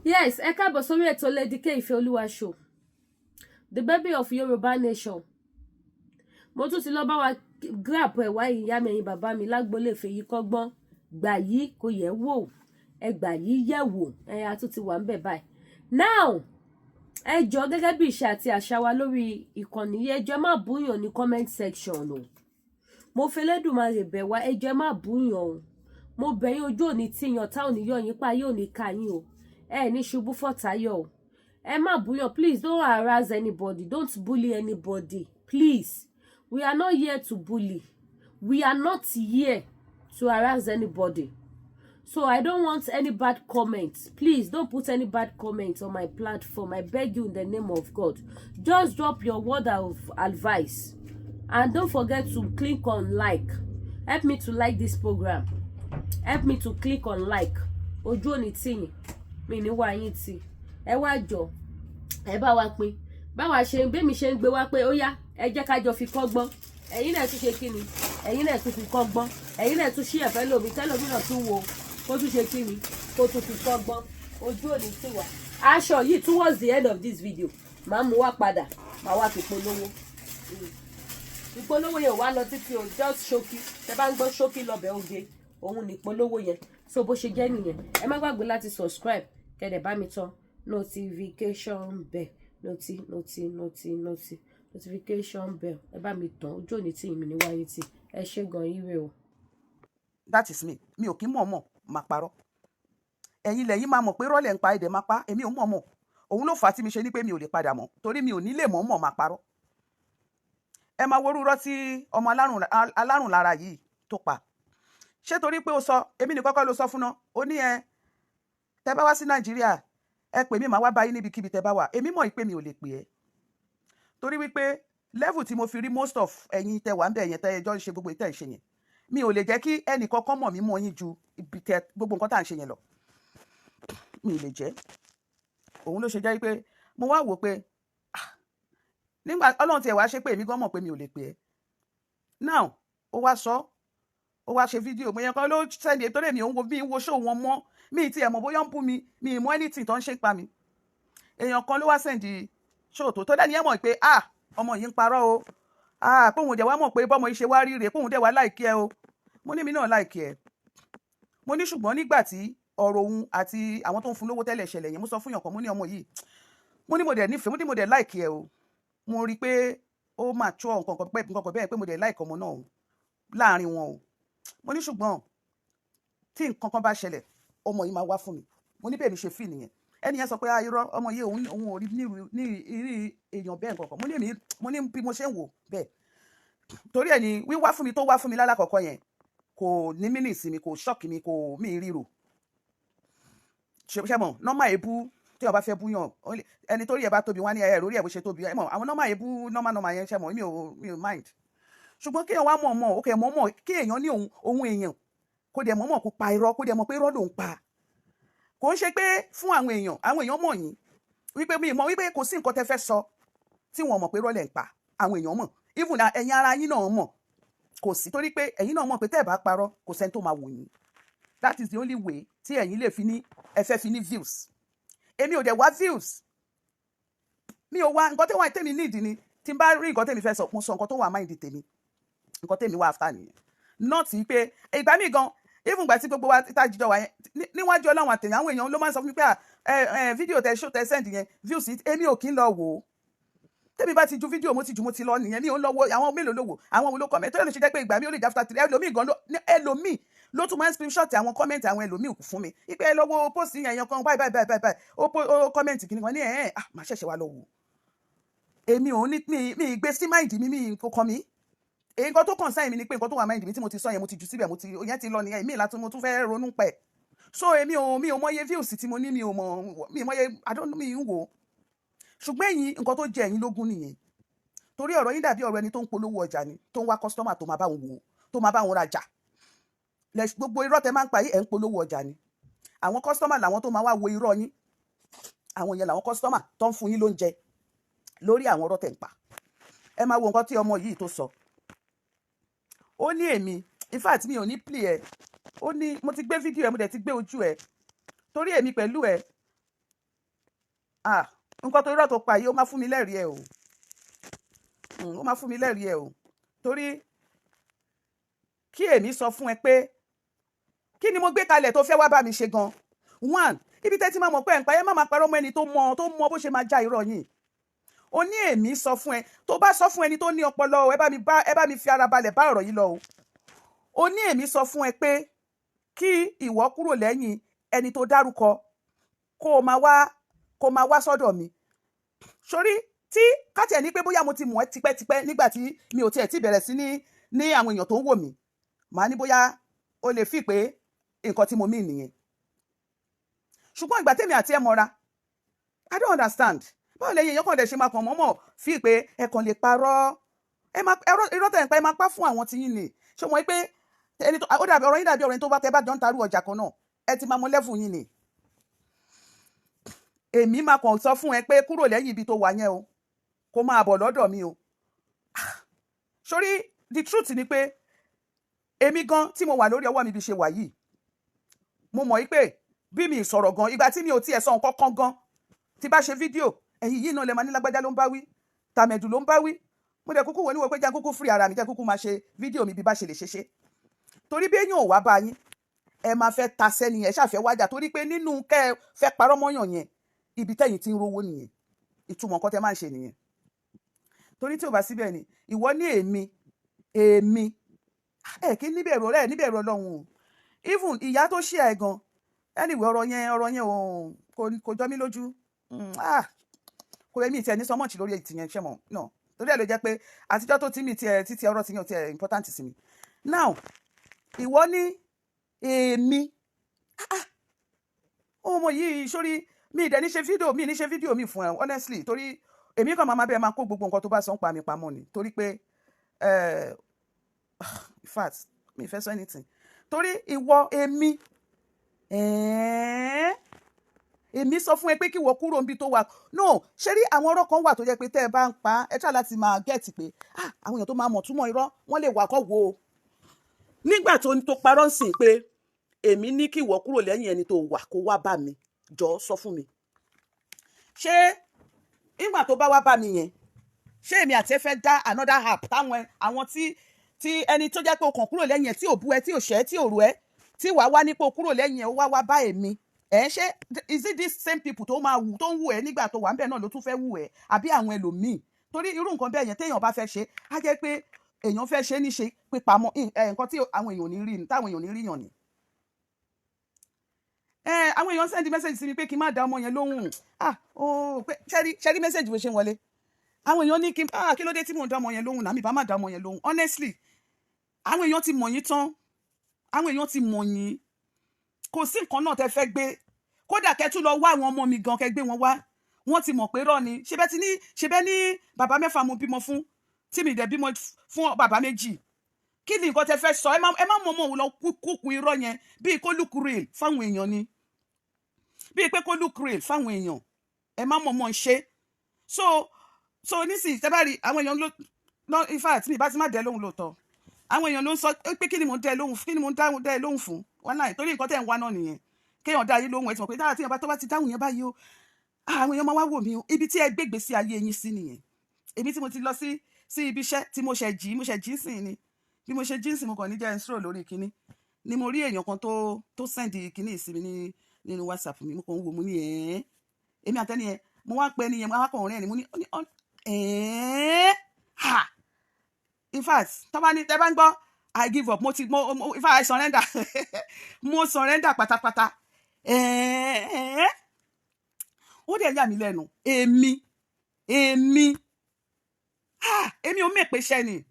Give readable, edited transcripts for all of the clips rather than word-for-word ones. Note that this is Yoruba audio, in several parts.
Yes, ẹ káàbọ̀ sórí ètò Lady K Ifeoluwa show, the baby of Yoruba nation. Mo tún ti lọ bá wa grab ẹ̀ wá ìyá mi ẹ̀yin bàbá mi lágbólé fèyí kọ́gbọ́n gbà yìí kò yẹ wò ẹ gbà yìí yẹ̀ wò ẹ a tún ti wà ń bẹ̀ báyìí. Now ẹ jọ gẹ́gẹ́ bí ìṣe àti àṣà wa lórí ìkànnì yìí ẹ jọ̀ọ́ má búyàn ní comment section o. Mo fẹ́ lẹ́dùnmarè bẹ̀ wá ẹ jọ̀ọ́ má búyàn o. Mo bẹ̀ yín ojú òní tíyan tá ò ní yọ yín pa yóò ní ka yín o. Ẹ ní ṣubú fọ́tayọ̀ o. Ẹ má búyàn, please don't harass anybody, don't bully anybody, please. We are not here to bully. We are not here to harass anybody. So I don't want any bad comments. Please don't put any bad comments on my platform. I beg you in the name of God. Just drop your word of advice. And don't forget to click on like. Help me to like this program. Help me to click on like. Ojú òní tì yín. Mi ní wá yín tì. Ẹ wá jọ. Ẹ bá wa pín. Báwa ṣe ń gbé mi ṣe ń gbé wá pé ó yá ẹ jẹ́ ká jọ fi kọ́gbọ́n. Ẹ̀yin náà tún ṣe kí ni? Ẹ̀yin náà tún fi kọ́gbọ́n. Ẹ̀yin náà tún ṣí ẹ̀fẹ́ lómi tẹ́lómi náà tún wo kó tún ṣe kí ni? Kó tún fi kọ́gbọ́n. Ojú òní tì wá. Aṣọ yìí towards the end of this video màá mú wá padà màá wá fi polówó. Ìpolówó yẹn ò wá lọ títí o just ṣókí. Tẹ́ bá ń gbọ́ ṣókí lọ́bẹ̀ oge òun ní ìpolówó yẹn. So bó ṣe jẹ́ nìyẹn. Ẹ má gbàgbé láti subscribe kẹ́dẹ̀ bá mi tán notification bell notification bell ẹ bá mi tàn ojú òní tí mi ní wáyé tí ẹ ṣe gan ire o. That is me. Mi ò kí mọ̀ọ́mọ̀ máa parọ́. Ẹ̀yin lẹ́yìn máa mọ̀ pé rọ́lẹ̀ ń pa ẹ̀dẹ̀ máa pa èmi ò mọ̀ọ́mọ̀. Òun ló fà á tí mi ṣe ní pé mi ò lè padà mọ́ torí mi ò ní lè mọ̀ọ́mọ̀ máa parọ́. Ẹ máa worú rọ́ tí ọmọ alárùn lára yìí tó pa. Ṣé torí pé ó sọ èmi ní kọ́kọ́ ló sọ fún náà ó ní tẹ́ bá wá sí Nàìjíríà ẹ pè mí màá wá bá yín níbikíbi tẹ́ bá wà èmi mọ̀ pé mi ò lè pè ẹ́ torí wípé level tí mo fi rí most of ẹ̀yin tẹ́ wà ń bẹ̀ yẹn tẹ́ ẹjọ́ ń ṣe gbogbo ìtẹ́ ìṣe yẹn mi ò lè jẹ́ kí ẹnì kankan mọ̀ mí mọ̀ yín ju ibi tẹ́ gbogbo nǹkan tá à ń ṣe yẹn lọ mi lè jẹ́ òun ló ṣe jẹ́ pé mo wá wò pé nígbà Ọlọ́run tiẹ̀ wá ṣe pé èmi gan mọ̀ pé mi ò lè pè ẹ́ now ó wá sọ ó wá ṣe fídíò mo yẹn kan ló sẹ́ni ètò rẹ̀ mi òun wo bí wo ṣó wọn mọ́ mi ti ẹ̀ mọ̀ bóyá ń bú mi mi mọ̀ anything tó ń ṣe pa mi èèyàn kan ló wá sẹ́ndì ṣó tó dání ẹ̀ mọ̀ pé ọmọ yìí ń parọ́ o póun dẹ̀ wá mọ̀ pé bọ́mọ yìí ṣe wá rí rèé póun dẹ̀ wá láìkí ẹ o mo ní mi náà láìkí ẹ mo ní ṣùgbọ́n nígbà tí ọ̀rọ̀ òun àti àwọn tó ń fún lówó tẹ́lẹ̀ ṣẹlẹ̀ yẹn mo sọ fún yàn kan mo ní ọmọ yìí mo ní mo dẹ̀ nífẹ̀ẹ́ mo ní mo dẹ̀ láìkí ẹ o mo rí i pé ó máa tó nǹkan kan bẹ́ẹ̀ pé mo dẹ̀ láìkí ọmọ náà láàrin wọn o mo ní ṣùgbọ́n tí nǹkan kan bá ṣẹlẹ̀ ọmọ yìí máa wá fún mi mo ní bẹ́ẹ̀ mi ṣe fí nìyẹn ẹni yẹn sọ pé irọ́ ọmọ yìí òun ò rí ní ìrí èèyàn bẹ́ẹ̀ nǹkan kan mo ní bí mo ṣe ń wò bẹ́ẹ̀ torí ẹ̀ ni wíwá fún mi tó wá fún mi lálàkọ̀kọ́ yẹn kò ní mí ní ìsinmi kò ṣọ́ọ̀kì mi kò mí ríro ṣe mọ̀ nọ́mà èébú tí o bá fẹ́ búyàn ẹni torí ẹ̀ bá tóbi wá ní ẹ̀ lórí ẹ̀ bó ṣe tóbi ẹ̀ mọ̀ àwọn nọ́mà èébú nọ́mà yẹn ṣe mọ̀ mi ò mind ṣùgbọ́n kéèyàn wá mọ̀ ó kẹ́ mọ̀ kí èèyàn ní ohun èèyàn kó dẹ̀ mọ̀ kó pa irọ́ kó dẹ̀ mọ̀ pé irọ́ ló ń pa kò ń ṣe pé fún àwọn èèyàn mọ̀ yín wípé mi mọ̀ wípé kò sí nǹkan tẹ́ fẹ́ sọ tí wọ́n mọ̀ pé irọ́ lẹ̀ ń pa àwọn èèyàn mọ̀ even ẹ̀yin ara yín náà mọ̀ kò sí torí pé ẹ̀yin náà mọ̀ pé tẹ́ ẹ̀ bá parọ́ kò sẹ́ni tó máa wò yín that is the only way tí ẹ̀yin lè fi ní ẹ fẹ́ fi ní views èmi ò dẹ̀ wá views mi ò wá nǹkan tí wọ́n tẹ̀mí need ni tí n bá rí nǹkan tẹ̀mí fẹ́ sọ mo sọ nǹkan tó wà mind tèmi nǹkan tèmi wà after nìyẹn not pé ìgbà míì gan even gbà tí gbogbo wa tá jíjọ wà yẹn níwájú Ọlọ́run àtẹ̀yìn àwọn èèyàn ló máa ń sọ fún mi pé fídíò tẹ show tẹ send yẹn views èmi ò kí ń lọ wò ó tẹ́mi bá ti ju fídíò mo ti lọ nìyẹn mi ò ń lọ wo àwọn mélòó ló wò àwọn wo ló comment tó lè ṣe jẹ́ pé ìgbà mi ò lè jẹ́ after 3 ẹlòmíì ló tún máa ń screenshot àwọn comment àwọn ẹlòmíì fún mi ipe ẹ lọ wo post yẹn kan báyìí ó comment kìíní kan ní máa ṣẹ̀ṣẹ̀ wá lọ wò èmi ò ní mi gbé sí mind mi kò kàn mí nǹkan tó kàn sáyìn mi ni pé nǹkan tó wà mind mi tí mo ti sọ yẹn mo ti jù síbẹ̀ yẹn ti lọ nìyẹn mi ìlà mo tún fẹ́ ronú pẹ̀ so èmi ò mọye views tí mo ní mi ò mọye mi ń wò ṣùgbọ́n ẹ̀yin nǹkan tó jẹ ẹ̀yin lógún nìyẹn torí ọ̀rọ̀ yín dàbí ọ̀rọ̀ ẹni tó ń polówó ọjà ni tó ń wá customer tó máa bá wọn wò tó máa bá wọn rajà gbogbo irọ́ tẹ máa ń pa yìí ẹ̀ ń polówó ọjà ni àwọn customer làwọn tó máa wá wo irọ́ yín àwọn yẹn làwọn customer tó ń fún yín lóúnjẹ lórí àwọn ọ̀rọ̀ tẹ̀ ń pa ẹ máa wo nǹkan tí ọmọ yìí tó sọ ó ní èmi in fact mi ò ní play ẹ ó ní mo ti gbé fídíò ẹ mo dẹ̀ ti gbé ojú ẹ torí èmi pẹ̀lú ẹ nǹkan tó irọ́ tó pa yìí ó máa fún mi lẹ́rìí ẹ̀ o. Ó máa fún mi lẹ́rìí ẹ̀ o. Torí kí èmi sọ fún ẹ pé kí ni mo gbé kalẹ̀ tó fẹ́ wá bá mi ṣe gan. One, ibi tẹ́ ti máa mọ̀ pé ẹ̀ ń pa ẹ́ má máa parọ́ mọ́ ẹni tó mọ bó ṣe máa já irọ́ yìí. Ó ní èmi sọ fún ẹ, tó bá sọ fún ẹni tó ní ọpọlọ, ẹ bá mi fi ara balẹ̀ bá ọ̀rọ̀ yìí lọ o. Ó ní èmi sọ fún ẹ pé kí ìwọ kúrò lẹ́yìn ẹni tó dárúkọ kó máa wá sọ́dọ̀ mi. Sórí tí káti ẹ̀ ní pé bóyá mo ti mọ̀ ẹ́ tipẹ́tipẹ́ nígbà tí mi ò tiẹ̀ ti bẹ̀rẹ̀ sí ní àwọn èèyàn tó ń wò mí, màá ní bóyá o lè fi pé nǹkan tí mo mí nìyẹn. Ṣùgbọ́n ìgbà tèmi àti ẹ mọ́ra, I don't understand. Báwo lè yẹn kàn lè ṣe máa kàn mọ́mọ́ fi pé ẹ kàn lè parọ́. Irọ́ tẹ̀ ń pa ẹ máa pa fún àwọn tí yín ni. Ṣé mo mọ̀ pé ó dàbí ọ̀rọ̀ yín dàbí ọ̀rọ̀ yín tó bá tẹ bá jọ ń tarú ọjà kan náà, ẹ ti máa mọ lẹ́fù yín ni. Èmi máa kàn sọ fún ẹ pé kúrò lẹ́yìn ibi tó wà yẹn o, kó máa bọ̀ lọ́dọ̀ mi o. Sórí the truth ni pé èmi gan tí mo wà lórí ọwọ́ mi bí ṣe wà yìí, mo mọ̀ pé bí mi sọ̀rọ̀ gan, ìgbà tí mi ò tiẹ̀ sọ nǹkan kan gan, tí bá ṣe fídíò, ẹ̀yin yìí náà lè máa ní lágbájá ló ń bá wí, tàmẹ̀dù ló ń bá wí. Mo dẹ̀ kúkú wò níwò pé jẹ́ kúkú free ara mi, jẹ́ kúkú máa ṣe fídíò mi bí bá ṣe lè ṣe. Torí bí èèyàn ò wá bá yín, ẹ máa fẹ́ ta sẹ́ni ẹ ṣàfẹ́ wájà, torí pé nínú kẹ́ ẹ fẹ́ parọ́ mọ́yàn yẹn, ibi tẹ́yìn ti ń rówó nìyẹn. Ìtumọ̀ nǹkan tẹ́ máa ń ṣe nìyẹn. Torí tí ò bá síbẹ̀ ni, ìwọ ní èmi, kí níbẹ̀rù ọ̀rẹ́ níbẹ̀rù Ọlọ́run o. Even ìyá tó ṣí ẹ̀ gan, anyway ọ̀rọ̀ yẹn kò jọ mí lójú. Kò yẹ mi tiẹ̀ ní so much lórí ètì yẹn ṣẹ́ mọ̀ náà. Torí ẹ̀ ló jẹ́ pé àtijọ́ tó tí mi tiẹ̀ títí ọ̀rọ̀ tí yẹn ò tiẹ̀ important sí mi. Now, ìwọ ní èmi. Ọmọ yìí sórí mi ìdẹ̀ ní ṣe fídíò mi fún ẹ honestly, torí èmi kan máa bẹ́ẹ̀ máa kó gbogbo nǹkan tó bá sọ ń pa mi pamọ́ ni. Torí pé in fact mi fẹ́ sọ anything. Torí ìwọ èmi sọ fún ẹ pé kí wọ́n kúrò níbi tó wà. No, ṣé rí àwọn ọ̀rọ̀ kan wà tó jẹ́ pé tẹ́ ẹ bá ń pa ẹ try láti máa get pé àwọn èèyàn tó máa mọ̀ túmọ̀ irọ́ wọ́n lè wà kọ́ wo o. Nígbà tó parọ́ ń sìn pé èmi ní kí wọ́n kúrò lẹ́yìn ẹni tó wà kó wá bá mi, jọ sọ fún mi. Ṣé nígbà tó bá wá bá mi yẹn, ṣé èmi àti ẹ fẹ́ dá another app táwọn àwọn tí ẹni tó jẹ́ pé o kàn kúrò lẹ́yìn ẹ tí ò bú ẹ tí ò ṣẹ́ tí ò rú ẹ tí wàá wá nípò kúrò lẹ́yìn ẹ ó wá bá èmi. Ṣé is it these same people tó ń wù ẹ nígbà tó wà ń bẹ̀ náà ló tún fẹ́ wù ẹ àbí àwọn ẹlòmíì? Torí irú nǹkan bẹ́ẹ̀ yẹn téèyàn bá fẹ́ ṣe á jẹ́ pé èèyàn fẹ́ ṣe níṣe pípamọ́ nǹkan tí àwọn èèyàn ò ní rí táwọn èèyàn ò ní rí yàn ni. Àwọn èèyàn send message sí mi pé kí n má dá ọmọ yẹn lóhùn. Pé ṣẹ́rí message bó ṣe ń wọlé. Àwọn èèyàn ní kí ló dé tí mò ń dá ọmọ yẹn lóhùn náà mi bá má dá ọmọ yẹn lóhùn. Honestly, àwọn èèyàn ti mọ̀ yín tán. Àwọn èèyàn ti mọ̀ yín. Kò sí nǹkan náà tẹ́ fẹ́ gbé. Kódà kẹ́ tún lọ wá àwọn ọmọ mi gan kẹ́ gbé wọn wá. Wọ́n ti mọ̀ pé rọ́ ni. Ṣé bẹ́ẹ̀ ní bàbá mẹ́fà mo bímọ fún tí mi dẹ̀ bímọ fún bàbá méjì. Kí ni nǹkan tẹ́ fẹ́ sọ? Ẹ má mọ̀ lọ kúkú irọ́ yẹn bíi kó look real fáwọn èèyàn ni. Bíi pé kó look real fáwọn èèyàn. Ẹ má mọ̀ ṣe. So nísìnyí tẹ́ bá rí àwọn èèyàn ló in fact mi bá ti má dẹ́ lóhùn lóòótọ́. Àwọn èèyàn ló ń sọ pé kí ni mò ń dẹ́ lóhùn fún wọn láì torí nǹkan tẹ́ ń wá náà nìyẹn. Kéèyàn dá yín lóhùn ẹ ti mọ̀ pé dára tí èèyàn bá ti dáhùn yẹn báyìí o. Àwọn èèyàn máa wá wò mí o. Ibi tí ẹ gbégbé sí ayé yín sí nìyẹn. Èmi tí mo ti lọ sí ibi iṣẹ́ tí mo ṣe jí sìn ni. Bí mo ṣe jí sìn mo kàn ní jẹ́ stroll lórí kinní. Ni mo rí èèyàn kan tó send kinní sí mi nínú WhatsApp mi. Mo kàn ń wò mo ní èmi àtẹ́ni yẹn mo wá pẹ́ ni yẹn mo wá kàn rẹ́ ni mo ní in fact tẹ́ bá ń gbọ́ I give up in fact I surrender mo surrender pátápátá. Ó dẹ̀ yà mí lẹ́nu èmi ò mèpè ṣẹ́ ni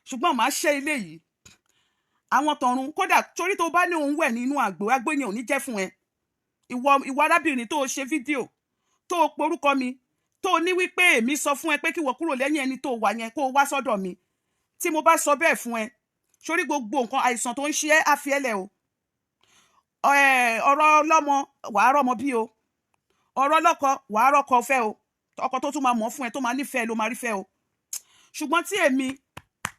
ṣùgbọ́n màá ṣe ilé yìí àwọn tọ̀run kódà torí tó bá ní òun wẹ̀ nínú àgbò yẹn ò ní jẹ́ fún ẹ ìwọ arábìnrin tó ṣe fídíò tó porúkọ mi tó ní wípé èmi sọ fún ẹ pé kí wọ́n kúrò lẹ́yìn ẹni tó wà yẹn kó o wá sọ́dọ̀ mi tí mo bá sọ bẹ́ẹ̀ fún ẹ sórí gbogbo nǹkan àìsàn tó ń ṣe ẹ́ á fi ẹ́ lẹ̀ o ọ̀rọ̀ ọlọ́mọ wàá rọ́mọ bí o ọ̀rọ̀ ọlọ́kọ wàá rọ́kọ fẹ́ o ọkọ tó tún máa mọ̀ fún ẹ tó máa nífẹ̀ẹ́ ló máa rí fẹ́ o ṣùgbọ́n tí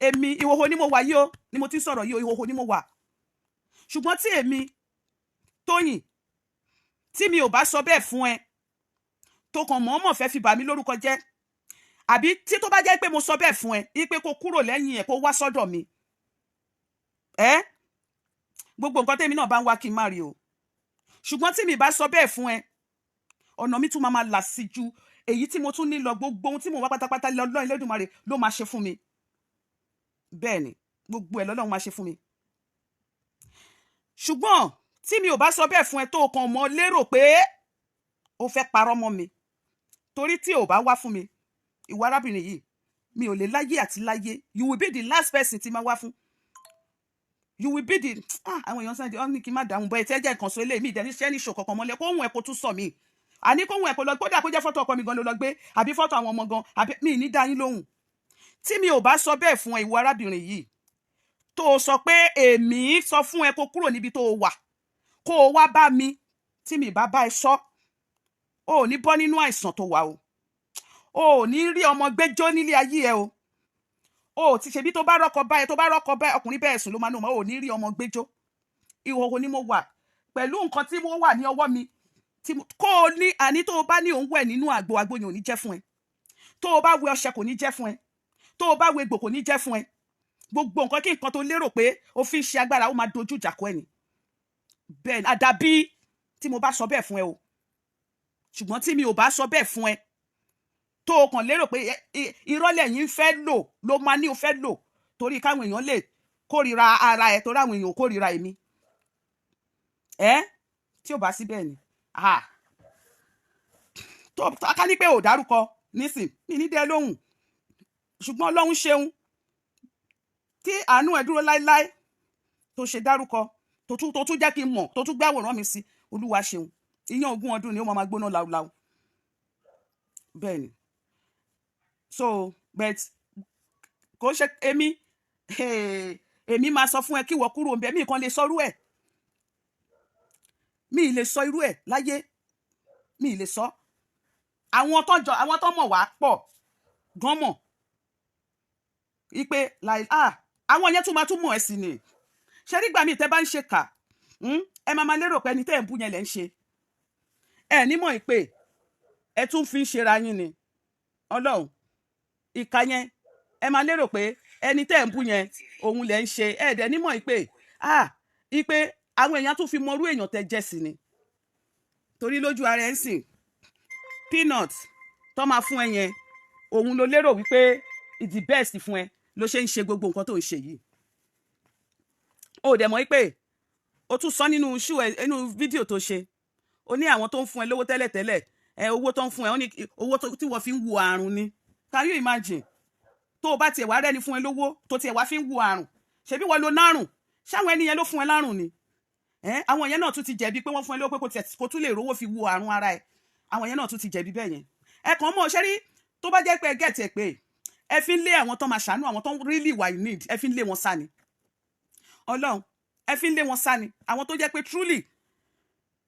èmi ìhòhò ni mo wà yìí o ni mo ti sọ̀rọ̀ yìí o ìhòhò ni mo wà ṣùgbọ́n tí èmi Tóyìn tí mi ò bá sọ bẹ́ẹ̀ fún ẹ tó kàn mọ̀ọ́mọ̀ fẹ́ fi bà mí lórúkọ jẹ́, àbí tí tó bá jẹ́ pé mo sọ bẹ́ẹ̀ fún ẹ wípé kó kúrò lẹ́yìn ẹ̀ kó wá sọ́dọ̀ mi, gbogbo nǹkan tèmi náà bá ń wá kí n má rí o. Ṣùgbọ́n tí mi bá sọ bẹ́ẹ̀ fún ẹ, ọ̀nà mi tún máa là sí ju èyí tí mo tún ní lọ. Gbogbo ohun tí mo wá pátápátá lọ́lọ́run Elédùmarè ló máa ṣe fún mi. Bẹ́ẹ̀ ni, gbogbo ẹ̀ lọ́lọ́run máa ṣe fún mi. Ṣùgbọ́n tí mi ò bá sọ bẹ́ẹ̀ fún ẹ tó kàn mọ́ lérò pé ó fẹ́ parọ́ mọ́ mi, torí tí ò bá wá fún mi, ìwọ arábìnrin yìí, mi ò lè láyé àti láyé. You will be the last person tí máa wá fún. You will be the àwọn èèyàn sáà ní kí n má dáhùn bọ́ ẹ tẹ́ jẹ́ nǹkan sọ eléyìí mi ìdẹ́ni ṣẹ́ ní ṣò kankan mọ́lẹ̀ kó hùn ẹ̀ kó tún sọ mí. Àní kó hùn ẹ̀ kó lọ kódà kó jẹ́ fọ́tò ọkọ mi gan ló lọ gbé àbí fọ́tò àwọn ọmọ gan àbí mi ní dá yín lóhùn. Tí mi ò bá sọ bẹ́ẹ̀ fún ẹ ìwọ arábìnrin yìí, tó o sọ pé èmi sọ fún ẹ kó kúrò níbi tó o wà kó o wá bá mi, tí mi bá bá ẹ sọ, o ò ní bọ́ nínú àìsàn tó wà o ò ní rí ọmọ gbẹ́jọ́ nílé ayé ẹ o ti ṣebí tó bá rọ́kọ báyìí ọkùnrin bẹ́ẹ̀ sùn ló máa nù mọ́, ò ní rí ọmọ gbẹ́jọ́. Ìhòòhò ni mo wà pẹ̀lú nǹkan tí mo wà ní ọwọ́ mi kó o ní àní tó o bá ní òun wẹ̀ nínú àgbo yẹn ò ní jẹ́ fún ẹ, tó o bá wẹ ọṣẹ kò ní jẹ́ fún ẹ, tó o bá wẹ egbò kò ní jẹ́ fún ẹ. Gbogbo nǹkan kí nǹkan tó lérò pé o fi ń ṣe agbára ó máa dojú ìjà kọ ẹ ni. Bẹ́ẹ̀ ni àdàbí tí mo bá sọ bẹ́ẹ̀ fún ẹ o. Ṣùgbọ́n tí mi ò bá sọ bẹ́ẹ̀ fún ẹ, tó o kàn lérò pé ìrọ́lẹ̀ yìí ń fẹ́ lò ló máa ní o fẹ́ lò torí káwọn èèyàn lè kórìíra ara ẹ torí àwọn èèyàn ò kórìíra èmi. Tí ò bá sí bẹ́ẹ̀ ni tó ká ní pé ò dárúkọ nísìn mi ní dẹ́ lóhùn. Ṣùgbọ́n Ọlọ́run ṣeun tí àánú ẹ dúró láéláé tó ṣe dárúkọ tó tún jẹ́ kí n mọ̀ tó tún gbé àwòrán mi sí. Olúwa ṣeun. Iyán ogún ọdún ni ó máa gbóná láúláú. Bẹ́ẹ̀ ni. So but kò ṣe èmi máa sọ fún ẹ kí wọ́n kúrò ńbẹ̀ mi kan lè sọ irú ẹ̀. Mi lè sọ irú ẹ̀ láyé. Mi lè sọ. Àwọn tó mọ̀ wá pọ̀ gan mọ̀ ipe àwọn yẹn tún máa tún mọ̀ ẹ́ sí ni. Ṣé nígbà míì tẹ́ bá ń ṣe kà ẹ máa lérò pé ẹni tẹ́ ẹ̀ ń bú yẹn lẹ́ ń ṣe. Ẹ ní mọ̀ pé ẹ tún fi ń ṣera yín ni. Ọlọ́run ìka yẹn ẹ máa lérò pé ẹni tẹ́ ẹ̀ ń bú yẹn òun lẹ́ ń ṣe. Ẹ dẹ̀ ní mọ̀ pé ipe àwọn èèyàn tún fi mọrú èèyàn tẹ́ jẹ́ sí ni. Torí lójú ara ẹ̀ ń sìn peanut tó máa fún ẹ yẹn òun ló lérò wípé it's the best fún ẹ ló ṣe ń ṣe gbogbo nǹkan tó ń ṣe yìí. O dẹ̀ mọ̀ pé o tún sọ nínú fídíò tó ṣe o ní àwọn tó ń fún ẹ lówó tẹ́lẹ̀tẹ́lẹ̀ owó tó ń fún ẹ ó ní owó tí wọ́n fi ń wo àrùn ni. Can you imagine? Tó o bá tiẹ̀ wá rẹ́ni fún ẹ lówó tó tiẹ̀ wá fi ń wo àrùn ṣebí wọ́n lo nárùn ṣáwọn ẹni yẹn ló fún ẹ lárùn ni. Àwọn yẹn náà tún ti jẹ̀bi pé wọ́n fún ẹ lówó pé kò tún lè rówó fi wo àrùn ara ẹ. Àwọn yẹn náà tún ti jẹ̀bi bẹ́ẹ̀ yẹn. Ẹ kàn mọ̀ ṣẹ́rí tó bá jẹ́ pé ẹ gẹ̀tì ẹ̀ pé ẹ fi ń lé àwọn tó máa ṣàánú àwọn tó really wà in need ẹ fi ń lé wọn sá ni. Ọlọ́run ẹ fi ń lé wọn sá ni. Àwọn tó jẹ́ pé truly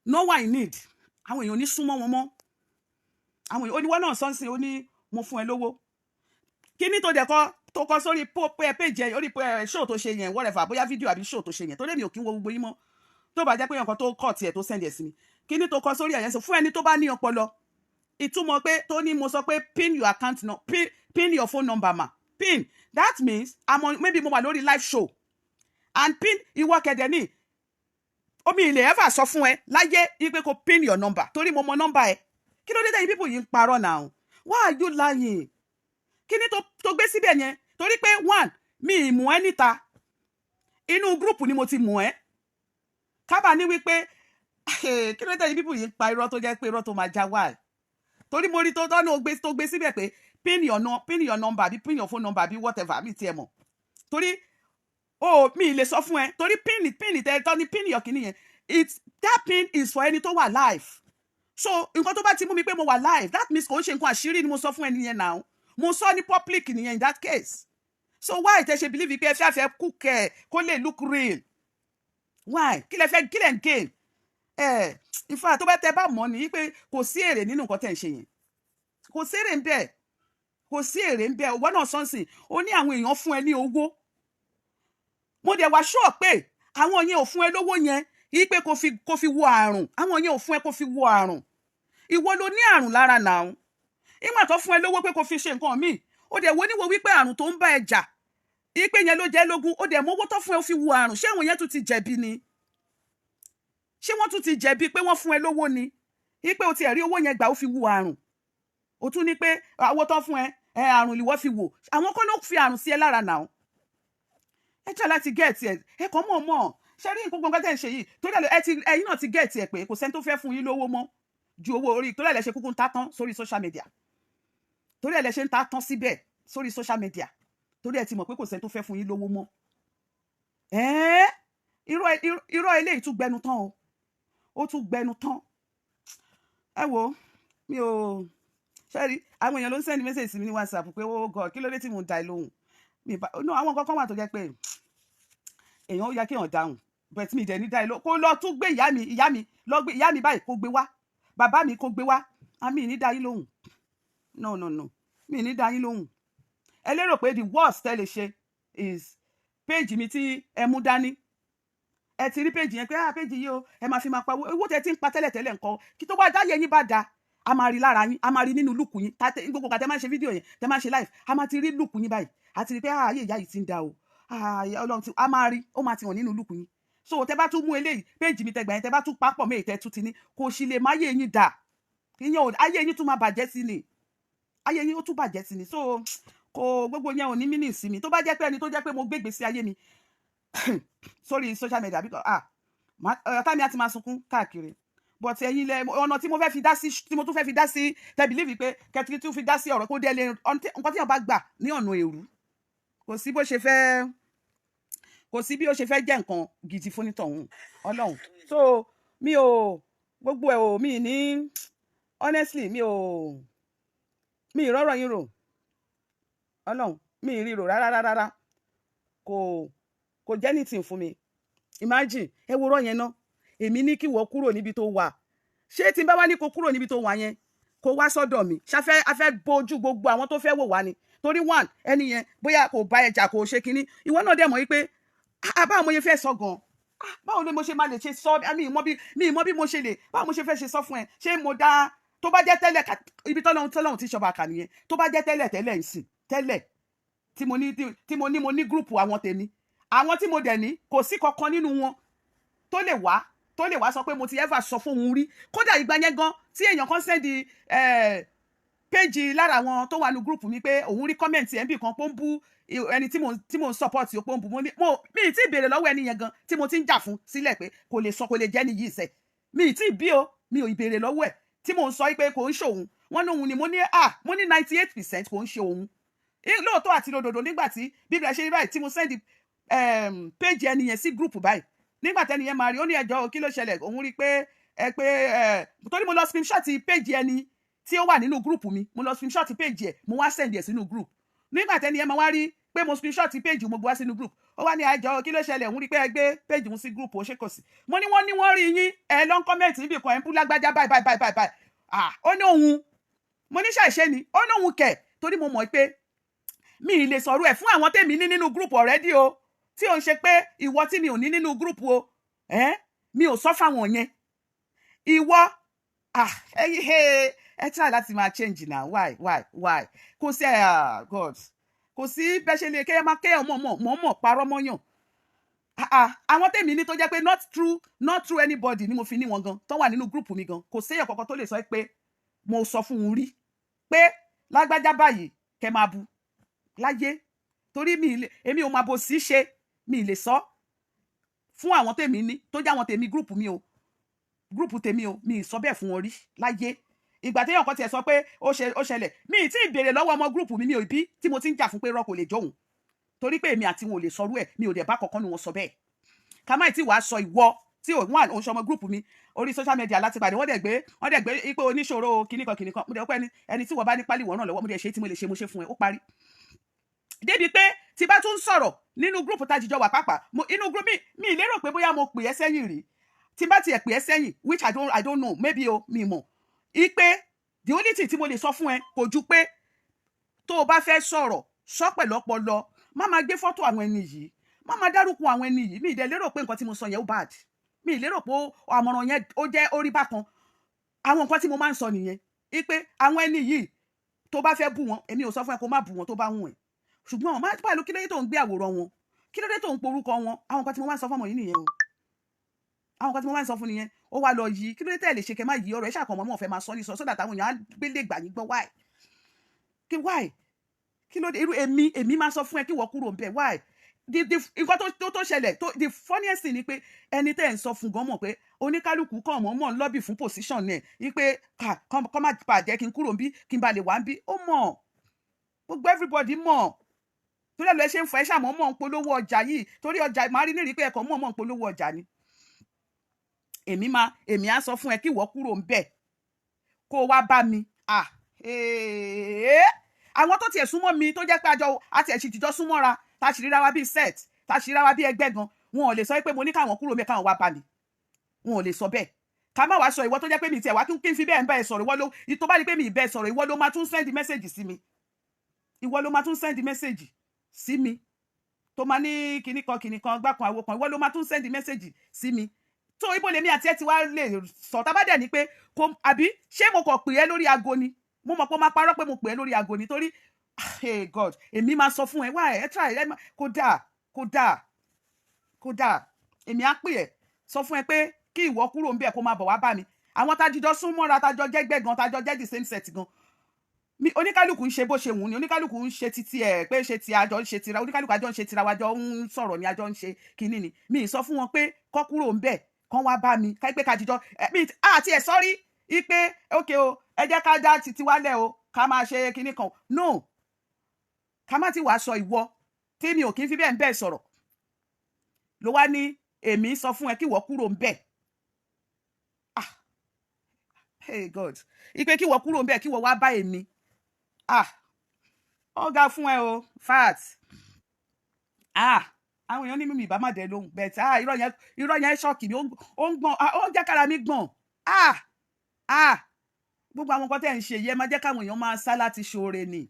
no wà in need àwọn èèyàn ní súnmọ́ wọn mọ́. Àwọn èèyàn oníwọ́ náà sọ́nsìn ó ní mo fún ẹ lówó. Kí ni tó dẹ̀ kọ́ tó kọ sórí page ẹ orí show tó ṣe yẹn whatever bóyá fídíò àbí show tó ṣe yẹn tó lè mi ò kí ń wo gbogbo yín mọ́ tó bá jẹ́ pé nǹkan tó kọ̀ tiẹ̀ tó send ẹ̀ sí mi. Kí ni tó kọ sórí ẹ̀yẹn sọ fún ẹni tó bá ní ọpọlọ ìtumọ̀ pé tó ní mo sọ pé pin your account pin your phone number ma pin that means maybe mo wà lórí live show and pin ìwọ kẹ̀dẹ̀ ní omi ilẹ̀ ever sọ fún ẹ láyé ipe kò pin your number torí mo mọ number ẹ. Kí ló dé tẹ́yìn people yìí ń parọ́ now? Why are you lying? Kí ni tó gbé síbẹ̀ yẹn torí pé one mi ì mú ẹ níta inú gúrùpù ni mo ti mú ẹ kábà ní wípé kí ló dé tẹ́yìn people yìí ń pa irọ́ tó jẹ́ pé irọ́ tó máa já wá torí mo rí tó gbé síbẹ̀ pé pin your number àbí pin your phone number àbí whatever mi tiẹ̀ mọ̀ torí mi lè sọ fún ẹ torí pin tẹ́ tọ́ ní pin your kìíní yẹn that pin is for ẹni tó wà live. So nǹkan tó bá ti mú mi pé mo wà live that means kò ń ṣe nǹkan àṣírí ni mo sọ fún ẹni yẹn now mo sọ ní public nìyẹn in that case. So why tẹ́ ṣe believe pé ẹ fẹ́ cook ẹ kó lè look real? Why kí lẹ ń gain? Ìfà tó bá tẹ bá mọ̀ ní pé kò sí èrè nínú nǹkan tẹ́ ń ṣe yẹn kò sí èrè ń bẹ ọwọ́ náà sọ́nsìn ó ní àwọn èèyàn fún ẹ ní owó mo dẹ̀ wá sure pé àwọn yẹn ò fún ẹ lówó yẹn yí pé kò fi wo àrùn àwọn yẹn ò fún ẹ kó fi wo àrùn ìwọ ló ní àrùn lára náà. Ìgbà tó fún ẹ lówó pé kó fi ṣe nǹkan míì, ó dẹ̀ wo níwò wípé àrùn tó ń bá ẹ jà ipe yẹn ló jẹ́ lógún, ó dẹ̀ mówó tó fún ẹ ó fi wo àrùn. Ṣé àwọn yẹn tún ti jẹ̀bi ni? Ṣé wọ́n tún ti jẹ̀bi pé wọ́n fún ẹ lówó ni? Ipe o ti rí owó yẹn gbà ó fi wo àrùn. Ó tún ní pé owó tó fún ẹ àrùn ìwọ fi wò. Àwọn kan ló fi àrùn sí ẹ lára náà. Ẹ jẹ́ láti gẹ̀ẹ́tì ẹ̀, ẹ kàn mọ̀ ṣe rí gbogbo nǹkan tẹ́ ń ṣe yìí tó dẹ̀ ẹ̀yin náà ti gẹ̀ẹ́tì ẹ̀ pé kò sẹ́ni tó fẹ́ fún yín lówó mọ́ ju owó orí tó dẹ̀ ṣe kúkú ń ta tán sórí social media, tó dẹ̀ ṣe ń ta tán síbẹ̀ sórí social media, tó dẹ̀ ti mọ̀ pé kò sẹ́ni tó fẹ́ fún yín lówó mọ́. Irọ́ eléyìí tún gbẹnu tán o, ó tún gbẹnu tán. Ẹ wo mi ò ṣe rí àwọn èèyàn ló ń send message sí mi ní WhatsApp pé oh God kí ló dé tí mo ń da ẹ lóhùn. Àwọn nǹkan kan wà tó jẹ́ pé èèyàn ó yẹ kí èèyàn dáhùn but mi dẹ̀ ní dá ẹ lọ kó lọ tún gbé ìyá mi lọ gbé ìyá mi báyìí kó gbé wá, bàbá mi kó gbé wá, àmì ní dá yín lóhùn. No mi ní dá yín lóhùn. Ẹ lérò pé the worst tẹ́ lè ṣe is page mi tí ẹ mú dání. Ẹ ti rí page yẹn pé page yìí o ẹ máa fi máa pa owó tẹ́ ti ń pa tẹ́lẹ̀ nǹkan kí tó bá dáyé yín bá da a máa rí lára yín, a máa rí nínú lùkù yín gbogbo kàtẹ́ máa ń ṣe fídíò yẹn tẹ́ máa ń ṣe live a máa ti rí lùkù yín báyìí àti rí pé ayé ìyá yìí ti ń da o Ọlọ́run ti a máa rí ó máa ti hàn nínú lùkù yín. So tẹ́ bá tún mú eléyìí page mi tẹ́gbà yẹn tẹ́ bá tún papọ̀ méjì tẹ́ tún ti ní kò sì lè máyé yín dà ìyẹn ayé yín tún máa bàjẹ́ sí ni, ayé yín ó tún bàjẹ́ sí ni. So kò gbogbo yẹn ò ní mí ní ìsinmi tó bá jẹ́ pé ẹni tó jẹ́ pé mo gbégbé sí ayé mi sórí social media bí ọ̀tá mi á ti máa sunkún káàkiri but ẹ̀yin lẹ ọ̀nà tí mo fẹ́ fi dá sí tí mo tún fẹ́ fi dá sí tẹ́ believe pé kẹ́tìrì tún fi dá sí ọ̀rọ̀ kó dé lé nǹkan tí wọ́n bá gbà ní ọ̀nà èrú kò sí bí ó ṣe fẹ́ jẹ́ nǹkan gidi fún nítọ̀hún Ọlọ́run. So mi ò gbogbo ẹ̀ ò mi ní honestly mi ìrọ́rọ̀ yín rò Ọlọ́run mi ìrírò rárá kò jẹ́ anything fún mi. Imagine ẹ wo rọ́ yẹn náà èmi ní kí wọ́n kúrò níbi tó wà, ṣé tí n bá wá ní kó kúrò níbi tó wà yẹn kó wá sọ́dọ̀ mi afẹ́ bójú gbogbo àwọn tó fẹ́ wò wá ni torí one ẹni yẹn bóyá kò bá ẹjà kò ṣe kinní ìwọ náà dẹ̀ mọ̀ wípé báwo mo ṣe fẹ́ sọ gan báwo ni mo ṣe máa lè ṣe sọ mi ìmọ̀ bí mo ṣe lè báwo mo ṣe fẹ́ ṣe sọ fún ẹ ṣé mo dá tó bá jẹ́ tẹ́lẹ̀ ibi tọ́lọ́hún ti ṣọba kà nìyẹn tó bá jẹ́ tẹ́lẹ̀ ìsìn tẹ́lẹ̀ tí mo ní gúrùpù àwọn tèmi àwọn tí mo dẹ̀ ní kò sí kankan nínú wọn tó lè wá sọ pé mo ti ever sọ fún òun rí kódà ìgbà yẹn gan tí èèyàn kan sẹ́ndì péjì lára àwọn tó wà ní gúrùpù mi pé òun rí kọ́mẹ̀ntì ẹ̀ńbì kan pé ó ń bú ẹni tí mo ń support ó pé ó ń bú mi ì tí ì béèrè lọ́wọ́ ẹni yẹn gan tí mo ti ń jà fún sílẹ̀ pé kò lè jẹ́ nìyí ìṣẹ́ mi ì tí ì bí o mi ò béèrè lọ́wọ́ ẹ̀ tí mo ń sọ pé kò ń ṣe òun wọ́n ní òun ni mo ní 98% kò ń ṣe òun lóòótọ́ àti lódodo nígbà tí bíbélì ṣe rí báyìí tí mo sẹ́ndì péjì ẹni yẹn sí gúrùpù báyìí nígbà tẹ́ni yẹn máa rí ó ní ẹjọ́ kí ló ṣẹlẹ̀ òun rí pé torí mo lọ screenshot péjì ẹni tí ó wà nínú gúrùpù mi mo lọ screenshot péjì ẹ̀ mo wá send ẹ̀ sínú gúrùpù nígbà tẹ́ni yẹn máa wá rí pé mo screenshot péjì mo gbé wá sínú gúrùpù ó wá ní ẹjọ́ kí ló ṣẹlẹ̀ òun rí pé ẹ gbé péjì mu sí gúrùpù ó ṣe kò sí mo ní wọ́n rí yín ẹ lọ ń kọ́mẹ̀ntì níbi kan ẹ̀ ń bú lágbájá báyìí ó ní òun mo ní ṣàìṣe ni ó ní òun kẹ̀ torí mo mọ̀ pé mi ì lè sọ̀rọ̀ ẹ̀ fún àwọn tèmi ní nínú gúrùpù already o tí ò ń ṣe pé ìwọ tí mi ò ní nínú gúrùpù o mi ò sọ fáwọn yẹn ìwọ ẹ try láti máa change now why kò sí God kò sí bẹ́ẹ̀ ṣe lè kéèyàn mọ̀ parọ́ mọ́yàn àwọn tèmi ní tó jẹ́ pé not through anybody ni mo fi ní wọn gan tó wà nínú gúrùpù mi gan kò séèyàn kankan tó lè sọ pé mo sọ fún un rí pé lágbájá báyìí kẹ máa bu láyé torí èmi ò máa bò sí ṣe mi lè sọ fún àwọn tèmi ní tó jẹ́ àwọn tèmi gúrùpù tèmi o mi sọ bẹ́ẹ̀ fún wọn rí láyé ìgbà téèyàn kan tiẹ̀ sọ pé ó ṣẹlẹ̀ mi tí ì béèrè lọ́wọ́ ọmọ gúrùpù mi ò bí tí mo ti ń jà fún pé rọ́ kò lè jóhùn torí pé èmi àti wọn ò lè sọrú ẹ̀ mi ò dẹ̀ bá kankan ni wọn sọ bẹ́ẹ̀ ká má tí wàá sọ ìwọ tí òun òun ṣọmọ gúrùpù mi orí social media láti pàdé wọ́n dẹ̀ gbé ipò oníṣòro kìnnìkan mo dẹ̀ pẹ́ ẹni tí wọ́n bá ní pálí wọ́n ràn lọ́wọ́ mo dẹ̀ ṣe tí mo lè ṣe mo ṣe fún ẹ ó parí débi pé tí bá tún sọ̀rọ̀ nínú gúrùpù tájíjọ wà pàápàá inú gúrùpù mi lérò pé bóyá mo pè ẹ́ sẹ́yìn rí tí bá tiẹ̀ pè ẹ́ sẹ́yìn which I don't know maybe o mi mọ̀ ipe the only thing tí mo lè sọ fún ẹ kò ju pé tó o bá fẹ́ sọ̀rọ̀ sọ pẹ̀lú ọpọlọ má máa gbé fọ́tò àwọn ẹni yìí má máa dárúkọ àwọn ẹni yìí mi ìdẹ̀ lérò pé nǹkan tí mo sọ yẹn ó bad mi lérò pé àmọ̀ràn yẹn ó jẹ́ orí bákan àwọn nǹkan tí mo máa ń sọ nìyẹn wípé àwọn ẹni yìí tó bá fẹ́ bú wọn èmi ò sọ fún ẹ kó má bú wọn tó bá wùn ẹ ṣùgbọ́n má pàlú kí ló dé tó ń gbé àwòrán wọn kí ló dé tó ń porúkọ wọn àwọn nǹkan tí mo máa ń sọ fún ọmọ yìí nìyẹn o àwọn nǹkan tí mo máa ń sọ fún nìyẹn ó wá lọ yí kí ló dé tẹ̀lé ṣe kẹ́ má yí ọ̀rọ̀ ẹ ṣàkànmọ́ mọ́ fẹ́ máa sọ ní sọ sódà táwọn èèyàn á gbélé gbà yín gbọ́ why kí ló dé irú èmi máa sọ fún ẹ kí wọ́n kúrò ń bẹ̀ why nǹkan tó ṣẹlẹ̀ the funniest thing ni pé ẹni tẹ́ ẹ̀ ń sọ fún gan mọ̀ pé oníkálukú kàn mọ̀ ń lọ́bì fún position ẹ̀ ní pé kọ́ má bàjẹ́ kí n kúrò ń bí kí n ba lè wá ń bí ó mọ̀ gbogbo everybody mọ̀ torí ẹ̀ lọ ẹ ṣe ń fọ ẹ ṣàmọ́ mọ̀ ń polówó ọjà yìí torí ọjà máa rí nírí pé ẹ̀kọ́ mọ̀ ń polówó ọjà ni èmi á sọ fún ẹ kí wọ́n kúrò ń bẹ̀ kó o wá bá mi àwọn tó tiẹ̀ súnmọ́ mi tó jẹ́ pé àti ẹ̀sìn tìjọ́ súnmọ́ra tá a sì ríra wa bíi set tá a sì ríra wa bíi ẹgbẹ́ gan wọn ò lè sọ pé mo ní káwọn kúrò mẹ́ káwọn wá bá mi wọn ò lè sọ bẹ́ẹ̀ ká má wá sọ ìwọ tó jẹ́ pé mi tiẹ̀ wá kí n fi bẹ́ẹ̀ ń bá ẹ sọ̀rọ̀ ìwọ ló tó bá rí pé mi ì bẹ́ẹ̀ sọ̀rọ̀ ìwọ ló máa tún send message sí mi ìwọ ló máa tún send message sí mi tó máa ní kinní kan gbá kan àwo kan ìwọ ló máa tún send message sí mi tó ibo lèmi àti ẹ ti wá lè sọ tá bá dẹ̀ ní pé àbí ṣé mo kàn pè ẹ́ lórí aago ni mo mọ̀ pé ó máa parọ́ pé mo pè ẹ́ lórí aago ni torí hey God èmi máa sọ fún ẹ wá ẹ try ẹ kódà èmi á pè ẹ sọ fún ẹ pé kí ìwọ kúrò ń bẹ̀ kó máa bọ̀ wá bá mi àwọn tájíjọ sún mọ́ra tájọ jẹ́gbẹ́ gan tájọ jẹ́ the same set gan oníkálùkù ń ṣe bó ṣe wù ní oníkálùkù ń ṣe títí ẹ pé ṣe ti àjọ ń ṣe tira oníkálùkù àjọ ń ṣe tira wájọ ń sọ̀rọ̀ ní àjọ ń ṣe kinní ni mi ì sọ fún wọn pé kọ́ kúrò ń bẹ̀ kán wá bá mi ká pé kájíjọ àti ẹ̀ sọ́rí ipe ókè o ẹ jẹ́ ká já títí wálẹ̀ o ká máa ṣe kinní kan no ká má ti wàá sọ ìwọ tí mi ò kí n fi bẹ́ẹ̀ ń bẹ́ẹ̀ sọ̀rọ̀ ló wá ní èmi sọ fún ẹ kí wọ́n kúrò ń bẹ̀ hey God ipe kí wọ́n kúrò ń bẹ̀ kí wọ́n wá bá èmi ọ̀gá fún ẹ o fat àwọn èèyàn ní mímì ìbá má dẹ lóhùn bẹ́ẹ̀ irọ́ yẹn ṣọ́ọ̀kì mi ó ń gbọ̀n ó ń jẹ́ kára mi gbọ̀n gbogbo àwọn nǹkan tẹ́ ń ṣe yẹ máa jẹ́ káwọn èèyàn máa sá láti ṣoore ni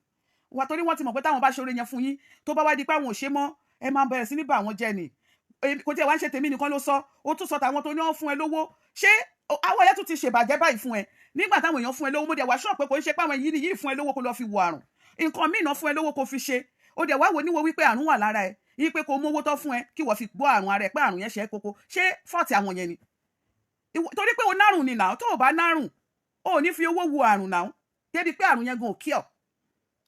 wà torí wọ́n ti mọ̀ pé táwọn bá ṣoore yẹn fún yín tó bá wá di pé àwọn ò ṣe mọ́ ẹ máa bẹ̀rẹ̀ sí ní bà wọ́n jẹ́ ni kò tí ẹ wá ń ṣe tèmi nìkan ló sọ ó tún sọ tàwọn tó ní wọ́n fún ẹ lówó ṣé àwọn ẹ̀yà tún ti ṣèbàjẹ́ báyìí fún ẹ nígbà táwọn èèyàn fún ẹ lówó mo dẹ̀ wá ṣọ́ọ̀ pé kò ń ṣe pé àwọn yìí fún ẹ lówó kó lọ fi wo àrùn nǹkan míì náà fún ẹ lówó kó fi ṣe ó dẹ̀ wá wò níwò wípé àrùn wà lára ẹ yí pé kò mú owó tó fún ẹ kí wọ́n fi gbọ́ àrùn ara ẹ pé àrùn yẹn ṣe é kókó ṣé fọ́ọ̀tì àwọn yẹn ni torí pé o nárùn ni nà tó o bá nárùn o ò ní fi owó wo àrùn náà débi pé àrùn yẹn gan ò kí ọ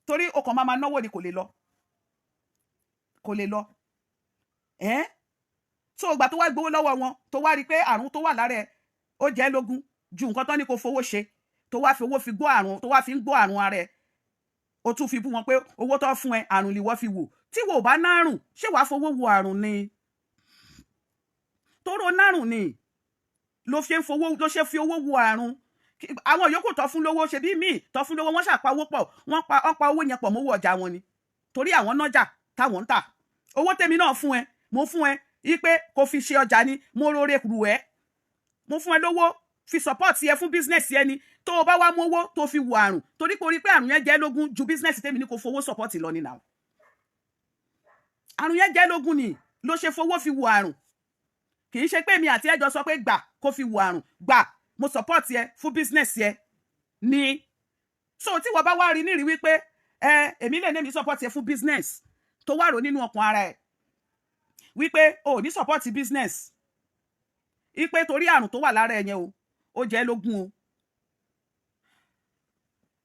torí o kàn máa náwó ni kò lè lọ so ìgbà tó wá gbowó lọ́wọ́ wọn tó wá rí pé àrùn tó wà lára ẹ ó jẹ́ lógún ju nǹkan tán ní kó fowó ṣe tó wá fi owó fi gbọ́ àrùn tó wá fi ń gbọ́ àrùn ara ẹ ó tún fi bú wọn pé owó tó fún ẹ àrùn lè wọ́ fi wò tí wò bá nárùn ṣé wàá fowó wo àrùn ni tóró nárùn ni ló ṣe fi owó wo àrùn àwọn yòókù tó fún lówó ṣe bí míì tó fún lówó wọ́n ṣàpá owó pọ̀ wọ́n pa owó yẹn pọ̀ mọ́wọ́ ọjà wọn ni torí àwọn nájà táwọn ń tà owó tèmi náà fún ẹ mo fún ẹ ipe kò fi ṣe ọjà ni mo rore rù ẹ mo fún ẹ lówó fi support ẹ fún business ẹ ni tó o bá wá mú owó tó fi wo àrùn torí pé o rí pé àrùn yẹn jẹ́ lógún ju business tèmi ni kò fowó support lọ ni now àrùn yẹn jẹ́ lógún ni ló ṣe fowó fi wo àrùn kì í ṣe pé mi àti ẹjọ́ sọ pé gbà kó fi wo àrùn gbà mo support ẹ fún business ẹ ni so tí wọ́n bá wá rí nírí wípé èmi lè ní mi support ẹ fún business tó wá rò nínú ọkàn ara ẹ wípé o ní support business ipe torí àrùn tó wà lára ẹ yẹn ó jẹ́ lógún o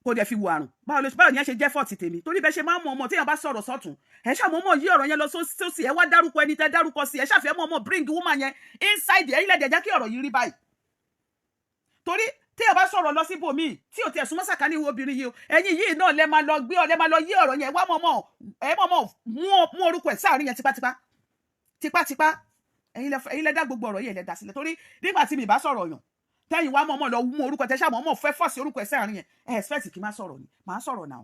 kó dẹ̀ fi wo àrùn báwo ni ẹ ṣe jẹ́ fọ́ọ̀tì tèmi torí bẹ́ẹ̀ ṣe máa ń mọ ọmọ téèyàn bá sọ̀rọ̀ sọ́tún ẹ ṣàmọ́mọ́ yí ọ̀rọ̀ yẹn lọ sósì ẹ wá dárúkọ ẹni tẹ́ dárúkọ sí ẹ ṣàfẹ́ mọ́ ọmọ bring woman yẹn inside ẹ̀yin lẹ́dẹ̀ẹ́ jẹ́ kí ọ̀rọ̀ yìí rí báyìí torí téèyàn bá sọ̀rọ̀ lọ síbòmíì tí ò tiẹ̀ súnmọ́ sàkání ìwé obìnrin yìí o ẹ̀yin yìí náà lẹ́ máa lọ yí ọ̀rọ̀ yẹn wá mọ̀mọ́ mú orúkọ ẹ̀ sáàrin yẹn tipátipá ẹ̀yin lẹ dá gbogbo ọ̀rọ̀ yẹn lẹ dá sílẹ̀ torí nígbà tí mi bá sọ̀rọ̀ yàn tẹ́yìn wá mọ̀mọ́ lọ mú orúkọ tẹ́ṣà mọ̀mọ́ fẹ́ fọ́ọ̀sì orúkọ ẹ̀ sáàrin yẹn ẹ̀ expect kí n má sọ̀rọ̀ ni màá sọ̀rọ̀ náà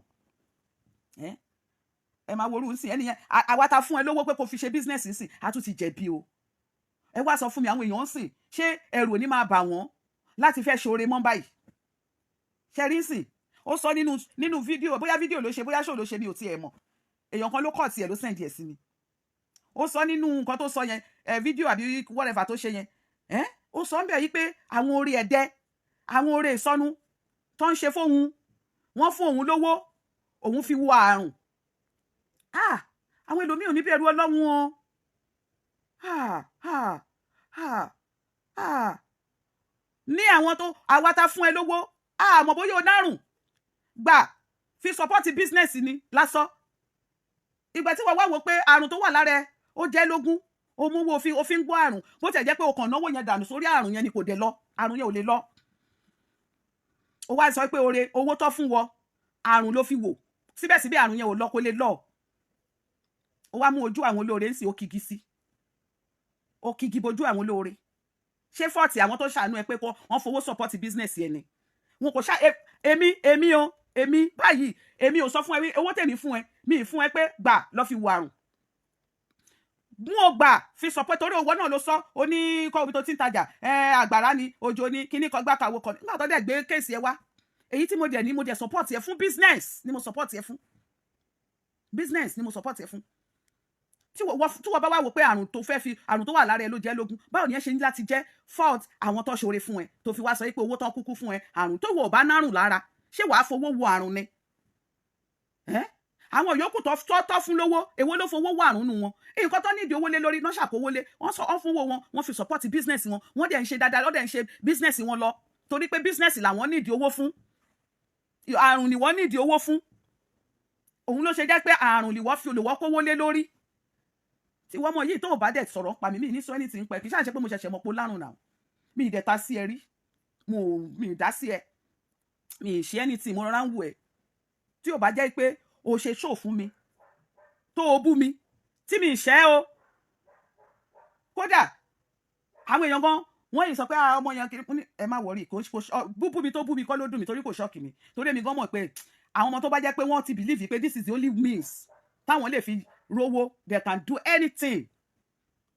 ẹ máa worú sí ẹni yẹn àwa ta fún ẹ lówó pé kò fi ṣe business sí a tún ti jẹ̀bi o ẹ wá sọ fún mi àwọn èèyàn ń sìn ṣé ẹrù ò ní máa bà wọ́n láti fẹ́ ṣoore mọ́ báyìí ṣẹ́rí sìn ó sọ nínú fídíò bóyá fídíò ló ṣe bóyá ṣò ló ṣe mi ò tiẹ̀ mọ̀ èèyàn kan ló kọ̀ tiẹ̀ ló sẹ́ǹdì ẹ̀ sí mi ó sọ nínú nǹkan tó sọ yẹn fídíò àbí whatever tó ṣe yẹn ó sọ ń bẹ̀ yí pé àwọn orí ẹ̀dẹ́ àwọn oore ìsọnù tó ń ṣe fóun, wọ́n fún òun lówó, òun fi wo àrùn. Àwọn ẹlòmíì ò ní bẹ̀rù Ọlọ́run o. Ní àwọn tó àwa ta fún ẹ lówó, àmọ́ bóyá o nárùn gbà fi support business ni lásán. Ìgbà tí wọ́n wá wò pé àrùn tó wà lára ẹ ó jẹ́ lógún, ó mú wo òfin gbọ́ àrùn, bó tẹ̀ jẹ́ pé o kàn náwó yẹn dànù sórí àrùn yẹn ni kò dé lọ, àrùn yẹn ò lè lọ. Ó wá sọ pé owó tó fún wọ àrùn ló fi wò, síbẹ̀síbẹ̀ àrùn yẹn ò lọ, kó lè lọ. Ó wá mú ojú àwọn olóore ń sì ó kìkì sí, ó kìkì bojú àwọn olóore. Ṣé fọ́ọ̀tì àwọn tó ṣàánú ẹ pé wọ́n fowó support business yẹn ni? Wọn kò èmi báyìí, èmi ò sọ fún ẹ owó tèmi fún ẹ, mi ì fún ẹ pé gbà lọ fi wo àrùn. Mú o gbà fi support, torí owó náà ló sọ, ó ní kọ́ ibi tó ti ń tajà, àgbàrá ni, òjò ni, kíní kan gbà kàwó kan. Nígbà tó dẹ̀ gbé kéèsì ẹ wá, èyí tí mo dẹ̀ support ẹ fún business ni mo support ẹ fún. Business ni mo support ẹ fún. Tí wọ́n bá wá wò pé àrùn tó wà lára ẹ ló jẹ́ lógún, báwo ni ẹ ṣe ní láti jẹ́ fault àwọn tó ṣoore fún ẹ, tó fi wá sọ pé owó tó kúkú fún ẹ, àrùn tó wọ̀ bá nárùn lára, ṣé wàá fowó wo àrùn ni? Àwọn yòókù tó fún lówó, èwo ló fowó wo àrùn nù wọn? Nǹkan tó nídìí owó lé lórí náà ṣàkówó lé, wọ́n fowó wọn, wọ́n fi support business wọn, wọ́n dẹ̀ ń ṣe dáadáa, wọ́n dẹ̀ ń ṣe business wọn lọ, torí pé business làwọn nídìí owó fún, àrùn ni wọ́n nídìí owó fún. Òun ló ṣe jẹ́ pé àrùn ni wọ́n fi olùwọ́ kówó lé lórí. Tí wọ́n mọ̀ yìí tó bá dẹ̀ sọ̀rọ̀ pa mi ní sọ anything pẹ̀, kì í ṣàṣẹ pé mo ṣẹ̀ṣẹ̀ mọ̀ pé ó lárùn náà. Mi ì dẹ̀ ta sí ẹ rí, mi ì dá sí ẹ, mi ì ṣe anything, mo rọra ń wù ẹ. Tí ò bá jẹ́ pé o ṣe show fún mi, tó o bú mi, tí mi ì ṣẹ́ o. Kódà àwọn èèyàn gan wọ́n yìí sọ pé ọmọ yẹn kiri ní ẹ má wọrí, bú mi tó bú mi kọ́ ló dùn mí, torí kò ṣọ́ọ̀kì mi, torí èmi gan mọ̀ pé àwọn ọmọ tó bá jẹ́ pé wọ́n ti believe pé this is the only means táwọn lè fi rówó, they can do anything.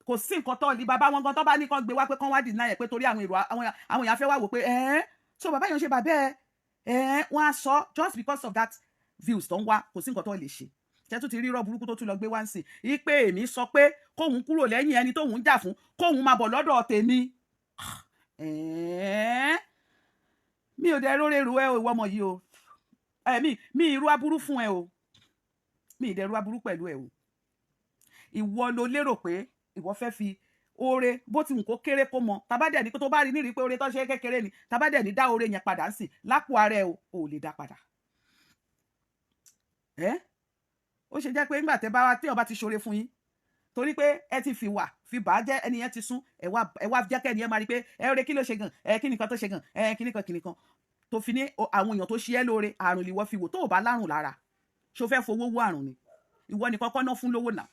Kò sí nǹkan tó ní bàbá wọn gan tó bá ní kán gbé wá pé kán wá deny ẹ̀ pé torí àwọn èèyàn fẹ́ wá wò pé so bàbá yẹn ṣe bàbá ẹ wọ́n á sọ just because of that views tó ń wá, kò sí nǹkan tó lè ṣe. Ṣé tún ti rí irọ́ burúkú tó tún lọ gbé wá ń sìn í pé èmi sọ pé kóun kúrò lẹ́yìn ẹni tóun jà fún, kóun máa bọ̀ lọ́dọ̀ tèmi. Mi ò dẹ̀ róore ru ẹ o, ìwọ ọmọ yìí o. Mi irú aburú fún ẹ o, mi ì dẹ̀rú aburú pẹ̀lú ẹ o. Ìwọ ló lérò pé ìwọ fẹ́ fi oore bó ti wù kó kéré kó mọ, tàbá dẹ̀ ní tó bá rí nírí pé oore tó ṣe kékeré ni, tàbá dẹ̀ ní dá oore yẹn padà ń sìn lápò ara ẹ o, ò lè dá padà. Ó ṣe jẹ́ pé nígbà tí ọba ti ṣoore fún yín, torí pé ẹ ti fi bà á jẹ́, ẹni yẹn ti sún, ẹ wá jẹ́ kẹ́ni yẹn máa rí pé oore kí ló ṣe gan, kí nìkan tó ṣe gan, kí nìkan tó fi ní àwọn èèyàn tó ṣe ẹ́ lóore, àrùn lè wọ́ fi wò, tó ò bá lárùn lára ṣó fẹ́ fowó wó àrùn ni? Ìwọ nìkan kọ́ ná fún lówó náà.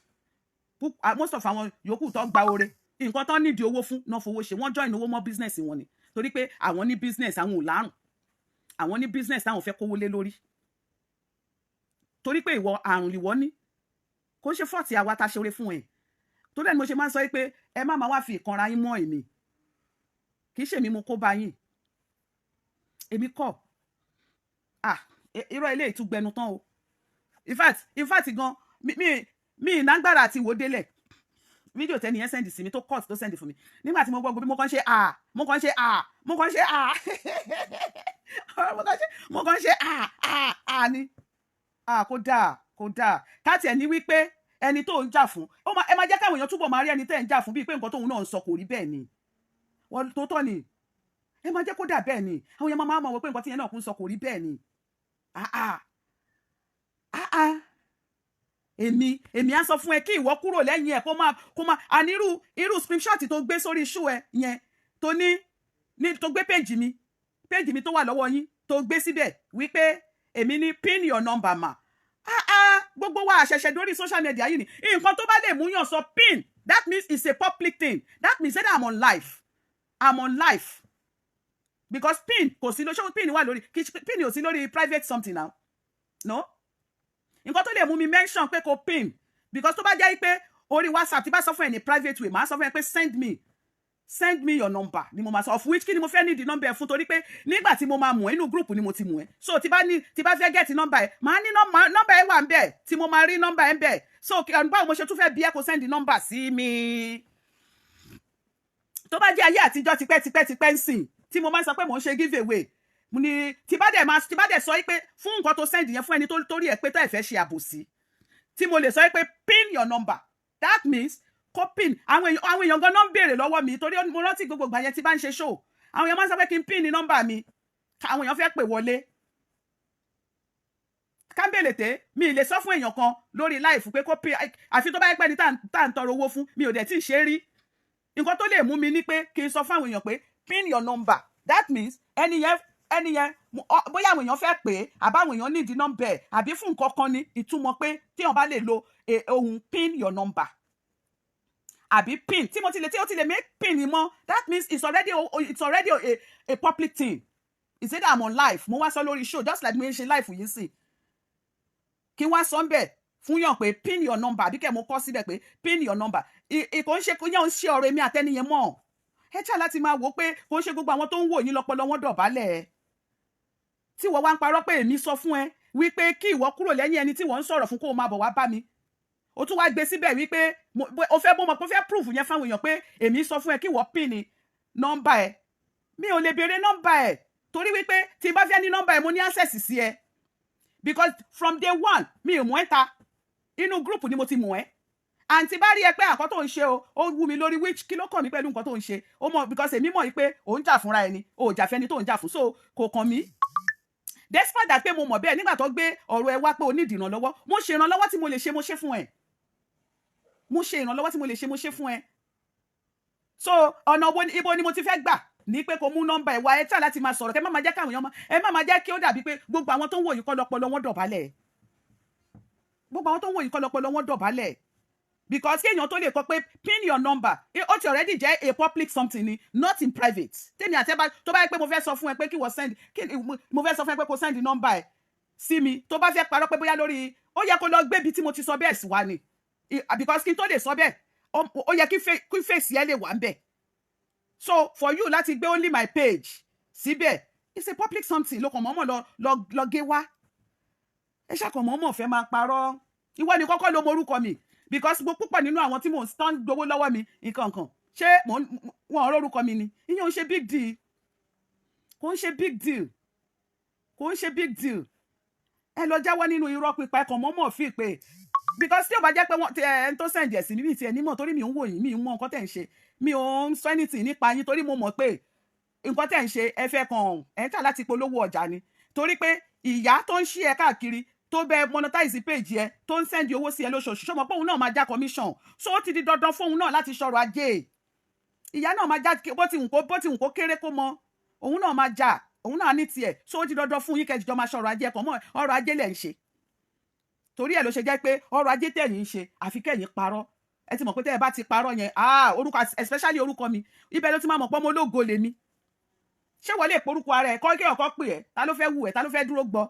Most of àwọn yòókù tó gba oore, nǹkan tó nídìí owó fún náà fowó ṣe, wọ́n join owó mọ́ business wọn ni, torí pé àwọn ní business, àwọn ò lárùn, àwọn ní business táwọn fẹ́ kówó lé lórí, torí pé ìwọ àrùn lìwọ ní, kò ṣe fọ́ọ̀tì àwa ta ṣe oore fún ẹ. Tó dẹ̀ ni mo ṣe máa ń sọ pé ẹ má máa wá fi ìkanra yín mọ́ èmi, kì í ṣe mi mo kó bá yín, èmi kọ́. Irọ́ ilé ìtúgbẹnu tán o. In fact gan mi ìnágbára àti ìwò délẹ̀ fídíò tẹ́ni yẹn sẹ́ndì sí mi tó cut tó sẹ́ndì fún mi, nígbà tí mo gbọ́ gbogbo mo kàn ṣe ni kò dáa káàtì ẹ̀ ní wípé ẹni tó ń jà fún, ẹ máa jẹ́ káwọn èèyàn túbọ̀ máa rí ẹni tẹ́ ń jà fún bíi pé nǹkan tóun náà ń sọ kò rí bẹ́ẹ̀ ni, wọ́n tó tọ́ ni, ẹ máa jẹ́ kó dà bẹ́ẹ̀ ni, àwọn èèyàn máa mọ̀ wọ́n pé nǹkan tí yẹn náà kún sọ kò rí bẹ́ẹ̀ ni. Èmi á sọ fún ẹ kí ìwọ kúrò lẹ́yìn ẹ̀ kó máa ànírú screenshot tó gbé sórí iṣu ẹ yẹn tó gbé péjì mi tó wà lọ́wọ́ yín tó gbé síbẹ̀ wípé èmi ní pin your number ma. Gbogbo wa àṣẹ̀ṣẹ̀ dórí social media yìí ni nǹkan tó bá lè mú yàn sọ pin, that means it's a public thing, that means that I'm on live because pin kò sí lóṣù, pin wà lórí, pin ò sí lórí private something now, no. Nǹkan tó lè mú mi mention pé kò pin because tó bá jẹ́ pé orí WhatsApp tí bá sọ fún ẹ ní private way, màá sọ fún ẹ pé send me your number ni mo máa sọ, of which kí ni mo fẹ́ ní di number ẹ fún, torí pé nígbà tí mo máa mú ẹ inú group ni mo ti mú ẹ, so tí bá fẹ́ get number ẹ màá ní number ẹ wà ń bẹ̀ tí mo máa rí number ẹ ń bẹ̀, so báwo mo ṣe tún fẹ́ bí ẹ kó send number sí mi. Tó bá jẹ́ ayé àtijọ́ tipẹ́ ń sìn tí mo máa ń sọ pé mò ń ṣe give away mo ní tí bá dẹ̀ sọ pé fún nǹkan tó send yẹn fún ẹni tó torí ẹ̀ pé tó ẹ̀ fẹ́ ṣe àbòsí tí mo lè sọ pé pin your number that means kó pin àwọn èèyàn gan náà ń béèrè lọ́wọ́ mi torí mo rántí gbogbo ìgbà yẹn tí bá ń ṣe show àwọn èèyàn máa ń sọ pé kí n pin ní nọ́mbà mi àwọn èèyàn fẹ́ pè wọlé kámbélèté mi ì lè sọ fún èèyàn kan lórí láìfù pé kó pin àfi tó bá yẹ pé ní tá à ń tọrọ owó fún mi ò dẹ̀ tí ì ṣe rí nǹkan tó lè mú mi ní pé kí n sọ fún àwọn èèyàn pé pin your number that means ẹni yẹn bóyá àwọn èèyàn fẹ́ pè é àbáwọn èèyàn nídìí nọ́mbà ẹ̀ àbí fún nǹkan kan ní ìtumọ̀ pé téèyàn bá lè lo ohun pin your number àbí pin tí ó ti lè make pin ni mọ́ that means it's already a public thing. Is it that I'm on live mo wá sọ lórí show just like mo ń ṣe live yìí sí kí wá sọ ń bẹ̀ fún yàn pé pin your number àbí kẹ́ mo kọ́ síbẹ̀ pé pin your number ìkò ń ṣe kó yàn ń ṣe ọ̀rọ̀ èmi àtẹniyẹn mọ́ ẹ ṣá láti máa wò ó pé kò ń ṣe gbogbo àwọn tó ń wò yín lọ́pọlọ wọn dọ̀bálẹ̀ ẹ tí wọ́n wá ń parọ́ pé èmi sọ fún ẹ wípé kí ìwọ kúrò lẹ́yìn ẹni tí wọ́n ń sọ̀rọ̀ fún kó o máa bọ̀ wá bá mi o tún wá gbé síbẹ̀ wípé o fẹ́ bó mọ̀ pé o fẹ́ proof yẹn fáwọn èèyàn pé èmi sọ fún ẹ kí ìwọ pin ní nọ́mbà ẹ mi ò lè béèrè nọ́mbà ẹ torí wípé tí bá fẹ́ ní nọ́mbà ẹ mo ní access sí ẹ because from day one mi ò mọ̀ ẹ́ ta inú group ni mo ti mọ̀ ẹ́ àǹtí bá rí ẹ pé àkọ́ tó ń ṣe o ó wú mi lórí which kí ló kàn mí pẹ̀lú nǹkan tó ń ṣe ó mọ̀ because èmi mọ̀ pé ò ń jà fúnra ẹni ò jà fẹ́ni tó ń jà fún so kò kàn mí despite that pé mo mọ̀ bẹ́ẹ̀ nígbà tó gbé ọ̀rọ̀ ẹ wá pé o ní ìdìrànlọ́wọ́ mo ṣe ìrànlọ́wọ́ tí mo lè ṣe mo ṣe fún ẹ mo ṣe ìrànlọ́wọ́ tí mo lè ṣe mo ṣe fún ẹ so ọ̀nà ibo ni mo ti fẹ́ gbà ní pé kò mú nọ́mbà ẹ̀ wá ẹ tí láti máa sọ̀rọ̀ kẹ́ má máa jẹ́ káwọn èèyàn ẹ má máa jẹ́ kí ó dàbí pé gbogbo àwọn tó ń wò yìí kọ́ lọ́pọlọ wọn dọ̀bálẹ̀ gbogbo àwọn tó ń wò yìí kọ́ lọ́pọlọ wọn dọ̀bálẹ̀ because kéèyàn tó lè kọ pé pin your number ó ti already jẹ́ a public something ni not in private tèmi àti ẹbá tó bá yẹ pé mo fẹ́ sọ fún ẹ pé kí wọ́n send mo fẹ́ sọ fún ẹ pé kó send number ẹ sí mi tó bá fẹ́ parọ́ pé bóyá lórí ó yẹ kó lọ gbé ibi tí mo ti sọ bẹ́ẹ̀ sí wa ni because kí n tó lè sọ bẹ́ẹ̀ ó yẹ kí face yẹn lè wà ń bẹ̀ so for you láti gbé only my page síbẹ̀ it's a public something ló kàn mọ́mọ́ lọ gé wá ẹ ṣàkàn mọ́mọ́ fẹ́ máa parọ́ ìwọ ni kọ́kọ́ ló mọ orúkọ mi because mo púpọ̀ nínú àwọn tí mò ń stand gbowó lọ́wọ́ mi nǹkan kan ṣé wọn ọ̀rọ̀ orúkọ mi ni ìyẹn ò ń ṣe big deal kò ń ṣe big deal kò ń ṣe big deal ẹ lọ jáwọ́ nínú irọ́ pípa ẹ̀kan mọ́mọ́ fi pé because tí ò bá jẹ́ pé wọ́n ti ẹ̀ ń tó send ẹ̀ sí níbi tí ẹ̀ nímọ̀ torí mi ò ń wò yín mi ò mọ nǹkan tẹ̀ ń ṣe mi ò ń sọ anything nípa yín torí mo mọ̀ pé nǹkan tẹ̀ ń ṣe ẹ fẹ́ kan ẹ̀ ń tà láti polówó ọjà ni torí pé ìyá tó ń ṣí ẹ káàkiri tó bẹ monetize page ẹ tó ń send owó sí ẹ lóṣooṣù ṣọmọ pé òun náà máa já commission so ó ti di dandan fún òun náà láti ṣọrọ̀ ajé ìyá náà máa já bó ti wù kó kéré kó mọ òun náà máa já òun náà ní tiẹ̀ so ó ti dandan fún yín kẹjọ máa ṣọrọ̀ ajé ẹ̀kọ́ mọ́ ọrọ̀ ajé lẹ̀ ń ṣe torí ẹ̀ ló ṣe jẹ́ pé ọrọ̀ ajé tẹ̀yìn ń ṣe àfi kẹ́yìn parọ́ ẹ ti mọ̀ pé tẹ́ ẹ bá ti parọ́ yẹn orúkọ especially orúkọ mi ibẹ̀ ló ti máa mọ̀ pé ọmọ ológo lèmi ṣé wọlé ìporúkọ ara ẹ̀ kọ́ kí ọkọ pè ẹ́ ta ló fẹ́ wù ẹ́ ta ló fẹ́ dúró gbọ́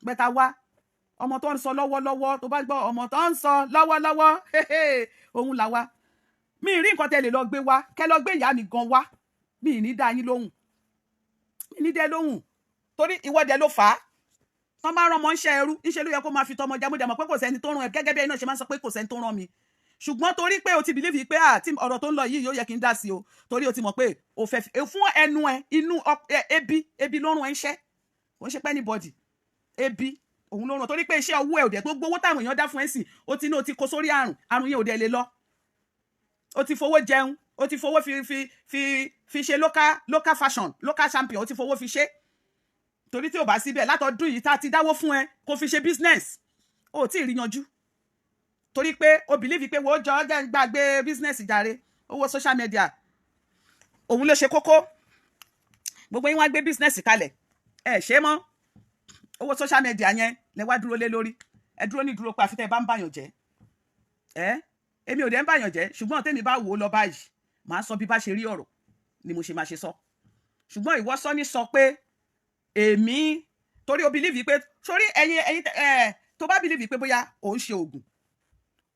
gbẹta wá ọmọ tó ń sọ lọ́wọ́lọ́wọ́ tó bá gbọ́ ọmọ tó ń sọ lọ́wọ́lọ́wọ́ òun là wá mi ì rí nǹkan tẹ́ lè lọ gbé wá kẹ́ lọ gbé ìyá mi gan wá mi ì ní dá yín lóhùn mi ní dẹ́ lóhùn torí ìwọ́dẹ ló fà á tọ́ bá rán ọmọ ń ṣe ẹrú ńṣe ló yẹ kó máa fi tọmọ jámúdẹ mọ̀ pé kò sẹ́ni tó rán ẹ gẹ́gẹ́ bí ẹni náà ṣe máa ń sọ pé kò sẹ́ni tó rán mi ṣùgbọ́n torí pé o ti believe pé tí ọ̀rọ̀ tó ń lọ yìí yóò yẹ kí n dá sí o torí o ti mọ̀ pé o fẹ́ fún ẹnu ẹ inú ebi ló rán ẹ iṣẹ́ kò ń ṣe pé anybody ebi òun ló ràn torí pé iṣẹ́ owó ẹ̀ òdẹ̀ gbogbo owó táwọn èèyàn dá fún ẹ̀ sìn ó ti ní o ti kó sórí àrùn yẹn òdẹ̀ lè lọ o ti fowó jẹun o ti fowó fi ṣe local fashion local champion o ti fowó fi ṣe torí tí o bá síbẹ̀ látọdún yìí tá a ti dáwó fún ẹ kó fi ṣe business o tí ì rí yanjú torí pé o believe pé wo jọ jẹ́ gbàgbé business jàre owó social media òun ló ṣe kókó gbogbo yín wá gbé business kalẹ̀ ẹ ṣe mọ́ owó social media yẹn lẹ wá dúró lé lórí ẹ dúró ní dúró pé àfi tẹ́ bá ń bàyàn jẹ́ èmi ò dẹ̀ ń bàyàn jẹ́ ṣùgbọ́n tèmi bá wò ó lọ báyìí màá sọ bí bá ṣe rí ọ̀rọ̀ ni mo ṣe máa ṣe sọ ṣùgbọ́n ìwọ sọ ní sọ pé èmi torí o believe pé sórí ẹ̀yin tó bá believe pé bóyá ò ń ṣe oògùn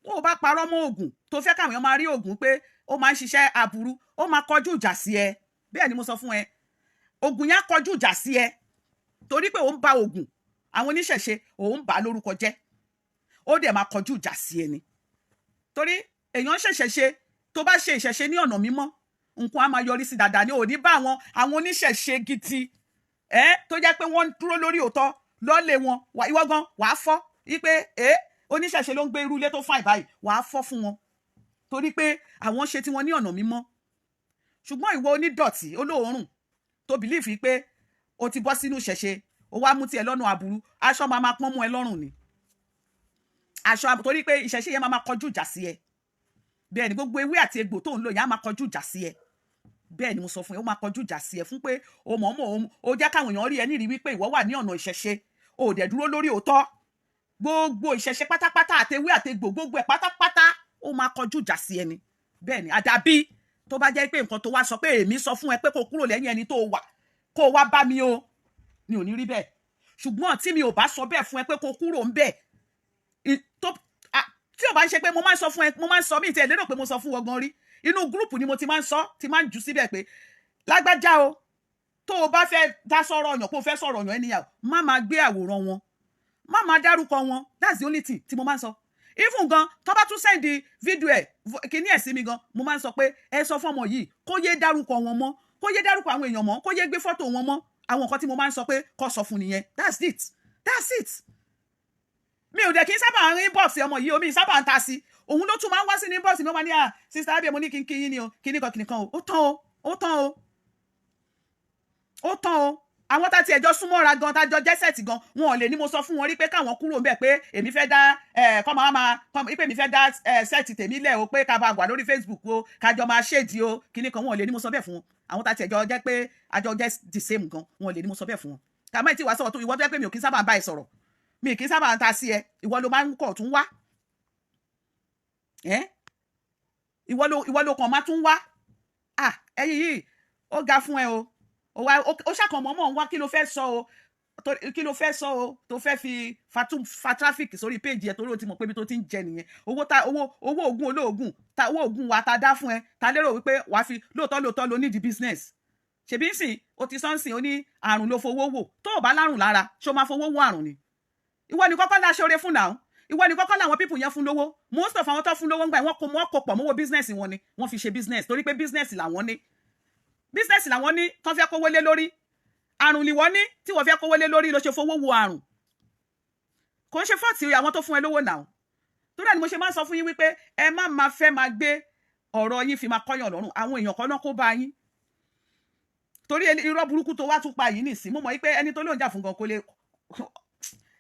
tó o bá parọ́ mọ́ oògùn tó fẹ́ káwọn èèyàn máa rí oògùn pé ó máa ń ṣiṣẹ́ aburú ó máa kọjú ìjà sí ẹ bẹ́ẹ̀ ni mo sọ fún ẹ oògùn yẹn kọjú ìjà sí ẹ torí pé òun ba oògùn àwọn oníṣẹ̀ṣe òun bà lórúkọ jẹ́ ó dẹ̀ máa kọjú ìjà sí ẹni torí èèyàn ṣẹ̀ṣẹ̀ ṣe tó bá ṣe ìṣẹ̀ṣe ní ọ̀nà mímọ́ nǹkan á máa yọrí sí dáadáa ní òní bá àwọn oníṣẹ̀ṣe gidi tó jẹ́ pé wọ́n dúró lórí òótọ́ lọ́lẹ̀ wọn ìwọ gan wàá fọ́ wípé oníṣẹ̀ṣe ló ń gbé irú ilé tó fàìn báyìí wàá fọ́ fún wọn torí pé àwọn ṣe tí wọ́n ní ọ̀nà mímọ́. Ṣùgbọ́n ìwọ onídọ̀tí olóòórùn tó bìlífì pé o ti bọ́ sínú ìṣẹ̀ṣe o wá mú tiẹ̀ lọ́nà aburú, aṣọ máa pọ́n mú ẹ lọ́rùn ni, aṣọ torí pé ìṣẹ̀ṣe yẹn máa kọjú ìjà sí ẹ. Bẹ́ẹ̀ ni gbogbo ewé àti egbò tó ń lò yẹn á máa kọjú ìjà sí ẹ. Bẹ́ẹ̀ ni mo sọ fún ẹ, ó máa kọjú ìjà sí ẹ fún pé o mọ̀ọ́mọ̀ o jẹ́ káwọn èèyàn rí ẹ nírìí wípé ìwọ wà ní ọ̀nà ìṣẹ̀ṣe, o ò dẹ̀ dúró lórí òótọ́. Gbogbo ìṣẹ̀ṣe pátápátá àtewé àtegbò gbogbo ẹ̀ pátápátá ó máa kọjú ìjà sí ẹni. Bẹ́ẹ̀ ni àdàbí tó bá jẹ́ pé nǹkan tó wá sọ pé èmi sọ fún ẹ pé kó kúrò lẹ́yìn ẹni tó wà kó wá bá mi o, ni ò ní rí bẹ́ẹ̀. Ṣùgbọ́n tí mi ò bá sọ bẹ́ẹ̀ fún ẹ pé kó kúrò ń bẹ̀ tí ò bá ń ṣe pé mo máa ń sọ fún ẹ, mo máa ń sọ mí tí ẹ lérò pé mo sọ fún wọn gan rí, inú gúrùpù ni mo ti máa ń sọ, ti máa ń jù síbẹ̀ pé lágbájá o tó o bá fẹ́ dá sọ̀rọ̀ ọ̀yàn kó o fẹ́ sọ̀rọ̀ ọ̀yàn ènìyàn má máa gbé àwòrán wọn, má máa dárúkọ wọn, that's the only thing tí mo máa ń sọ. Even gan tó bá tún sẹ́ndì fídíò ẹ̀ kíní ẹ̀ sí mi gan mo máa ń sọ pé ẹ sọ fún ọmọ yìí kó yé dárúkọ wọn mọ́, kó yé dárúkọ àwọn èèyàn mọ́, kó yé gbé fọ́tò wọn mọ́. Àwọn nǹkan tí mo máa ń sọ pé kó sọ fún nìyẹn, that's it. Mi ò dẹ̀ kí n sábà rí inbox ọmọ yìí omi sábà ń ta sí òun ló tún máa ń wá sí ní inbox mi ó máa ní sister Abia mo ní kí n kí yín ni o kíní kan o ó tán o àwọn tá ti ẹjọ́ súnmọ́ra gan tájọ jẹ́sẹ̀tì gan wọn ò lè ní mo sọ fún wọn rí pé káwọn kúrò ń bẹ̀ pé èmi fẹ́ dá pé èmi fẹ́ dá sẹ́ẹ̀tì tèmi lẹ̀ o pé ká bá wà lórí Facebook o kájọ máa ṣèdí o kíní kan wọn ò lè ní mo sọ bẹ́ẹ̀ fún wọn. Àwọn tá ti ẹjọ́ jẹ́ pé àjọ jẹ́ the same gan wọn ò lè ní mo sọ bẹ́ẹ̀ fún wọn. Kàmá ìtì wá sọ̀rọ̀ tó ìwọ tó jẹ́ pé mi ò kí ń sábà bá ẹ sọ̀rọ̀, mi kì í sábà ń ta sí ẹ, ìwọ ló máa ń kọ̀ tún wá ìwọ ló kàn máa tún wá ẹ̀yin yìí ó ga fún ẹ o ó ṣàkàn mọ́mọ́ ń wá kí ló fẹ́ sọ o tó fẹ́ fi fa traffic sórí péjì ẹ torí o ti mọ̀ pé ibi tó ti ń jẹ nìyẹn. owó oògùn olóògùn owó oògùn wa ta dá fún ẹ ta lérò wípé wàá fi lóòótọ́ ló ní di business. Ṣèbí ń sìn o ti sọ́nsìn ó ní àrùn ló fowó wò, tó o bá lárùn lára ṣó máa fowó wò àrùn ni. Ìwọ ni kọ́kọ́ láṣọ oore fún náà, ìwọ ni kọ́kọ́ làwọn pípù yẹn fún lówó. Most of àwọn tó fún lówó ń gbà wọ́n kó pọ̀ mọ́wọ́ business wọn ni wọ́n fi ṣe business torí pé business làwọn ní tó fẹ́ kówó lé lórí. Àrùn ni wọ́n ní tí wọ́n fẹ́ kówó lé lórí ló ṣe fowó wo àrùn. Kò ń ṣe fọ́ọ̀tì àwọn tó fún ẹ lówó náà. Torí ẹni mo ṣe máa ń sọ fún yín wípé ẹ má máa fẹ́ máa gbé ọ̀rọ̀ yín fi máa kọ́yàn lọ́rùn, àwọn èèyàn kan náà kó bá yín. Torí irọ́ burúkú tó wá tún pa yìí nìsín mo mọ̀ wípé ẹni tó lóun jà fún gan kó lè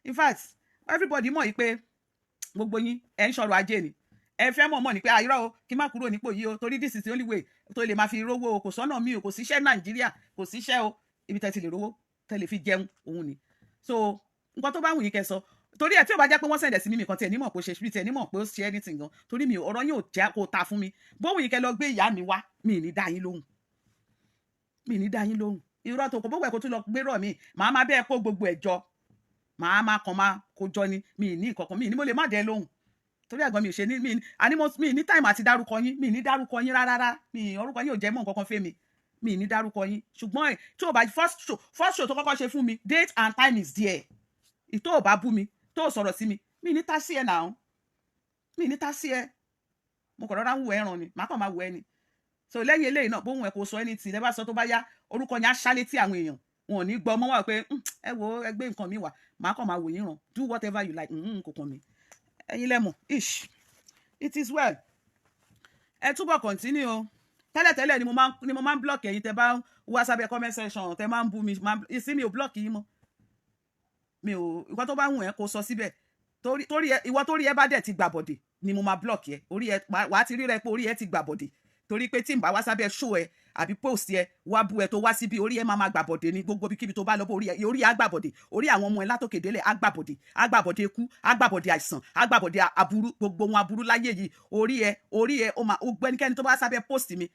in fact everybody mọ̀ yìí pé gbogbo yín ẹ̀ ń ṣọ̀rọ̀ ajé ni ẹ fẹ́ mọ̀ ní pé irọ́ o kí n má kúrò nípò yìí o torí this is the only way tó lè máa fi rówó o kò sọ́nà mi o kò síṣẹ́ Nàìjíríà kò síṣẹ́ o ibi tẹ́ ti lè rówó tẹ́ lè fi jẹun òun ni. So nǹkan tó bá wù yín kẹ́ sọ torí ẹ tí ò bá jẹ́ pé wọ́n sẹ̀dẹ̀ sí mi nìkan tí ẹ ní mọ̀ pé ó ṣe ṣírí tí ẹ ní mọ̀ pé ó ṣe anything gan torí mi ọ̀rọ̀ yín ò jẹ́ kó ta fún mi bó wù yín kẹ́ lọ gbé ìyá mi wá mi ní dá yín lóhùn irọ́ tó kò bó wẹ̀ kó tún lọ gbérọ̀ mi màá má bẹ́ẹ̀ kó gbogbo ẹ̀ jọ màá má kàn máa kó jọ ni mi ní ìkọ̀kan mi ní mo lè má dẹ́ lóhùn torí àgbọn mi ò ṣe ní mi ní time àti dárúkọ yín mi ní dárúkọ yín rárá mi orúkọ yín ò jẹ́ mọ́ nǹkan kan fẹ́ mi ní dárúkọ yín ṣùgbọ́n tí o bá first show tó kọ́kọ́ ṣe fún mi date and time is there ìtò ò bá bú mi tó ò sọ̀rọ̀ sí mi ní tá sí ẹ náà mi ní tá sí ẹ mo kàn rọra ń wù ẹ ràn ni màá kàn máa wù ẹ ni so lẹ́yìn eléyìí náà bóun ẹ kò sọ ẹni tì lẹ́ bá sọ tó bá yá orúkọ yẹn á ṣálé tí àwọn èèyàn wọn ò ní gbọ́ ọmọ wa pé ẹ wo ẹgbẹ́ nǹkan mi wà màá kàn máa wò yín ràn do whatever you like kò kàn mí ẹ̀yin lẹ́mọ̀ it is well ẹ túbọ̀ continue o tẹ́lẹ̀tẹ́lẹ̀ ni mo máa ń block ẹ̀yin tẹ́ bá wá sábẹ́ comment section tẹ́ máa ń bú mi ìsín mi ò block yín mọ́ mi ò ìwọ tó bá wù ẹ́ kó sọ síbẹ̀ torí ìwọ tó rí ẹ bá dẹ̀ ti gbàbọ̀dè ni mo máa block ẹ orí ẹ wàá ti rí rẹ pé orí ẹ ti gbàbọ̀dè torí pé tí n bá wá sábẹ́ show ẹ àbí post ẹ wá bú ẹ tó wá síbi orí ẹ máa gbàbọ̀dè ní gbogbo ibikíbi tó bá lọ bó orí ẹ àgbàbọ̀dè orí àwọn ọmọ ẹ látòkè délẹ̀ àgbàbọ̀dè ikú àgbàbọ̀dè àìsàn àgbàbọ̀dè aburú gbogbo wọn aburú láyé yìí orí ẹ ó máa gbẹ́nikẹ́ni tó bá wá sábẹ́ post mi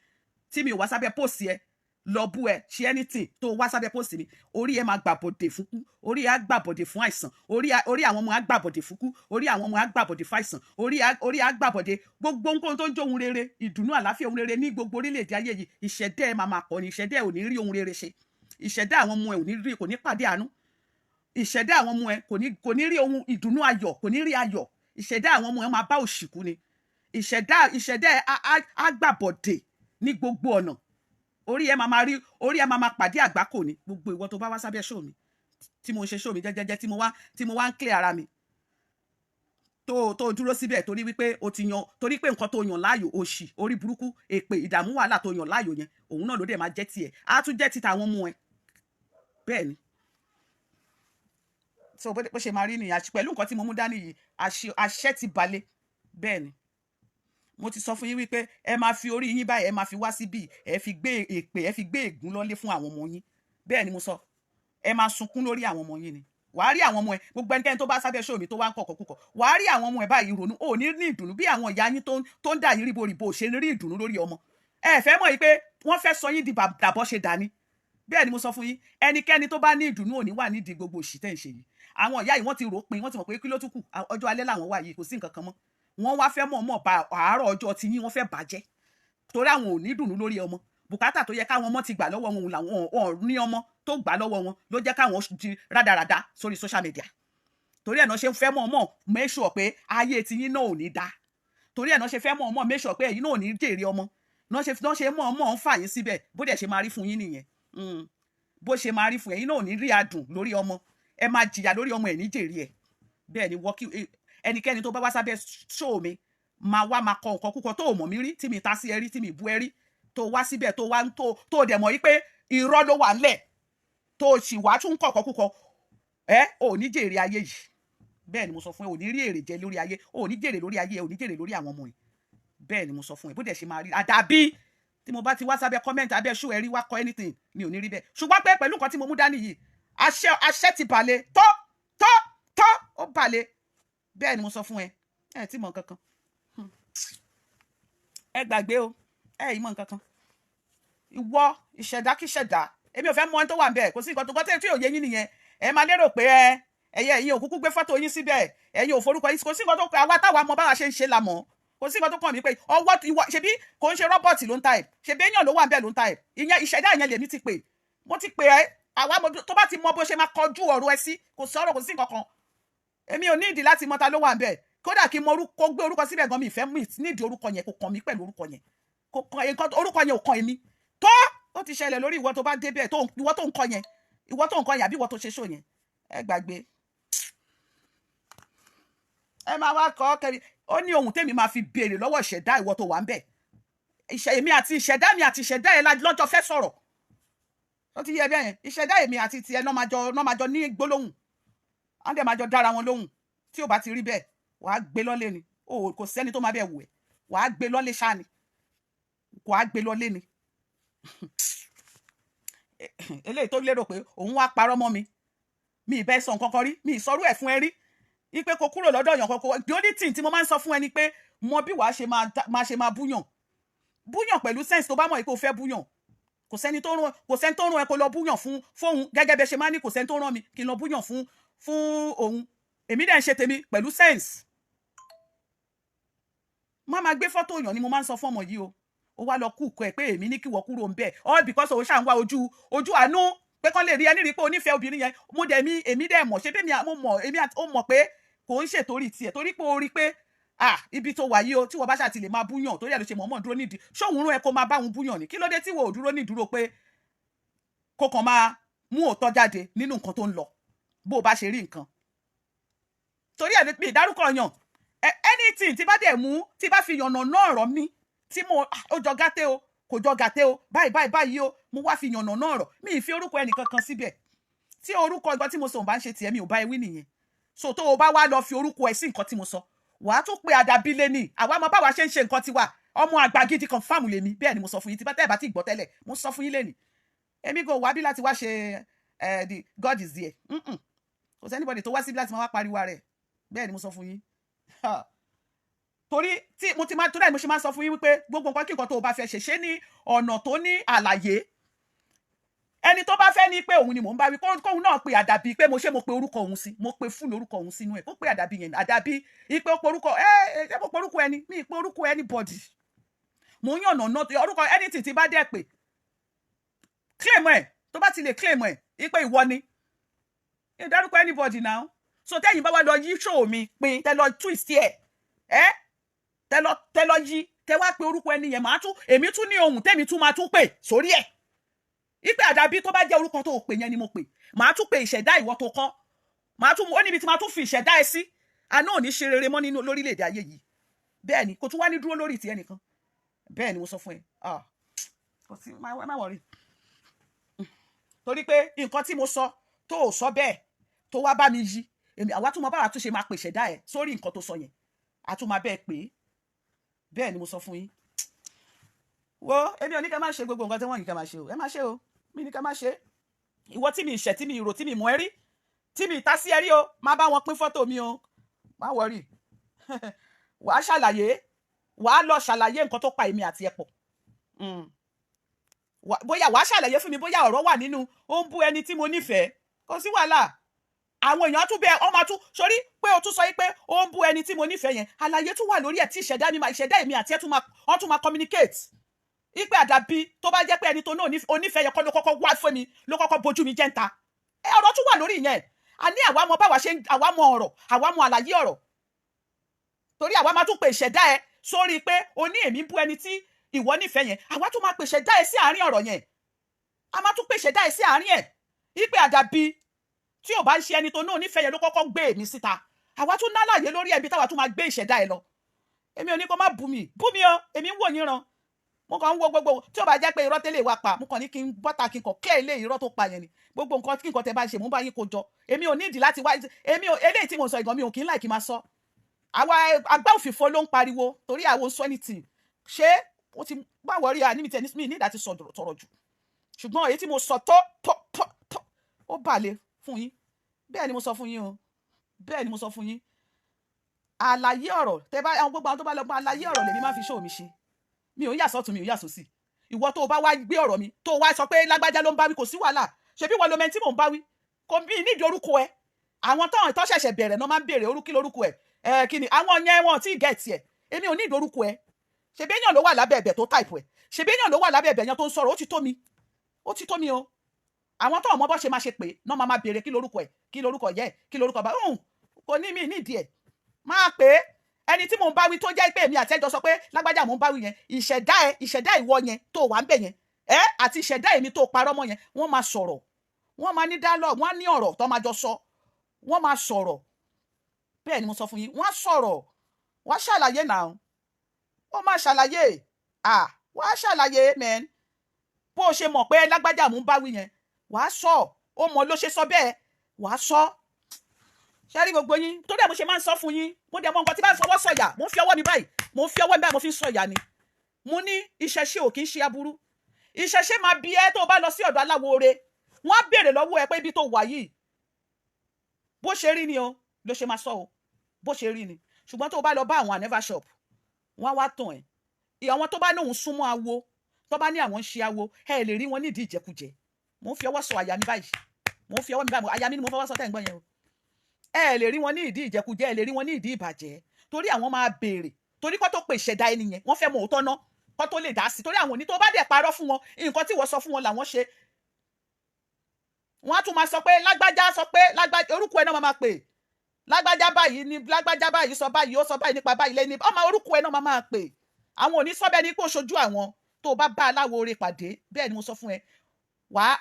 tí mi ò wá sábẹ́ post ẹ lọ bú ẹ ṣe anything tó wá sábẹ́ post mi orí ẹ máa gbàbọ̀dè fún kú orí ẹ á gbàbọ̀dè fún àìsàn orí àwọn ọmọ á gbàbọ̀dè fún kú orí àwọn ọmọ á gbàbọ̀dè fún àìsàn orí á gbàbọ̀dè gbogbo nǹkan tó ń jó ohun rere ìdùnnú àlàáfíà ohun rere ní gbogbo orílẹ̀-èdè ayé yìí ìṣẹ̀dá ẹ máa kọ́ ni ìṣẹ̀dá ẹ ò ní rí ohun rere ṣe ìṣẹ̀dá àwọn ọmọ ẹ kò ní pàdé àánú ìṣẹ̀dá àwọn ọmọ ẹ kò ní rí ohun ìdùnnú ayọ̀ kò ní rí ayọ̀ ìṣẹ̀dá àwọn ọmọ ẹ máa bá òṣìkú ni ìṣẹ̀dá ẹ á gbàbọ̀dè ní gbogbo ọ̀nà orí ẹ máa máa pàdé àgbákò ni. Gbogbo ìwọ tó bá wá sábẹ́ show mi tí mo ṣe show mi jẹ́jẹ́jẹ́ tí mo wá ń clear ara mi tó dúró síbẹ̀ torí wípé o ti yan, torí pé nǹkan tó yàn láàyò òṣì orí burúkú èpè ìdààmú wàhálà tó yàn láàyò yẹn òun náà ló dẹ̀ máa jẹ́ tiẹ̀, á tún jẹ́ títa àwọn ọmọ ẹ. Bẹ́ẹ̀ ni, so bó ṣe máa rí nìyẹn pẹ̀lú nǹkan tí mo mú dání yìí, àṣẹ ti balẹ̀. Bẹ́ẹ̀ ni, mo ti sọ fún yín wípé ẹ máa fi orí yín báyìí ẹ máa fi wá síbí, ẹ fi gbé èpè, ẹ fi gbé ègún lọ́lé fún àwọn ọmọ yín. Bẹ́ẹ̀ ni mo sọ, ẹ máa sunkún lórí àwọn ọmọ yín ni. Wàá rí àwọn ọmọ ẹ, gbogbo ẹnikẹ́ni tó bá sábẹ́ show mi tó wá ń kọ̀kọ̀ kúkọ̀, wàá rí àwọn ọmọ ẹ báyìí ronú, ò ní ní ìdùnnú bí àwọn ìyá yín tó ń dà yín ríboríbo ṣe rí ìdùnnú lórí ọmọ. Ẹ fẹ́ mọ̀ yìí pé wọ́n fẹ́ sọ yín di dàbọ̀ ṣe dání. Bẹ́ẹ̀ ni mo sọ fún yín, ẹnikẹ́ni tó bá ní ìdùnnú ò ní wà nídìí gbogbo òṣì tẹ́ ń ṣe yìí. Àwọn ìyá yìí wọ́n ti rò pin, wọ́n ti mọ̀ pé kí ló tún kù, ọjọ́ alẹ́ làwọn wà yìí, kò sí nǹkan kan mọ́. Wọ́n wá fẹ́ mọ̀ ba àárọ̀ ọjọ́ ti yín wọ́n fẹ́ bàjẹ́ torí àwọn ò ní ìdùnnú lórí ọmọ. Bùkátà tó yẹ káwọn ọmọ ti gbà lọ́wọ́ wọn làwọn ní ọmọ tó gbà lọ́wọ́ wọn ló jẹ́ káwọn di rádaràda sórí social media. Torí ẹ̀ náà ṣe fẹ́ mọ̀ make sure pé ayé ti yín náà ò ní dá. Torí ẹ̀ náà ṣe fẹ́ mọ̀ make sure pé ẹ̀yin náà ò ní jèrè ọmọ. Náà ṣe mọ̀ ń fà yín síbẹ̀ bó dẹ̀ ṣe máa rí fún yín nìyẹn. Bó ṣe máa rí fún ẹ̀yin náà ò ní rí adùn lórí ọmọ. Ẹ máa jìyà lórí ọmọ ẹ̀ ní jèrè ẹ̀. Bẹ́ẹ̀ ni ẹnikẹ́ni tó bá wá sábẹ́ show mi máa wá máa kọ nǹkan kúkọ tó mọ̀ mí rí, tí mi ta sí ẹ rí, tí mi bú ẹ rí, tó wá síbẹ̀ tó dẹ̀ mọ̀ yí pé irọ́ ló wà ńlẹ̀, tó sì wá tún kọ̀kọ́ kúkọ, ò ní jèrè ayé yìí. Bẹ́ẹ̀ ni mo sọ fún ẹ, ò ní rí èrè jẹ lórí ayé, ò ní jèrè lórí ayé, ò ní jèrè lórí àwọn ọmọ ẹ. Bẹ́ẹ̀ ni mo sọ fún ẹ, bó dẹ̀ ṣe máa rí àdàbí tí mo bá ti wá sábẹ́ comment abẹ́ show ẹ rí wá kọ anything mi ò ní rí bẹ́ẹ̀. Ṣùgbọ́n pé pẹ̀lú nǹkan tí mo mú dání yìí, àṣẹ ti balẹ̀ tó ó balẹ̀. Bẹ́ẹ̀ ni mo sọ fún ẹ, ẹ tí mọ̀ nǹkan kan. Ẹ gbàgbé o, ẹ yìí mọ̀ nǹkan kan. Ìwọ ìṣẹ̀dá kí ṣẹ̀dá, èmi ò fẹ́ mọ ẹni tó wà ńbẹ̀, kò sí nǹkan tó gbọ́ tí ò yé yín nìyẹn. Ẹ máa lérò pé ẹ̀yin ò kúkú gbé fọ́tò yín síbẹ̀, ẹ̀yin ò forúkọ yín, kò sí nǹkan tó kọ àwa táwa mọ báwa ṣe ń ṣe la mọ̀. Kò sí nǹkan tó kàn mí pé ọwọ́ ìwọ ṣebí kò ń ṣe rọ́bọ̀tì ló ń type, ṣebí èèyàn ló wà ńbẹ̀ ló ń type. Ìyẹn ìṣẹ̀dá yẹn lèmi ti pè. Mo ti pè ẹ́, àwa tó bá ti mọ bó ṣe máa kọjú ọ̀rọ̀ ẹ sí, kò sọ̀rọ̀, kò sí nǹkan kan. Èmi ò ní ìdí láti mọ ta ló wà ńbẹ̀. Kódà kí n mọ orúkọ gbé orúkọ síbẹ̀ gan mi ìfẹ́ mi nídìí orúkọ yẹn, kò kàn mí pẹ̀lú orúkọ yẹn. Kò kàn nǹkan orúkọ yẹn ò kàn èmi. Tó ó ti ṣẹlẹ̀ lórí ìwọ tó bá débẹ̀ ìwọ tó ń kọ yẹn, àbí ìwọ tó ṣe show yẹn. Ẹ gbàgbé. Ẹ máa wá kọ́ kẹ́rin, ó ní ohun tèmi máa fi béèrè lọ́wọ́ ìṣẹ̀dá ìwọ tó wà ńbẹ̀. Èmi àti ìṣẹ̀dá ẹ̀ lọ́jọ́ fẹ́ sọ̀rọ̀. Ó ti yẹ bẹ́ẹ̀ yẹn, ìṣẹ̀dá èmi àti tiẹ̀ náà máa jọ ní gbólóhùn. Á dẹ̀ máa jọ dára wọn lóhùn. Tí ò bá ti rí bẹ́ẹ̀, wàá gbé lọ́lé ni. Kò sẹ́ni tó máa bẹ̀ wù ẹ́. Wàá gbé lọ́lé ṣáà ni. Wàá gbé lọ́lé ni. Eléyìí tó lérò pé òun wá parọ́ mọ́ mi ìbẹ́ sọ nǹkan kan rí, mi ìsọrú ẹ̀ fún ẹ rí. Ipe kò kúrò lọ́dọ̀ èèyàn kankan. The only thing tí mo máa ń sọ fún ẹ ni pé mọ bí wàá ṣe máa búyàn. Búyàn pẹ̀lú sense tó bá mọ̀ pé o fẹ́ búyàn. Kò sẹ́ni tó rán ẹ kó lọ búyàn fóun gẹ́gẹ́ bẹ́ẹ̀ ṣe máa ní kò sẹ́ni tó rán mi kí n lọ búyàn fún òun. Èmi dẹ̀ ń ṣe tèmi pẹ̀lú sense. Má máa gbé fọ́tò èèyàn ni mo máa ń sọ fún ọmọ yìí o. Ó wá lọ kúkọ ẹ̀ pé èmi ní kí wọ́n kúrò ńbẹ̀. All because òun ṣà ń wá ojú àánú pé kán lè rí ẹni rí pé onífẹ̀ẹ́ obìnrin yẹn. Èmi dẹ̀ mọ̀ ṣé bẹ́ẹ̀ mi ó mọ̀ pé kò ń ṣètòrí tiẹ̀ torí pé ó rí pé ibi tó wà yìí o tí wọ́n bá ṣàtì lè máa búyàn torí ẹ̀ ló ṣe mọ̀ọ́mọ̀ dúró nídìí. Ṣóhun rún ẹ kó máa bá òun búyàn ni. Kí ló dé tí wọ́n ò dúró ní ìdúró pé kó kàn máa mú òótọ́ jáde nínú nǹkan tó ń lọ bó o bá ṣe rí nǹkan. Torí ẹ̀ mi ìdárúkọ yàn anything tí bá dẹ̀ mú tí bá fi yànnà náà ọ̀rọ̀ mi tí ó jọ gàtẹ́ o kò jọ gàtẹ́ o báyìí o mo wá fi yànnà náà ọ̀rọ̀ mi ì fi orúkọ ẹnìkan kan síbẹ̀. Tí orúkọ nǹkan tí mo sọ bá ń ṣe tiẹ̀ mi ò bá ewì nìyẹn. So tó o bá wá lọ fi orúkọ ẹ sí nǹkan tí mo sọ wàá tún pe àdàbí lé ní àwa ọmọ báwa ṣe ń ṣe nǹkan tiwa ọmọ àgbà gidi kan fáàmù lèmi. Bẹ́ẹ̀ ni mo sọ fún yín tí bá ti gbọ́ tẹ́lẹ̀ mo sọ fún yín lẹ́nìí. Èmi kò wá bí láti wá ṣe the God is there. Kò sí anybody tó wá síbi láti máa wá pariwo rẹ̀. Bẹ́ẹ̀ ni mo sọ fún yín. Torí tí mo ti máa tó dáì mo ṣe máa sọ fún yín wípé gbogbo nǹkan kí nǹkan tó o bá fẹ́ ṣe ní ọ̀nà tó ní àlàyé. Ẹni tó bá fẹ́ ní pé òun ni mò ń bá wí kóun náà pe àdàbí pé mo pe orúkọ òun sí mo pe fún orúkọ òun sínú ẹ̀ kó pe àdàbí yẹn àdàbí ipe ó pe orúkọ ṣé mo pe orúkọ ẹni mi pe orúkọ anybody. Mo ń yànnà náà orúkọ anything tí bá dẹ̀ pé claim ẹ̀ tó bá ti lè claim ẹ̀ ipe ìwọ ni ìdárúkọ anybody now. So tẹ́yìn bá wá lọ yí show mi pin tẹ́ lọ twist ẹ̀ tẹ́ lọ yí tẹ́ wá pe orúkọ ẹni yẹn èmi tún ní ohun tẹ́mi tún máa tún pè sórí ẹ̀ ipe àdàbí tó bá jẹ́ orúkọ tó pè yẹn ni mo pè, màá tún pe ìṣẹ̀dá ìwọ tó kọ́, màá tún ó níbi tí màá tún fi ìṣẹ̀dá ẹ sí, àná ò ní ṣe rere mọ́ nínú lórílẹ̀-èdè ayé yìí. Bẹ́ẹ̀ ni kò tún wá ní dúró lórí tiẹ̀ nìkan. Bẹ́ẹ̀ ni mo sọ fún ẹ. Kò sí má wọrí. Torí pé nǹkan tí mo sọ tó ò sọ bẹ́ẹ̀ tó wá bá mi yí, èmi àwa tún mọ báwa tún ṣe máa pè ìṣẹ̀dá ẹ sórí nǹkan tó sọ yẹn, a tún máa bẹ́ẹ̀ pé. Bẹ́ẹ̀ ni mo sọ fún yín. Wo èmi ò ní ká má ṣe gbogbo nǹkan tí wọ́n yìí ká má ṣe o, ẹ má ṣe o, mi ní ká má ṣe. Ìwọ tí mi ìṣẹ́ tí mi ìrò tí mi mọ̀ ẹ́ rí, tí mi ìta sí ẹ rí o, má bá wọn pín fọ́tò mi o, má wọrí. Wàá ṣàlàyé, wàá lọ ṣàlàyé nǹkan tó pa èmi àti ẹ pọ̀. Bóyá wàá ṣàlàyé fún mi bóyá ọ̀rọ̀ wà nínú ó ń bú ẹni tí mo nífẹ̀ẹ́, kò sí wàhálà. Àwọn èèyàn tún bẹ́ẹ̀ ọmọ tún sórí pé o tún sọ pé ó ń bú ẹni tí mo nífẹ̀ẹ́ yẹn, àlàyé tún wà lórí ẹ̀ tí ìṣẹ̀dá èmi àti ẹ tún máa communicate. Ipe àdàbí tó bá jẹ́ pé ẹni tó náà onífẹ̀ẹ́ yẹn kọ́ ló kọ́kọ́ wá fún mi, ló kọ́kọ́ bojú mi jẹ́ ń ta. Ọ̀rọ̀ tún wà lórí yẹn. A ní àwa mọ báwa ṣe àwa mọ ọ̀rọ̀, àwa mọ àlàyé ọ̀rọ̀. Torí àwa máa tún pe ìṣẹ̀dá ẹ sórí pé o ní èmi bú ẹni tí ìwọ nífẹ̀ẹ́ yẹn, àwa tún máa pe ìṣẹ̀dá ẹ sí àárín ọ̀rọ̀ yẹn. A máa tún pe ìṣẹ̀dá ẹ sí àárín ẹ̀. Ipe àdàbí tí ò bá ń ṣe ẹni tó náà nífẹ̀ẹ́ yẹn ló kọ́kọ́ gbé èmi síta. Àwa tún nálàyé lórí ẹbí táwa tún máa gbé ìṣẹ̀dá ẹ lọ. Èmi ò ní kó má bú mi o, èmi ń wò yín ran. Mo kàn ń wo gbogbo tí ó bá jẹ́ pé irọ́ tẹ́lẹ̀ wá pa, mo kàn ní kí n bọ́ta kí n kàn clear ilé irọ́ tó pa yẹn ni. Gbogbo nǹkan kí nǹkan tẹ́ bá ṣe mo bá yín kó jọ. Èmi ò nídìí láti wá, eléyìí tí mo sọ ìgan mi ò kí ń láì kí máa sọ. Àwa àgbá òfìfo ló ń pariwo torí àwọn sọ anything. Ṣé o ti bá wọrí à níbi tẹni mi ní ìdá ti sọ̀rọ̀ jù. Ṣùgbọ́n èyí tí mo sọ tó ó bàlẹ̀ fún yín. Bẹ́ẹ̀ ni mo sọ fún yín o. Bẹ́ẹ̀ ni mo sọ fún yín. Àlàyé ọ̀rọ̀ tẹ́ bá àwọn gbogbo àwọn tó bá lọ bá àlàyé ọ̀rọ̀ lèmi máa fi show mi ṣe. Mi ò ń yà sọ́tún, mi ò yà sósì. Ìwọ tó bá wá gbé ọ̀rọ̀ mi tó wá sọ pé lágbájá ló ń bá wí, kò sí wàhálà. Ṣebí wọ́n lo mẹ́ni tí mò ń bá wí. Kò bí nídìí orúkọ ẹ. Àwọn tó ṣẹ̀ṣẹ̀ bẹ̀rẹ̀ náà máa ń béèrè lórúkọ ẹ. Kí ni àwọn yẹn wọn tí get ẹ. Èmi ò ní ìdorúkọ ẹ. Ṣebí èèyàn ló wà lábẹ́ ẹ̀bẹ̀ tó type ẹ. Ṣebí èèyàn ló wà lábẹ́ ẹ̀bẹ̀ yẹn tó ń sọ̀rọ̀, ó ti tó mi. Ó ti tó mi o. Àwọn tó ọmọ bó ṣe máa ṣe pé náà máa béèrè kí lórúkọ ẹ, kí lórúkọ yẹ, kí lórúkọ bá. Kò ní mi nídìí ẹ. Máa pé ẹni tí mò ń bá wí tó jẹ́ pé èmi àti ẹjọ́ sọ pé lágbájá mò ń bá wí yẹn, ìṣẹ̀dá ìwọ yẹn tó wà ń bẹ̀ yẹn, àti ìṣẹ̀dá èmi tó parọ́ mọ́ yẹn, wọ́n máa sọ̀rọ̀, wọ́n máa ní dialogue, wọ́n á ní ọ̀rọ̀ tó máa jọ sọ, wọ́n máa sọ̀rọ̀. Bẹ́ẹ̀ ni mo sọ fún yín, wọ́n á sọ̀rọ̀, wọ́n á ṣàlàyé náà, ó máa ṣàlàyé, wọ́n á ṣàlàyé mẹ́n. Bó o ṣe mọ̀ pé lágbájá mò ń bá wí yẹn, wàá sọ, ó mọ ló ṣe sọ bẹ́ẹ̀, wàá sọ. Ṣé rí gbogbo yín tó dẹ̀ mo ṣe máa ń sọ fún yín, mo dẹ̀ mọ nǹkan tí bá ń fọwọ́ sọ̀yà, mo ń fi ọwọ́ mi báyìí mo fi ń sọ̀yà ni. Mo ní ìṣẹ̀ṣe ò kì í ṣe aburú. Ìṣẹ̀ṣe máa bí ẹ tó o bá lọ sí ọ̀dọ̀ aláwo ore, wọ́n á béèrè lọ́wọ́ ẹ pé ibi tó wà yìí bó ṣe rí ni o ló ṣe máa sọ o, bó ṣe rí ni. Ṣùgbọ́n tó o bá lọ bá àwọn aneva shop, wọ́n á wá tàn ẹ́. Àwọn tó bá ní òun súnmọ́ awo, tó bá ní àwọn ń ṣe awo, ẹ lè rí wọn nídìí ìjẹkújẹ. Mo ń fi ọwọ́ sọ àyà mi báyìí, mo ń fi ọwọ́ mi báyìí, àyà mi ni mo fọwọ́ sọ tẹ́ ń gbọ́ yẹn o. Ẹ lè rí wọn ní ìdí ìjẹkújẹ, ẹ lè rí wọn ní ìdí ìbàjẹ́, torí àwọn máa béèrè, torí kó tó pe ìṣẹ̀dá ẹni yẹn wọ́n fẹ́ mọ òótọ́ náà kó tó lè dá sí, torí àwọn òní tó bá dẹ̀ parọ́ fún wọn nǹkan tí wọ́n sọ fún wọn làwọn ṣe. Wọ́n á tún máa sọ pé lágbájá sọ pé lágbájá, orúkọ ẹ náà máa pè, lágbájá báyìí ni lágbájá báyìí sọ báyìí, ó sọ báyìí nípa báyìí lẹ́ni, ọmọ orúkọ ẹ náà máa pè. Àwọn òní sọ bẹ́ẹ̀ ni pé ó ṣojú àwọn tó bá bá aláwo ore pàdé. Bẹ́ẹ̀ ni mo sọ fún ẹ. Wàá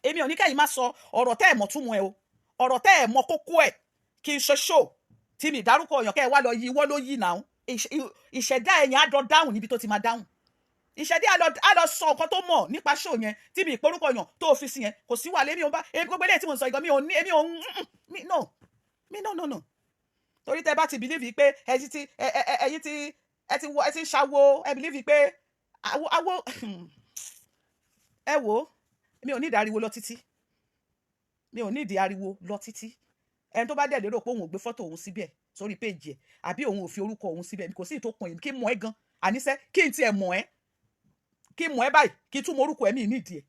èmi ò ní kẹ́yìn má sọ ọ̀rọ̀ tẹ́ ẹ̀ mọ̀ túmọ̀ ẹ o, ọ̀rọ̀ tẹ́ ẹ̀ mọ̀ kókó ẹ̀ kí n ṣe ṣó tí mi dárúkọ ọ̀yàn kẹ́ ẹ wá lọ yí wọ́ ló yí náà. Ìṣẹ̀dá ẹ̀yìn á lọ dáhùn níbi tó ti máa dáhùn. Ìṣẹ̀dá á lọ sọ nǹkan tó mọ̀ nípa ṣó yẹn tí mi ìporúkọ ọ̀yàn tó fi sí yẹn, kò sí wàhálà. Èmi ò bá gbogbo eléyìí tí mo sọ ìgbà no. Torí tẹ́ bá ti believe pé ẹ ti ṣàwo, ẹ believe pé àwo ẹ wò mi ò ní ìdí ariwo lọ títí, mi ò ní ìdí ariwo lọ títí. Ẹni tó bá dẹ̀ lérò pé òun ò gbé fọ́tò òun síbẹ̀ sórí péjì ẹ̀, àbí òun ò fi orúkọ òun síbẹ̀, kò sí ìtòkùn yìí kí mọ̀ ẹ́ gan, àníṣẹ́ kí n tiẹ̀ mọ̀ ẹ́, kí mọ̀ ẹ́ báyìí kí tún mọ orúkọ ẹ̀, mi ò ní ìdí ẹ̀,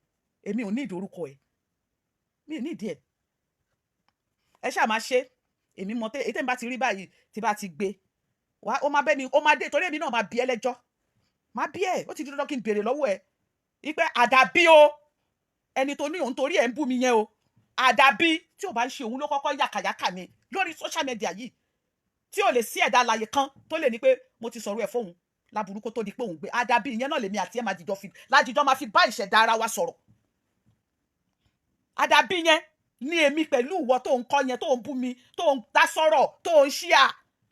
èmi ò ní ìdí orúkọ ẹ̀, mi ò ní ìdí ẹ̀. Ẹ ṣáà máa ṣe, èmi mọ̀ tẹ́ ètè mi bá ti rí báyìí tí bá ti gbé wá, ó máa bẹ́ mi, ó máa dé, torí èmi náà máa bí ẹ lẹ́jọ́, máa bí ẹ, ó ti di dandan kí n béèrè lọ́wọ́ ẹ ipe àdàbí o, ẹni tó ní òun torí ẹ̀ ń bú mi yẹn o, àdàbí tí ò bá ń ṣe òun ló kọ́kọ́ yàkàyàkà mi lórí social media yìí, tí ò lè sí ẹ̀dá alààyè kan tó lè ní pé mo ti sọ̀rọ̀ ẹ̀ fóun. láburú kó tó di pé òun gbé àdàbí ìyẹn náà lèmi àti ẹ̀ lájíjọ́ máa fi bá ìṣẹ̀dá ara wa sọ̀rọ̀. àdàbí yẹn ní èmi pẹ̀lú ìwọ tó ń kọ́ yẹn, tó ń bú mi, tó ń dá sọ̀rọ̀, tó ń ṣíà.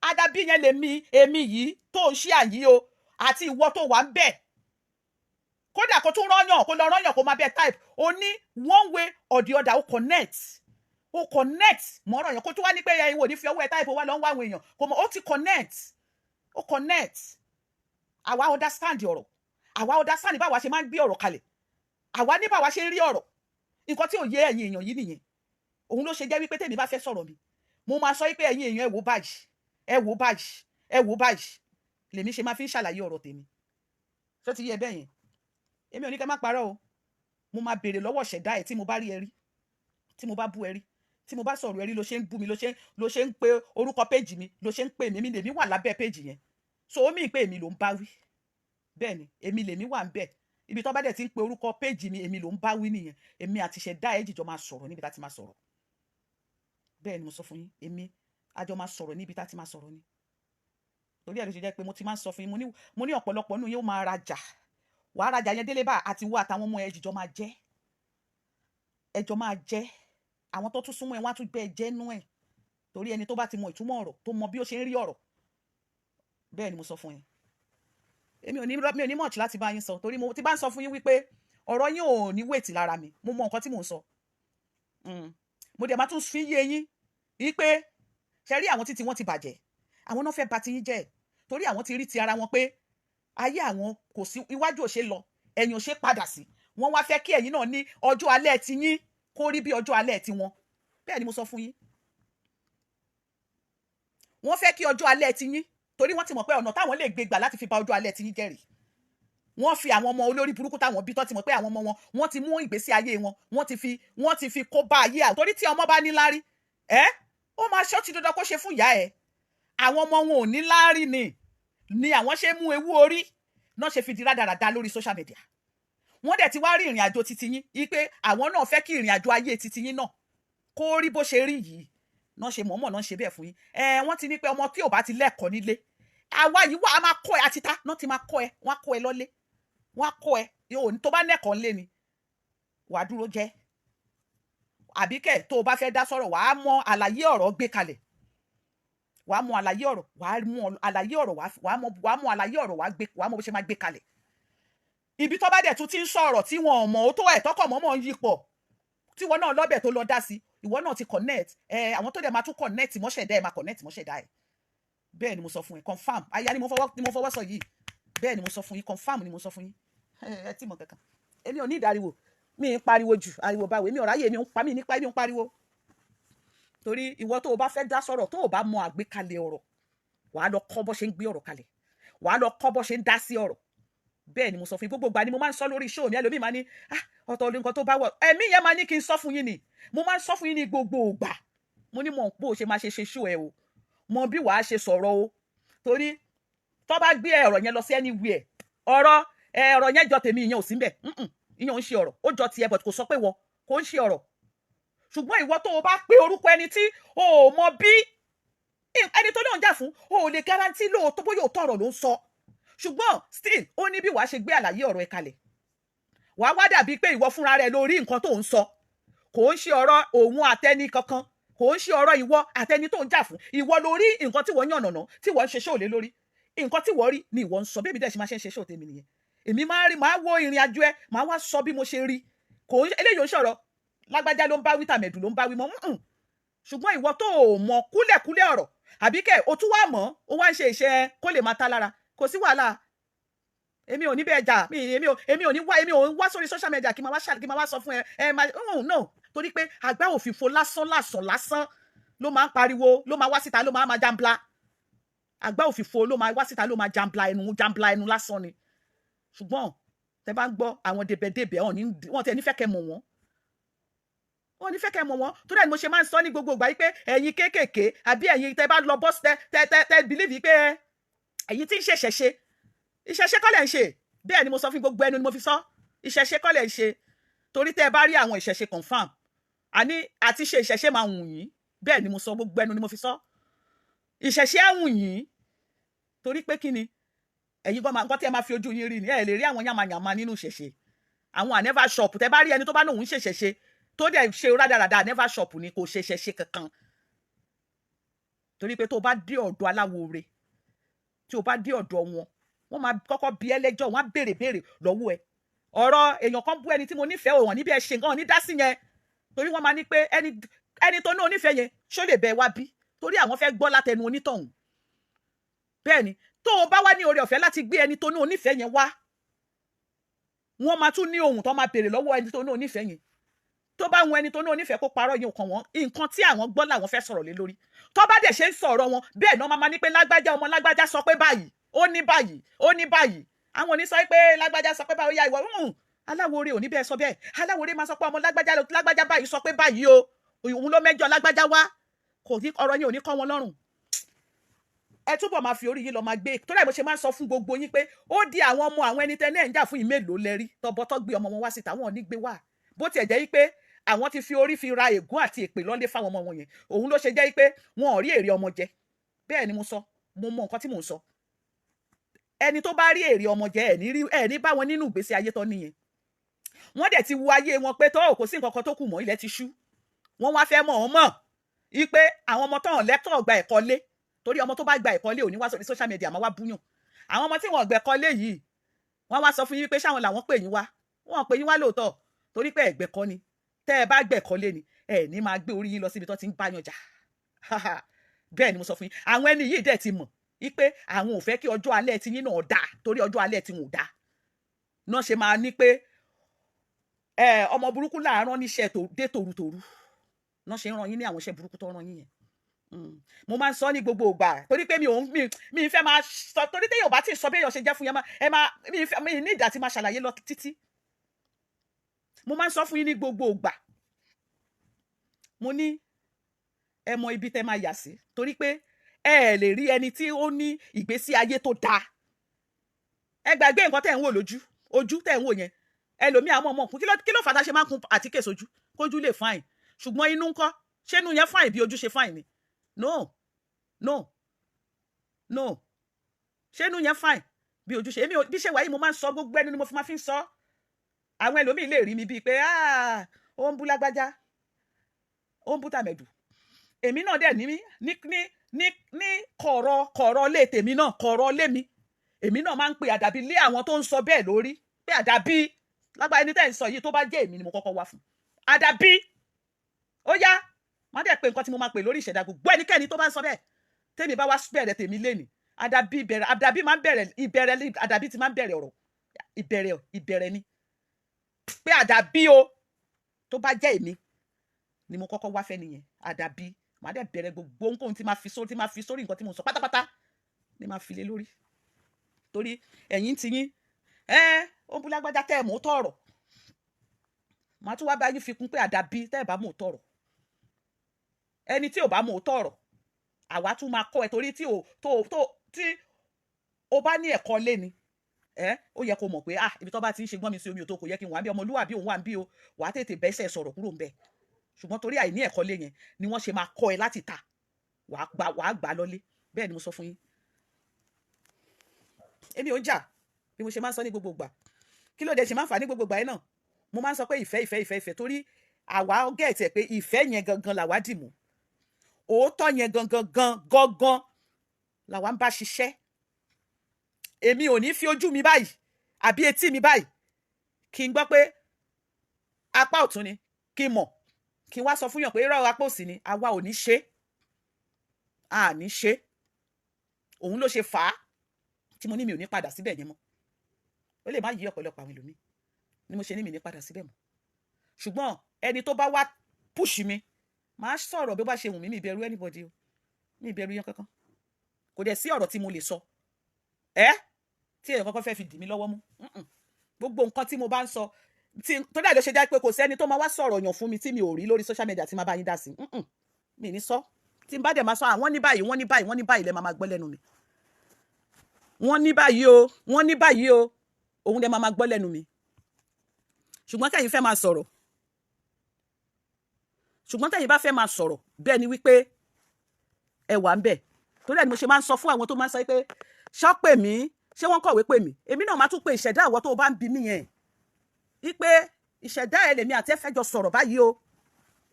àdàbí yẹn èmi yìí tó ń ṣíà yìí o, àti ìwọ tó wà ń bẹ̀. kódà kó tún rányàn, kó lọ rányàn, kó máa bẹ type, o ní one way or the other, o connect mọ́rọ̀ yẹn. kó tún wá ní pé ẹ̀yin wò ní fi ọwọ́ ẹ̀ type wá lọ ń wá àwọn èèyàn, kò mọ̀, ó ti connect. àwa understand ọ̀rọ̀, àwa understand báwa ṣe máa ń gbé ọ̀rọ̀ kalẹ̀, àwa ní báwa ṣe ń rí ọ̀rọ̀. nǹkan tí ò yé ẹ̀yin èèyàn yìí nìyẹn. òun ló ṣe jẹ́ wípé tèmi bá fẹ́ sọ̀rọ̀ mi, mo máa sọ wípé ẹ̀yin èèyàn ẹ wò báyìí lèmi ṣe máa fi ń ṣàlàyé ọ̀rọ̀ tèmi. ṣó ti yé bẹ́ẹ̀ yẹn? èmi ò ní kẹ́ má parọ́ o. mo máa béèrè lọ́wọ́ ṣẹ̀dá ẹ̀ tí mo bá rí ẹ rí, tí mo bá bú ẹ rí, tí mo bá sọ̀rọ̀ ẹ rí, ló ṣe ń bú mi, ló ṣe ń pe orúkọ péjì mi, ló ṣe ń pè mí lèmi wà lábẹ́ péjì yẹn. so ó mì pé èmi ló ń bá wí. bẹ́ẹ̀ ni, èmi lèmi wà ń bẹ̀. ibi tó bá dẹ̀ ti ń pe orúkọ péjì mi, èmi ló ń bá wí nìyẹn. èmi àti ṣẹ̀dá ẹ̀ jìjọ máa sọ̀rọ̀ níbi tá ti máa sọ̀rọ̀. bẹ́ẹ̀ ni mo sọ fún yín, èmi àjọ máa sọ̀rọ̀ níbi tá ti máa sọ̀rọ̀ ni. torí ẹ̀ ló ṣe jẹ́ pé mo ti máa ń sọ fún yín, mo ní ọ̀pọ̀lọpọ̀ nínú yín ó máa rajà. wàá rajà yẹn délé bá àti wo àtàwọn ọmọ ẹ̀ jìjọ máa jẹ́. ẹjọ́ máa jẹ́. àwọn tó tún súnmọ́ ẹ wọ́n á tún gbé ẹ jẹ́ nú ẹ̀. torí ẹni tó bá ti mọ ìtumọ̀ ọ̀rọ̀, tó mọ bí ó ṣe ń rí ọ̀rọ̀. bẹ́ẹ̀ ni mo sọ fún yín. èmi ò ní much láti bá yín sọ, torí mo ti bá ń sọ fún yín wípé ọ̀rọ̀ yín ò ní wèètì lára mi, mo mọ nǹkan tí mò ń sọ. mo dẹ̀ máa tún fi yé yín wípé ṣe rí àwọn títí wọ́n ti bàjẹ́, àwọn náà fẹ́ bà ti yín jẹ́, torí àwọn ti rí ti ara wọn pé ayé àwọn kò sí, iwájú ò ṣe lọ, ẹ̀yìn ò ṣe padà sí. wọ́n wá fẹ́ kí ẹ̀yin náà ní ọjọ́ alẹ́ ti yín kó rí bí ọjọ́ alẹ́ ti wọn. bẹ́ẹ̀ ni mo sọ fún yín. wọ́n fẹ́ kí ọjọ́ alẹ́ ti yín, torí wọ́n ti mọ̀ pé ọ̀nà táwọn lè gbé gbà láti fi bà ọjọ́ alẹ́ ti yín jẹ́ rèé. wọ́n fi àwọn ọmọ olórí burúkú táwọn bí tán ti mọ̀ pé àwọn ọmọ wọn, wọ́n ti mú ìgbésí ayé wọn, wọ́n ti fi kó bá ayé àwọn. torí tí ọmọ bá ní láárí, ó máa ṣọ́ọ̀tì dandan kó ṣe fún ìyá ẹ̀. àwọn ọmọ wọn ò ní láárí ni àwọn ṣe mú ewu orí náà ṣe fi di rádaràda lórí social media. wọ́n dẹ̀ ti wá rí ìrìn àjò titi yín wípé àwọn náà fẹ́ kí ìrìn àjò ayé titi yín náà kó rí bó ṣe rí yìí, náà ṣe mọ̀ọ́mọ̀ náà ṣe bẹ́ẹ̀ fún yín. wọ́n ti ní pé ọmọ tí ò bá ti lẹ́kọ̀ọ́ nílé, àwa yìí wà á máa kọ́ ẹ àtìta náà ti máa kọ́ ẹ, wọ́n á kọ́ ẹ lọ́lé, wọ́n á kọ́ ẹ yóò tó bá lẹ́kọ̀ọ́ nílé ni wà á dúró jẹ́. àbíkẹ́ tó o bá fẹ́ dá sọ̀rọ̀, wà á mọ àlàyé ọ̀rọ̀ gbé kalẹ̀, wà á mọ àlàyé ọ̀rọ̀, wà á mọ àlàyé ọ̀rọ̀, wà á mọ àlàyé ọ̀rọ̀, wà á mọ bó ṣe máa gbé kalẹ̀. ibi tó bá dẹ̀ tún ti ń sọ̀rọ̀ tí wọn ò mọ̀ ó tó ẹ̀ tọ́kọ̀ mọ́mọ́ ń yípọ̀, tí wọn náà lọ́bẹ̀ tó lọ dá sí, ìwọ náà ti connect. àwọn tó dẹ̀ máa tún connect mọ́ṣẹ̀dá ẹ̀ máa connect mọ́ṣẹ̀dá ẹ̀. bẹ́ẹ̀ ni mo sọ fún yín, confam. aya ni mo fọwọ́ sọ yìí. bẹ́ẹ̀ ni mo sọ fún yín, confam ni mo sọ fún yín. ẹ tí mo kankan. èmi ò ní ìdáriwo, mi ń pariwo jù, ariwo báwo, èmi ò ráyè, mi ń pariwo. torí ìwọ tó o bá fẹ́ dá sọ̀rọ̀, tó o bá mọ àgbékalẹ̀ ọ̀rọ̀, wàá lọ kọ́ bó ṣe ń gbé ọ̀rọ̀ kalẹ̀, wàá lọ kọ́ bó ṣe ń dá sí ọ̀rọ̀. bẹ́ẹ̀ ni mo sọ fún yín, gbogbo ìgbà ni mo máa ń sọ lórí show mi. ẹlòmíì máa ní ọ̀tọ̀ nǹkan tó bá wọ̀, ẹ̀mí yẹn máa ní kí n sọ fún yín ni. mo máa ń sọ fún yín ní gbogbo ìgbà. mo ní mọ̀ bó ṣe máa ṣe show ẹ o, mọ bí wàá ṣe sọ̀rọ̀ o. torí tó bá gbé ọ̀rọ̀ yẹn lọ sí anywhere, ọ̀rọ̀ yẹn jọ tèmi, ìyẹn ò sí ńbẹ̀. ìyẹn ò ń ṣe ọ̀rọ̀, ó jọ tiẹ̀ but kò sọ pé wọ́n kò ń ṣe ọ̀rọ̀. ṣùgbọ́n ìwọ tó o bá pe orúkọ ẹni tí o ò mọ bí ẹni tó náà ń jà fún, o ò lè guarantee lóòótọ́ bóyá òótọ́ ọ̀rọ̀ ló ń sọ. ṣùgbọ́n still ó ní bí wàá ṣe gbé àlàyé ọ̀rọ̀ ẹ kalẹ̀. wàá wá dàbí pé ìwọ fúnra rẹ lórí nǹkan tó ń sọ, kò ń ṣe ọ̀rọ̀ òun àtẹni kankan, kò ń ṣe ọ̀rọ̀ ìwọ àtẹni tó ń jà fún. ìwọ lórí nǹkan tí wọ́n yànnàná, tí wọ́n ń ṣe ṣóòlé lórí nǹkan tí wọ́n rí ni ìwọ ń sọ. bí èmi dẹ̀ ṣe máa ṣe ṣóò tèmi nìyẹn. èmi máa wo ìrìn àjò ẹ, máa wá sọ bí mo ṣe rí. eléyìí ò ń ṣọ̀rọ̀ lágbájá ló ń bá wí, tàmẹ̀dù ló ń bá wí mọ́. ṣùgbọ́n ìwọ tó o mọ kúlẹ̀kúlẹ̀ ọ̀rọ̀, àbíkẹ́ o tún wá mọ̀, ó wá ń ṣe iṣẹ́ kó lè máa ta lára, kò sí wàhálà. èmi ò ní bẹ́ẹ̀ jà, èmi ò wá sórí social media kí n máa wá sọ fún ẹ no, torí pé àgbá òfìfo lásán ló máa ń pariwo, ló máa wá síta, ló máa jambla. àgbá òfìfo ló máa wá síta, ló máa jambla ẹnu lásán ni. ṣùgbọ́n tẹ bá ń gbọ́ àwọn débẹ̀débẹ̀ wọ́n tẹ nífẹ̀ẹ́ kẹ́ mọ̀ wọ́n. wọ́n nífẹ̀ẹ́ kẹ́ mọ̀ wọ́n. tó dẹ̀ ni mo ṣe máa ń sọ ní gbogbo ìgbà yìí pé ẹ̀yin kéékèèké àbí ẹ̀yin tẹ bá lọ bọ́sì tẹ bìlíìfì pé ẹ̀yin tí ń ṣẹ̀ṣẹ̀ ìṣẹ̀ṣe kọ́ lẹ̀ ń ṣe. bẹ́ẹ̀ ni mo sọ fún gbogbo ẹnu ni mo fi sọ, ìṣẹ̀ṣe kọ́ lẹ̀ ń ṣe. torí tẹ́ ẹ bá rí àwọn ìṣẹ̀ṣe confam, àti ṣe ìṣẹ̀ṣe máa wùn yín. bẹ́ẹ̀ ni mo sọ, gbogbo ẹnu ni mo fi sọ. ìṣẹ̀ṣe á wùn yín torí pé kí ni ẹ̀yin gan nǹkan tí ẹ máa fi ojú yín rí ni ẹ lè rí àwọn yamayama nínú ìṣẹ̀ṣe àwọn ànẹ́fà ṣọ̀pù tẹ bá rí ẹni tó bá lóun ṣèṣẹ̀ṣe tó dẹ̀ ṣe rádaràda ànẹ́fà ṣọ̀pù ni kò ṣèṣẹ̀ṣe kankan torí pé tó bá dé ọ̀dọ̀ aláwo re tí o bá dé ọ̀dọ̀ wọn wọ́n máa kọ́kọ́ bi ẹ́ lẹ́jọ́ wọ́n á béèrè lọ́wọ́ ẹ ọ̀rọ̀ èèyàn kan bú ẹni tí mo nífẹ̀ẹ́ òwọ̀n níbi ẹ ṣe nǹkan ní dá sí yẹn torí wọ́n máa ní pé ẹni tó ní onífẹ̀ẹ́ yẹn ṣó lè bẹ wá bí torí àwọn fẹ́ gbọ́ látẹnu onítọ̀hún bẹ́ẹ̀ ni tó o bá wá ní oore ọ̀fẹ́ láti gbé ẹni tó ní onífẹ̀ẹ́ yẹn wá wọ́n máa tún ní ohun tó máa béèrè lọ́wọ́ ẹni tó ní onífẹ̀ẹ́ yẹn tó bá wọn ẹni tó ní onífẹ̀ẹ́ kó parọ́ yẹn kàn wọ́n nǹkan tí àwọn gbọ́ làwọn fẹ́ sọ̀rọ̀ lé lórí tó bá dẹ̀ ṣe ń sọ̀rọ̀ wọn bẹ́ẹ̀ náà máa ní pé lágbájá ọmọ lágbájá sọ pé báyìí ó ní báyìí àwọn ò ní sọ pé lágbájá sọ pé báyìí ya ìwọ aláwòrè ò ní bẹ́ẹ̀ sọ bẹ́ẹ̀ aláwòrè máa sọ pé ọmọ lágbájá báyìí sọ pé báyìí o òun ló mẹ́jọ lágbájá wá kò ní ọ̀rọ̀ yẹn ò ní kọ́ wọn lọ́rùn ẹ túbọ̀ máa fi orí yín lọ máa gbé tó láì bó ṣe máa ń sọ fún gbogbo yín pé ó di àwọn ọmọ àwọn ẹni tẹ́lẹ̀ ń jà fún ìmélòó lẹ́rí tọbọtọ́ gbé ọmọ wọn wá síta wọn ò ní gbé wá bó tiẹ̀ jẹ́ pé àwọn ti fi orí fi ra ègún àti èpè lọ́lé fáwọn ọmọ wọn yẹn òun ló ṣe jẹ́ pé wọn ò rí èrè ọmọ jẹ bẹ́ẹ̀ ni mo sọ mo mọ nǹkan tí mò ń sọ ẹni tó bá rí èrè ọmọ jẹ ẹ̀ ní bá wọn nínú ìgbésí ayé tó nìyẹn wọ́n dẹ̀ ti wo ayé wọn pé tó kò sí nǹkan kan tó kù mọ́ ilẹ̀ ti ṣú wọ́n wá fẹ́ mọ̀ ọ́n mọ̀ wípé àwọn ọmọ tán lẹ́tọ̀ gba ẹ̀kọ́ lé torí ọmọ tó bá gba ẹ̀kọ́ lé ò ní wá sórí social media máa wá búyàn àwọn ọmọ tí wọ́n gbẹ̀kọ́ lé yìí wọ́n wá sọ fún yín pé ṣáwọn làwọn pè yín wá wọ́n pè yín wá lóòótọ́ torí pé ẹ̀gbẹ̀kọ́ ni tẹ́ ẹ bá gbẹ̀kọ́ lé ni ẹ ní máa gbé orí yín lọ síbi tó ti ń báyàn jà bẹ́ẹ̀ ni mo sọ fún yín àwọn ẹni yìí dẹ̀ ti mọ̀ wípé àwọn ò fẹ́ kí ọjọ́ alẹ́ ti yín náà dà torí ọjọ́ alẹ́ ti wọn ò dà náà ṣe máa ní pé ọmọ burúkú láàárọ̀ níṣẹ́ tó dé tòrutòru náà ṣe ń ran yín ní àwọn iṣẹ́ burúkú tó ran yín yẹn mo máa ń sọ ní gbogbo ìgbà torí pé mi fẹ́ máa sọ torí téèyàn bá ti sọ bí èèyàn ṣe jẹ́ fún yẹn mi ní ìdá tí máa ṣàlàyé lọ títí mo máa ń sọ fún yín ní gbogbo ìgbà mo ní ẹ mọ ibi tẹ́ máa yà sí torí pé ẹ lè rí ẹni tí ó ní ìgbésí ayé tó dáa ẹ gbàgbé nǹkan tẹ́ ń wò ojú tẹ́ ń wò yẹn ẹlòmíì àwọn ọmọ òkun kí ló fàtà ṣe máa ń kun àtíkè sójú kójú lè fáìn ṣùgbọ́n inú ńkọ́ ṣé inú yẹn fáìn bí ojú ṣe fáìn ni no ṣé inú yẹn fáìn bí ojú ṣe èmi bí ṣe wáyé mo máa ń sọ gbogbo ẹni ni mo fi máa fi ń sọ àwọn ẹlòmíì lè rí mi bíi pé ó ń bú lágbájá ó ń bú tàmẹ̀dù èmi náà dẹ̀ ní kọ̀rọ̀ lé tèmi náà kọ̀rọ̀ lé mi èmi náà máa ń pe àdàbí lé àwọn tó ń sọ bẹ́ẹ̀ lórí pé àdàbí lágbára ẹni tẹ́ ń sọ yìí tó bá jẹ́ èmi ni mo kọ́kọ́ wá fún àdàbí ó yá má dẹ̀ pé nǹkan tí mo máa pè lórí ìṣẹ̀dá gbogbo ẹnikẹ́ni tó bá ń sọ bẹ́ẹ̀ tèmi bá wá bẹ̀rẹ̀ tèmi lénìí àdàbí máa ń bẹ̀rẹ̀ ìbẹ̀rẹ̀ àdàbí ti máa ń bẹ̀rẹ̀ ọ̀rọ̀ ìbẹ̀rẹ̀ ni pé àdàbí o tó bá jẹ́ èmi ni mo kọ́kọ́ wá fẹ́ nìyẹn àdàbí má dẹ̀ bẹ̀rẹ̀ gbogbo nǹkan tí máa fi sórí nǹkan tí mo sọ pátápátá ni máa fi lé lórí torí ẹ̀yin ti yín ó bú lágbájá tẹ́ ẹ̀ mú tọ̀rọ̀ màá tún wá bá yín fi kún pé àdàbí tẹ́ ẹ̀ bá mú tọ̀rọ̀ ẹni tí ò bá mú tọ̀rọ̀ àwa tún máa kọ́ ẹ torí tí o bá ní ẹ̀kọ́ lé ni ó yẹ kó mọ̀ pé ibi tó bá ti ń ṣe gbọ́n mi sí omi ò tó kò yẹ kí n wà ń bí ọmọlúwàbí òun wà ń bí o wàá tètè bẹ́sẹ̀ sọ̀rọ̀ kúrò ń bẹ̀ ṣùgbọ́n torí àìní ẹ̀kọ́ lé yẹn ni wọ́n ṣe máa kọ́ ẹ láti ta wàá gbà lọ́lé bẹ́ẹ̀ ni mo sọ fún yín èmi ò ń jà bí mo ṣe máa ń sọ ní gbogbo ìgbà kí ló dé ṣe máa ń fà ní gbogbo ìgbà yẹn náà mo máa ń sọ pé ìfẹ́ torí àwa gẹ̀ẹ́tì ẹ̀ pé ìfẹ́ yẹn gangan làwa dì mú òótọ́ yẹn gangan làwa ń bá ṣiṣẹ́ èmi ò ní fi ojú mi báyìí àbí etí mi báyìí kí n gbọ́ pé apá ọ̀tún ni kí n mọ̀ kí n wá sọ fún yàn pé irọ́ apá òsì ni àwa ò ní ṣe ní ṣe òun ló ṣe fà á tí mo ní mi ò ní padà síbẹ̀ yẹn mọ́ ó lè má yí ọ̀pọ̀lọpọ̀ àwọn ẹlòmíì ni mo ṣe ní mi ní padà síbẹ̀ mọ́ ṣùgbọ́n ẹni tó bá wá push mi máa sọ̀rọ̀ bí ó bá ṣe wù mí mi ìbẹ̀rù anybody o mi ìbẹ̀rù yẹn kankan kò dẹ̀ sí ọ̀rọ̀ tí mo lè sọ tí èèyàn kankan fẹ́ fi dì mí lọ́wọ́ mú gbogbo nǹkan tí mo bá ń sọ tó dà ló ṣe jẹ́ pé kò sẹ́ni tó máa wá sọ̀rọ̀ yàn fún mi tí mi ò rí lórí social media tí máa bá yín dá sí mi ní sọ tí n bá dẹ̀ máa sọ àwọn ní báyìí lẹ́ máa gbọ́ lẹ́nu mi wọ́n ní báyìí o òun lẹ́ máa gbọ́ lẹ́nu mi ṣùgbọ́n tẹ̀yin fẹ́ máa sọ̀rọ̀ ṣùgbọ́n tẹ̀yin bá fẹ́ máa sọ̀rọ̀ bẹ́ẹ̀ ni wípé ẹ wà ń bẹ̀ torí ẹ̀ ni mo ṣe máa ń sọ fún àwọn tó máa ń sọ pé ṣọ́pẹ̀ mi ṣé wọ́n kọ̀wé pè mí èmi náà máa tún pe ìṣẹ̀dá àwọ̀ tó o bá ń bi mí yẹn wípé ìṣẹ̀dá ẹ̀ lèmi àti ẹ fẹ́ jọ sọ̀rọ̀ báyìí o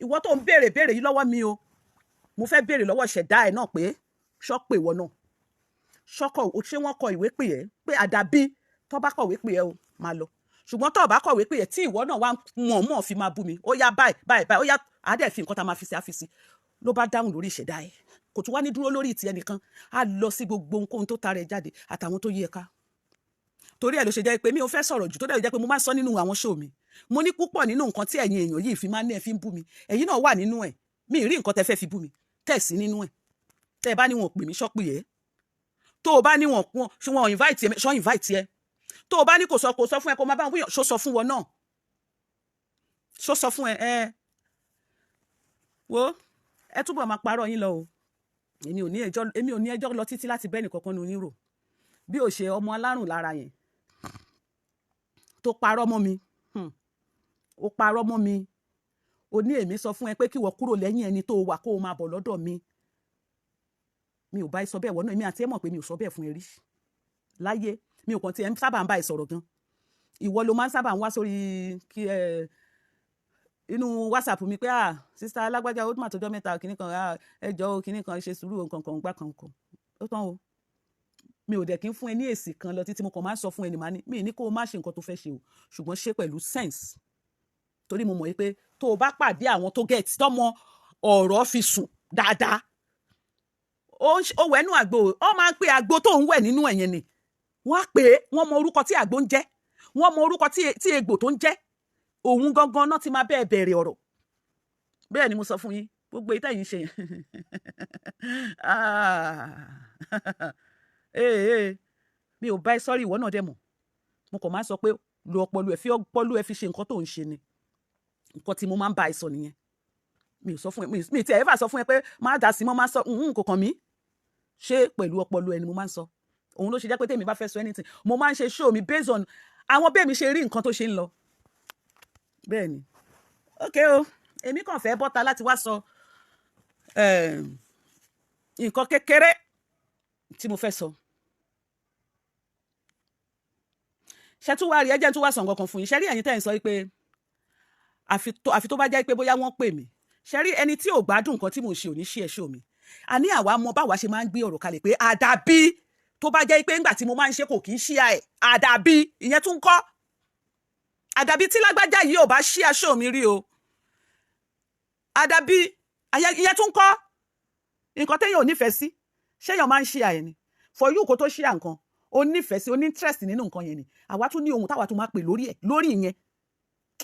ìwọ tó ń béèrè yìí lọ́wọ́ mi o mo fẹ́ béèrè lọ́wọ́ ìṣẹ̀dá ẹ̀ náà pé ṣọ́pẹ̀ ìwọ náà ṣọ́kọ̀ ṣé wọ́n kọ ìwé pè ẹ́ pé àdàbí tó bá kọ̀wé pè ẹ́ o máa lọ ṣùgbọ́n tó bá kọ̀wé pè ẹ́ tí ìwọ náà wá mọ̀ fi máa bú mi ó yá báyìí ó yá àádẹ́ fi nǹkan tá a máa fi sí àfisí ló bá dáhùn lórí ìṣẹ̀dá ẹ̀ kò tún wá ní dúró lórí ìtì ẹnìkan á lọ sí gbogbo ohunkóhun tó tara ẹ̀ jáde àtàwọn tó yí ẹ ká torí ẹ̀ ló ṣe jẹ́ pé mi ò fẹ́ sọ̀rọ̀ jù tó dẹ̀ jẹ́ pé mo máa ń sọ nínú àwọn show mi mo ní púpọ̀ nínú nǹkan tí ẹ̀yin èèyàn yìí fi máa ń ní ẹ fi ń bú mi ẹ̀yin náà wà nínú ẹ̀ mi ì rí nǹkan tẹ́ fẹ́ fi bú mi tẹ́ sí nínú ẹ̀ tẹ́ ẹ bá ní wọn pè mí ṣọ́pì ẹ̀ tó o bá ní wọn invite ẹ ṣọ́ invite ẹ tó o bá ní kò sọ fún ẹ kó máa bá wọn búyàn ṣó sọ fún wọn náà ṣó sọ fún ẹ wo ẹ túbọ̀ máa parọ́ yín lọ o èmi ò ní ẹjọ́ lọ títí láti bẹ́ẹ̀ nìkankan ní onírò bí ò ṣe ọmọ alárùn lára yẹn tó parọ́ mọ́ mi ó parọ́ mọ́ mi ó ní èmi sọ fún ẹ pé kí wọ́n kúrò lẹ́yìn ẹni tó wà kó o máa bọ̀ lọ́dọ̀ mi ò bá ẹ sọ bẹ́ẹ̀ wọ́n náà èmi àti ẹ mọ̀ pé mi ò sọ bẹ́ẹ̀ fún ẹ rí láyé mi ò kàn tí ẹ sábà ń bá ẹ sọ̀rọ̀ gan ìwọ ló máa ń sábà ń wá sórí inú WhatsApp mi pé sista alágbájá ó mà tọjọ́ mẹ́ta kìnnì kan ẹjọ́ kìnnì kan ṣe sùúrù nǹkan kan gbá kan ó tán o mi ò dẹ̀ kí n fún ẹ ní èsì kan lọ títí mo kàn máa ń sọ fún ẹ ní màá ní mi ní kó o má ṣe nǹkan tó fẹ́ ṣe o ṣùgbọ́n ṣe pẹ̀lú sense torí mo mọ̀ pé tó o bá pàdé àwọn tó get tọ́mọ ọ̀rọ̀ fi sùn dáadáa ó wẹ̀nú àgbo ó máa ń pe àgbo tó ń wẹ̀ nínú ẹ̀yẹn ni wọ́n á pè é wọ́n mọ orúkọ tí àgbo ń jẹ́ wọ́n mọ orúkọ tí egbò tó ń jẹ́ òun gangan náà ti máa bẹ́ẹ̀ bẹ̀rẹ̀ ọ̀rọ̀ bẹ́ẹ̀ ni mo sọ fún yín gbogbo ìtẹ́ yìí ṣe yẹn mi ò bá ẹ sọ́rí ìwọ náà dẹ̀ mọ̀ mo kàn máa ń sọ pé lo ọpọlọ ẹ fi ṣe nǹkan tó ń ṣe ni nǹkan tí mo máa ń bá ẹ sọ nìyẹn mi ò sọ fún ẹ mi ti ẹ̀ fà sọ fún ẹ pé má dà sí mọ́ má sọ kò kàn mí ṣé pẹ̀lú ọpọlọ ẹ ni mo máa ń sọ òun ló ṣe jẹ́ pé tèmi bá fẹ́ sọ anything mo máa ń ṣe show mi based on àwọn bẹ́ẹ̀ mi ṣe rí nǹkan tó ṣe ń lọ bẹ́ẹ̀ ni ok o èmi kàn fẹ́ bọ́ta láti wá sọ nǹkan kékeré tí mo fẹ́ sọ ṣe tún wá rí ẹjẹ́ tún wá sọ nǹkan kan fún yín ṣe rí ẹ̀yin tẹ́ ń sọ pé àfi tó bá jẹ́ pé bóyá wọ́n pè mí ṣe rí ẹni tí ò gbádùn nǹkan tí mò ń ṣe ò ní ṣí ẹ̀ ṣó mi àní àwa mọ báwa ṣe máa ń gbé ọ̀rọ̀ kalẹ̀ pé àdàbí tó bá jẹ́ pé ńgbà tí mo máa ń ṣe kò kì í ṣí ẹ̀ àdàbí ìyẹn tún kọ́ àdàbí tí lágbájá yìí ò bá ṣí aṣọ mi rí o àdàbí ìyẹn tún kọ́ nǹkan téèyàn ò nífẹ̀ẹ́ sí ṣéèyàn máa ń ṣí ẹ̀ ni for you kó tó ṣí à nǹkan o nífẹ̀ẹ́ sí o ní interest nínú nǹkan yẹn ni àwa tún ní ohun táwa tún máa pè lórí ìyẹn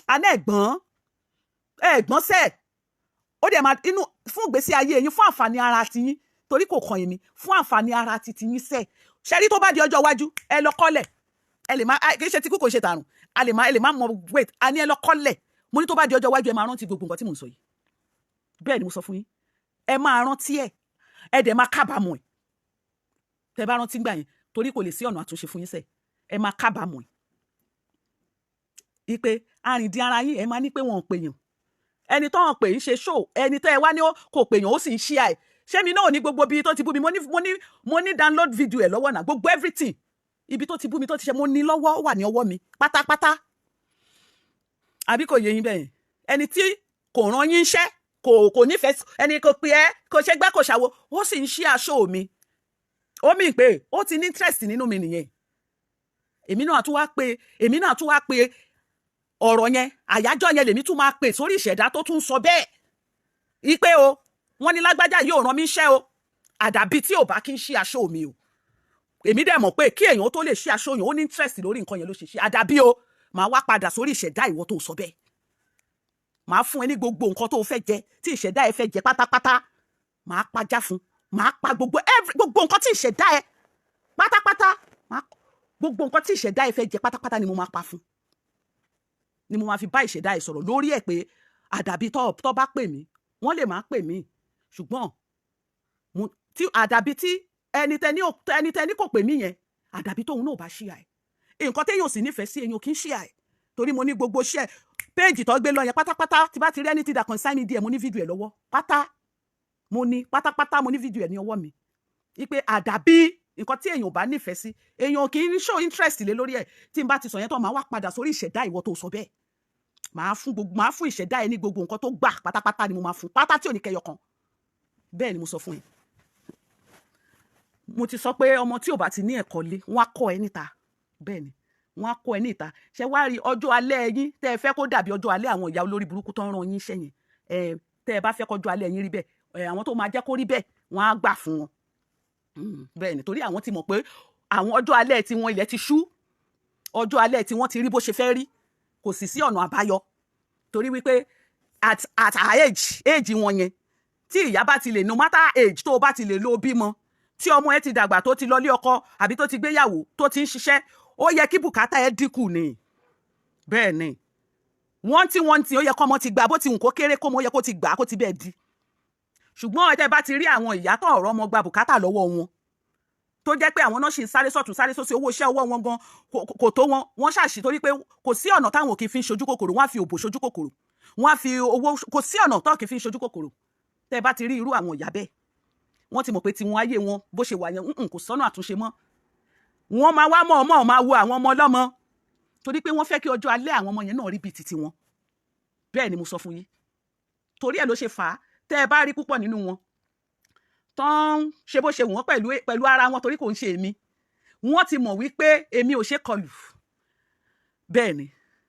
àná ẹ̀gbọ́n sẹ́ẹ̀ ó dẹ̀ máa inú fún ìgbésí ayé yín fún àǹfààní ara tiyín torí kò kàn yín mi fún àǹfààní ara tiyín sẹ́ẹ̀ ṣẹ́rí tó bá di ọjọ́ iwájú ẹ lọ kọ́lẹ̀ ẹ lè má kì í ṣe tí kò ṣe tàrùn ẹ lè má mọ wait a ní ẹ lọ kọ́lẹ̀ mo ní tó bá di ọjọ́ iwájú ẹ máa rántí gbogbo nǹkan tí mò ń sọ yìí bẹ́ẹ̀ ni mo sọ fún yín ẹ máa rántí ẹ dẹ̀ máa kábàámọ̀ ẹ̀ tẹ bá rántí gbà yẹn torí kò lè sí ọ̀nà àtúnṣe fún yín sẹ́ẹ̀ ẹ máa kábàámọ̀ ẹ̀ ipe arìndín ara yín ẹ máa ní pé wọn ò pèèyàn ẹni tó hàn pé ń ṣe show ẹni tẹ́ ẹ wá ní kò pèèyàn ó sì ń ṣí àì ṣé mi náà ní gbogbo ibi tó ti bú mi mo ní download video ẹ̀ lọ́wọ́ náà gbogbo everything ibi tó ti bú mi tó ti ṣe mo ní lọ́wọ́ ó wà ní ọwọ́ mi pátápátá àbí kò yé yín bẹ́ẹ̀ ẹni tí kò rán yín iṣẹ́ kò nífẹ̀ẹ́ ẹni kò pè ẹ́ kò ṣe gbá kò ṣàwo ó sì ń ṣí aṣọ mi ó mì pé ó ti ní interest nínú mi nìyẹn èmi náà tún wá pé ọ̀rọ̀ yẹn àyájọ́ yẹn lèmi tún máa pè sórí ìṣẹ̀dá tó tún sọ bẹ́ẹ̀ ipe o wọ́n ní lágbájá yóò rán mi iṣẹ́ o àdàbí tí ò bá kí ń ṣí aṣọ mi o èmi dẹ̀ mọ̀ pé kí èèyàn tó lè ṣí aṣọ yẹn ó ní interest lórí nǹkan yẹn ló ṣe ṣe àdàbí o màá wá padà sórí ìṣẹ̀dá ìwọ tó sọ bẹ́ẹ̀ màá fún ẹ ní gbogbo nǹkan tó fẹ́ jẹ tí ìṣẹ̀dá ẹ fẹ́ jẹ pátápátá màá pajá fún màá pa gbogbo nǹkan tí ìṣẹ̀dá ẹ pátápátá gbogbo nǹkan tí ìṣẹ̀dá ẹ fẹ́ jẹ pátápátá ni mo máa pa fún ni mo máa fi bá ìṣẹ̀dá ẹ sọ̀rọ̀ lórí ẹ̀ pé àdàbí tó bá pè mí wọ́n lè máa pè mí ṣùgbọ́n àdàbí tí ẹni tẹ́ni kò pè mí yẹn àdàbí tóun náà bá ṣíà ẹ̀ nǹkan téèyàn sì nífẹ̀ẹ́ sí èèyàn kì í ṣíà ẹ̀ torí mo ní gbogbo ṣẹ́ péèjì tó gbé lọ yẹn pátápátá tí bá ti rí ẹni tí dàkàn sáìnì díẹ̀ mo ní fídíò ẹ̀ lọ́wọ́ pátápátá mo ní fídíò ẹ̀ ní ọwọ́ mi wípé àdàbí nǹkan tí èèyàn ò bá nífẹ̀ẹ́ sí èèyàn kì í show interest lé lórí ẹ̀. Tí n bá ti sọ yẹn tán máa wá padà sórí ìṣẹ̀dá ìwọ tó sọ bẹ́ẹ̀. Màá fún ìṣẹ̀dá ẹ ní gbogbo nǹkan tó gbà pátápátá ni mo máa fún pátá tí ò ní kẹyọ kan. Bẹ́ẹ̀ ni mo sọ fún ẹ. Mo ti sọ pé ọmọ tí ò bá ti ní ẹ̀kọ́ lé wọ́n á kọ́ ẹ níta. Bẹ́ẹ̀ ni wọ́n á kọ́ ẹ níta. Ṣé wá rí ọjọ́ alẹ́ yín tẹ́ ẹ fẹ́ kó dàbí ọjọ́ alẹ́ àwọn ìyá olórí burúkú tó ń ran yín iṣẹ́ yẹn. Tẹ́ ẹ bá fẹ́ kọjọ́ alẹ́ yín rí bẹ́ẹ̀ àwọn tó máa jẹ́ kó rí bẹ́ẹ̀ wọ́n á gbà fún wọn. Bẹ́ẹ̀ ni torí àwọn ti mọ̀ pé àwọn ọjọ́ alẹ́ tí wọn ilẹ̀ ti ṣú, ọjọ́ alẹ́ tí wọ́n ti rí bó ṣe fẹ́ rí, kò sì sí ọ̀nà àbáyọ. Torí wípé at age wọn yẹn tí ìyá bá ti lè no matter age tó bá ti lè lo bímọ, tí ọmọ ẹ ti dàgbà tó ti lọ lé ọkọ àbí tó ti gbéyàwó tó ti ń ṣiṣẹ́, ó yẹ kí bùkátà ẹ dínkù ni. Bẹ́ẹ̀ ni wọ́n tí ó yẹ kọ́ ọmọ ti gbà bó ti wù kó kéré kó mọ ó yẹ kó ti gbà kó ti bẹ́ẹ̀ di. Ṣùgbọ́n ẹ bá ti rí àwọn ìyá tó ọ̀rọ̀ ọmọ gba bùkátà lọ́wọ́ wọn tó jẹ́ pé àwọn náà ṣì ń sáré sọ̀tún sáré sósì owó iṣẹ́ ọwọ́ wọn gan kò tó wọ́n ṣàṣì torí pé kò sí ọ̀nà táwọn kì í fi ń ṣojú kòkòrò, wọ́n á fi òbò ṣojú kòkòrò, wọ́n á fi owó, kò sí ọ̀nà tó kì í fi ń ṣojú kòkòrò. Tẹ́ bá ti rí irú àwọn ìyá bẹ́ẹ̀ wọ́n ti mọ̀ pé tiwọn ayé wọn bó ṣe wà yẹn kò sọ́nà àtúnṣe mọ́. Wọ́n máa wá mọ̀ máa wo àwọn ọmọ ọlọ́mọ torí pé wọ́n fẹ́ kí ọjọ́ alẹ́ àwọn ọmọ yẹn náà rí bíi titi wọn. Bẹ́ẹ̀ ni mo sọ fún yín. Torí ẹ̀ ló ṣe fà á tẹ́ ẹ bá rí púpọ̀ nínú wọn tán ṣe bó ṣe wọ́n pẹ̀lú ara wọn torí kò ń ṣe èmi. Wọ́n ti mọ̀ wípé èmi ò ṣe kọlù. Bẹ́ẹ̀ ni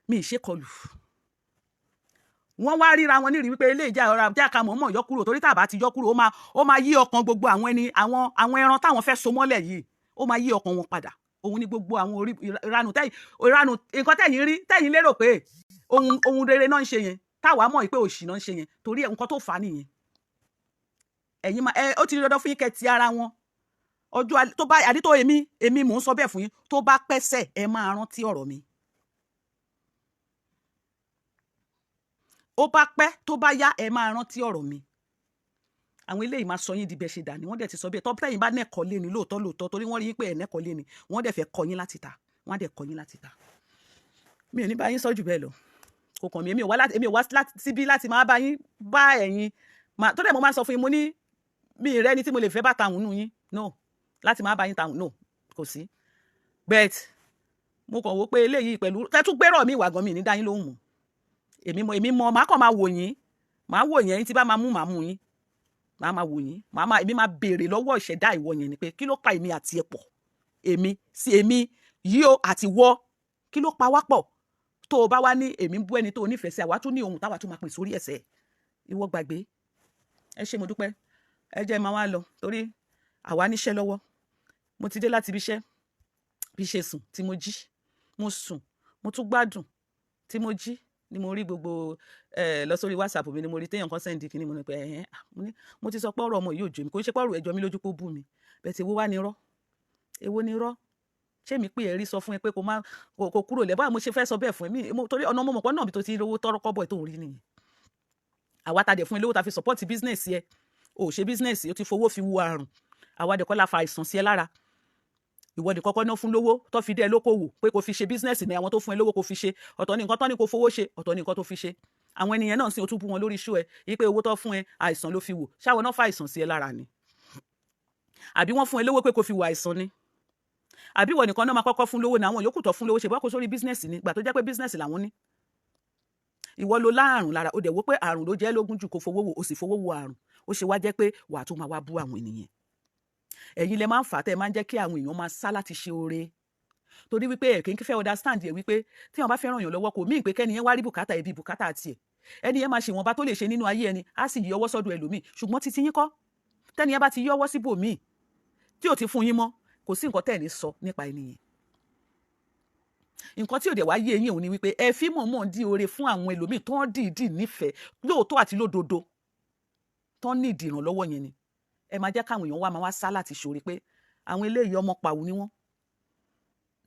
mi ì ṣe kọlù. Wọ́n wá ríra wọn nírí wípé ilé ìjà ọ̀rọ̀ àbújá ká mọ̀ yọ kúrò torí tàbá ti yọ kúrò ó máa yí ọkàn gbogbo àwọn ẹran táwọn fẹ́ so mọ́lẹ̀ yìí, ó máa yí ọkàn wọn padà. Òun ni gbogbo àwọn orí ìranù nǹkan tẹ̀yìn rí tẹ̀yìn lérò pé ohun rere náà ń ṣe yẹn táwa mọ̀ pé òṣì náà ń ṣe yẹn torí nǹkan tó fà á nìyẹn. Ẹ̀yin ó ti rí dandan fún yín kẹ́ ti ara wọn. Ọjọ́ tó bá àdító èmi mò ń sọ bẹ́ẹ̀ fún yín, tó bá pẹ́sẹ̀ ẹ máa rántí ọ̀rọ̀ mi. Ó bá pẹ́ tó bá yá ẹ máa rántí ọ̀rọ̀ mi. Àwọn eléyìí máa sọ yín di bẹ́ẹ̀ ṣe dà ní wọ́n dẹ̀ ti sọ bẹ́ẹ̀ tọ́ tẹ́yìn bá nẹ́kọ̀ọ́ lé ní lóòótọ́ torí wọ́n rí yín pé ẹ̀ nẹ́kọ̀ọ́ lé ní wọ́n dẹ̀ fẹ́ kọ́ yín láti ta, wọ́n á dẹ̀ kọ́ yín láti ta. Mi ò ní bá yín sọ jù bẹ́ẹ̀ lọ, kò kàn mí, èmi ò wá síbí láti máa bá yín bá ẹ̀yin tó dẹ̀ mo máa sọ fún yín, mo ní mi ì rẹ́ni tí mo lè fẹ́ bá tàwọn nù yín no, láti máa bá yín tàwọn no, kò sí. Bet mo kàn wò pé eléyìí pẹ̀lú tẹ́tú gbérò mi ìwà gan mi ní dá yín lóhùn mọ́. Èmi mọ màá kàn máa wò yín, màá wò yín tí bá máa mú yín, màá wò yín, èmi máa béèrè lọ́wọ́ ìṣẹ̀dá ìwọ yẹn ni pé kí ló pa èmi àti ẹ pọ̀, èmi yìí o àti wọ́, kí ló pa wá pọ̀ tó o bá wá ní èmi ń bú ẹni tó o nífẹ̀ẹ́ sí, àwa tún ní ohun táwa tún máa pè sórí ẹsẹ̀ ìwọ gbàgbé. Ẹ ṣé mo dúpẹ́, ẹ jẹ́ máa wá lọ torí àwa níṣẹ́ lọ́wọ́. Mo ti dé láti ibi iṣẹ́ bí ṣe sùn tí mo jí, mo sùn mo tún gbádùn tí mo jí ni mo rí gbogbo lọ sórí WhatsApp mi ni mo rí téèyàn kan sẹ́ndì kìíní mo ní pé mo ti sọ pé ọ̀rọ̀ ọmọ yìí ò jò mí, kò ń ṣe pé ọ̀rọ̀ ẹjọ́ mi lójú pé ó bú mi, bẹ́ẹ̀ tí èwo wá ní irọ́, èwo ní irọ́. Ṣé mi pé ẹ̀rí sọ fún ẹ pé kò kúrò lẹ́ báwo mo ṣe fẹ́ sọ bẹ́ẹ̀ fún ẹ torí ọ̀nà ọmọ mọ̀pọ̀ náà bí tó ti rówó tọ́rọ́ kọ́bọ̀ tó ń rí nìyẹn. Àwa ta dẹ̀ fún ẹ lówó ta fi support business ẹ, o ṣe business o ti fowó fi wo àrùn, àwa dẹ̀ kọ́ la fa àìsàn sí ẹ lára. Ìwọ ni kọ́kọ́ náà fún lówó tó fi dé ẹ lókòwò pé kò fi ṣe business ní àwọn tó fún ẹ lówó kò fi ṣe, ọ̀tọ̀ ní nǹkan tó ní kò fowó ṣe, ọ̀tọ̀ ní nǹkan tó fi ṣe. Àwọn ènìyàn náà sì ó tún bú wọn lórí iṣu ẹ yí pé owó tó fún ẹ àìsàn ló fi wò, ṣáwọn náà fa àìsàn sí ẹ lára ni? Àbí wọ́n fún ẹ lówó pé kò fi wò àìsàn ni? Àbí ìwọ nìkan náà máa kọ́kọ́ fún lówó ní àwọn yòókù tó fún lówó ṣe bọ́ kó sórí business ni gbà tó jẹ́ pé business làwọn ní? Ìwọ ló láàrùn lára, ó dẹ̀ wò pé àrùn ló jẹ́ lógún jù kó fowó wò, ó sì fowó wo àrùn, ó ṣe wá jẹ́ pé wàá tún máa wá bú àwọn ènìyàn. Ẹ̀yin lẹ máa ń fà á tẹ́ ẹ máa ń jẹ́ kí àwọn èèyàn máa sá láti ṣe oore torí wípé ẹ̀ kì í fẹ́ understand ẹ̀ wípé tí wọ́n bá fẹ́ràn èèyàn lọ́wọ́ kò mí pé kẹ́ni yẹn wá rí bùkátà ẹbí bùkátà àti ẹ̀ ẹni yẹn máa ṣe ìwọ̀nba tó lè ṣe nínú ayé ẹni á sì yí ọwọ́ sọ́dọ̀ ẹlòmíì, ṣùgbọ́n títí yín kọ́, tẹ́ni yẹn bá ti yí ọwọ́ síbòmíì tí ò ti fún yín mọ́ kò sí nǹkan tẹ́ ẹ̀ ní sọ nípa ẹni yẹn. Nǹkan tí ò dẹ̀ wá yé yín òun ni wípé ẹ fi mọ̀ọ́mọ̀ di oore fún àwọn ẹlòmíì tó ń dìídì nífẹ̀ẹ́ lóòótọ́ àti lódodo tó ń ní ìdí ìrànlọ́wọ́ yẹn ni ẹ máa jẹ́ káwọn èèyàn wá máa wá sá láti ṣoore pé àwọn eléyìí ọmọ pàwọ́ ni wọ́n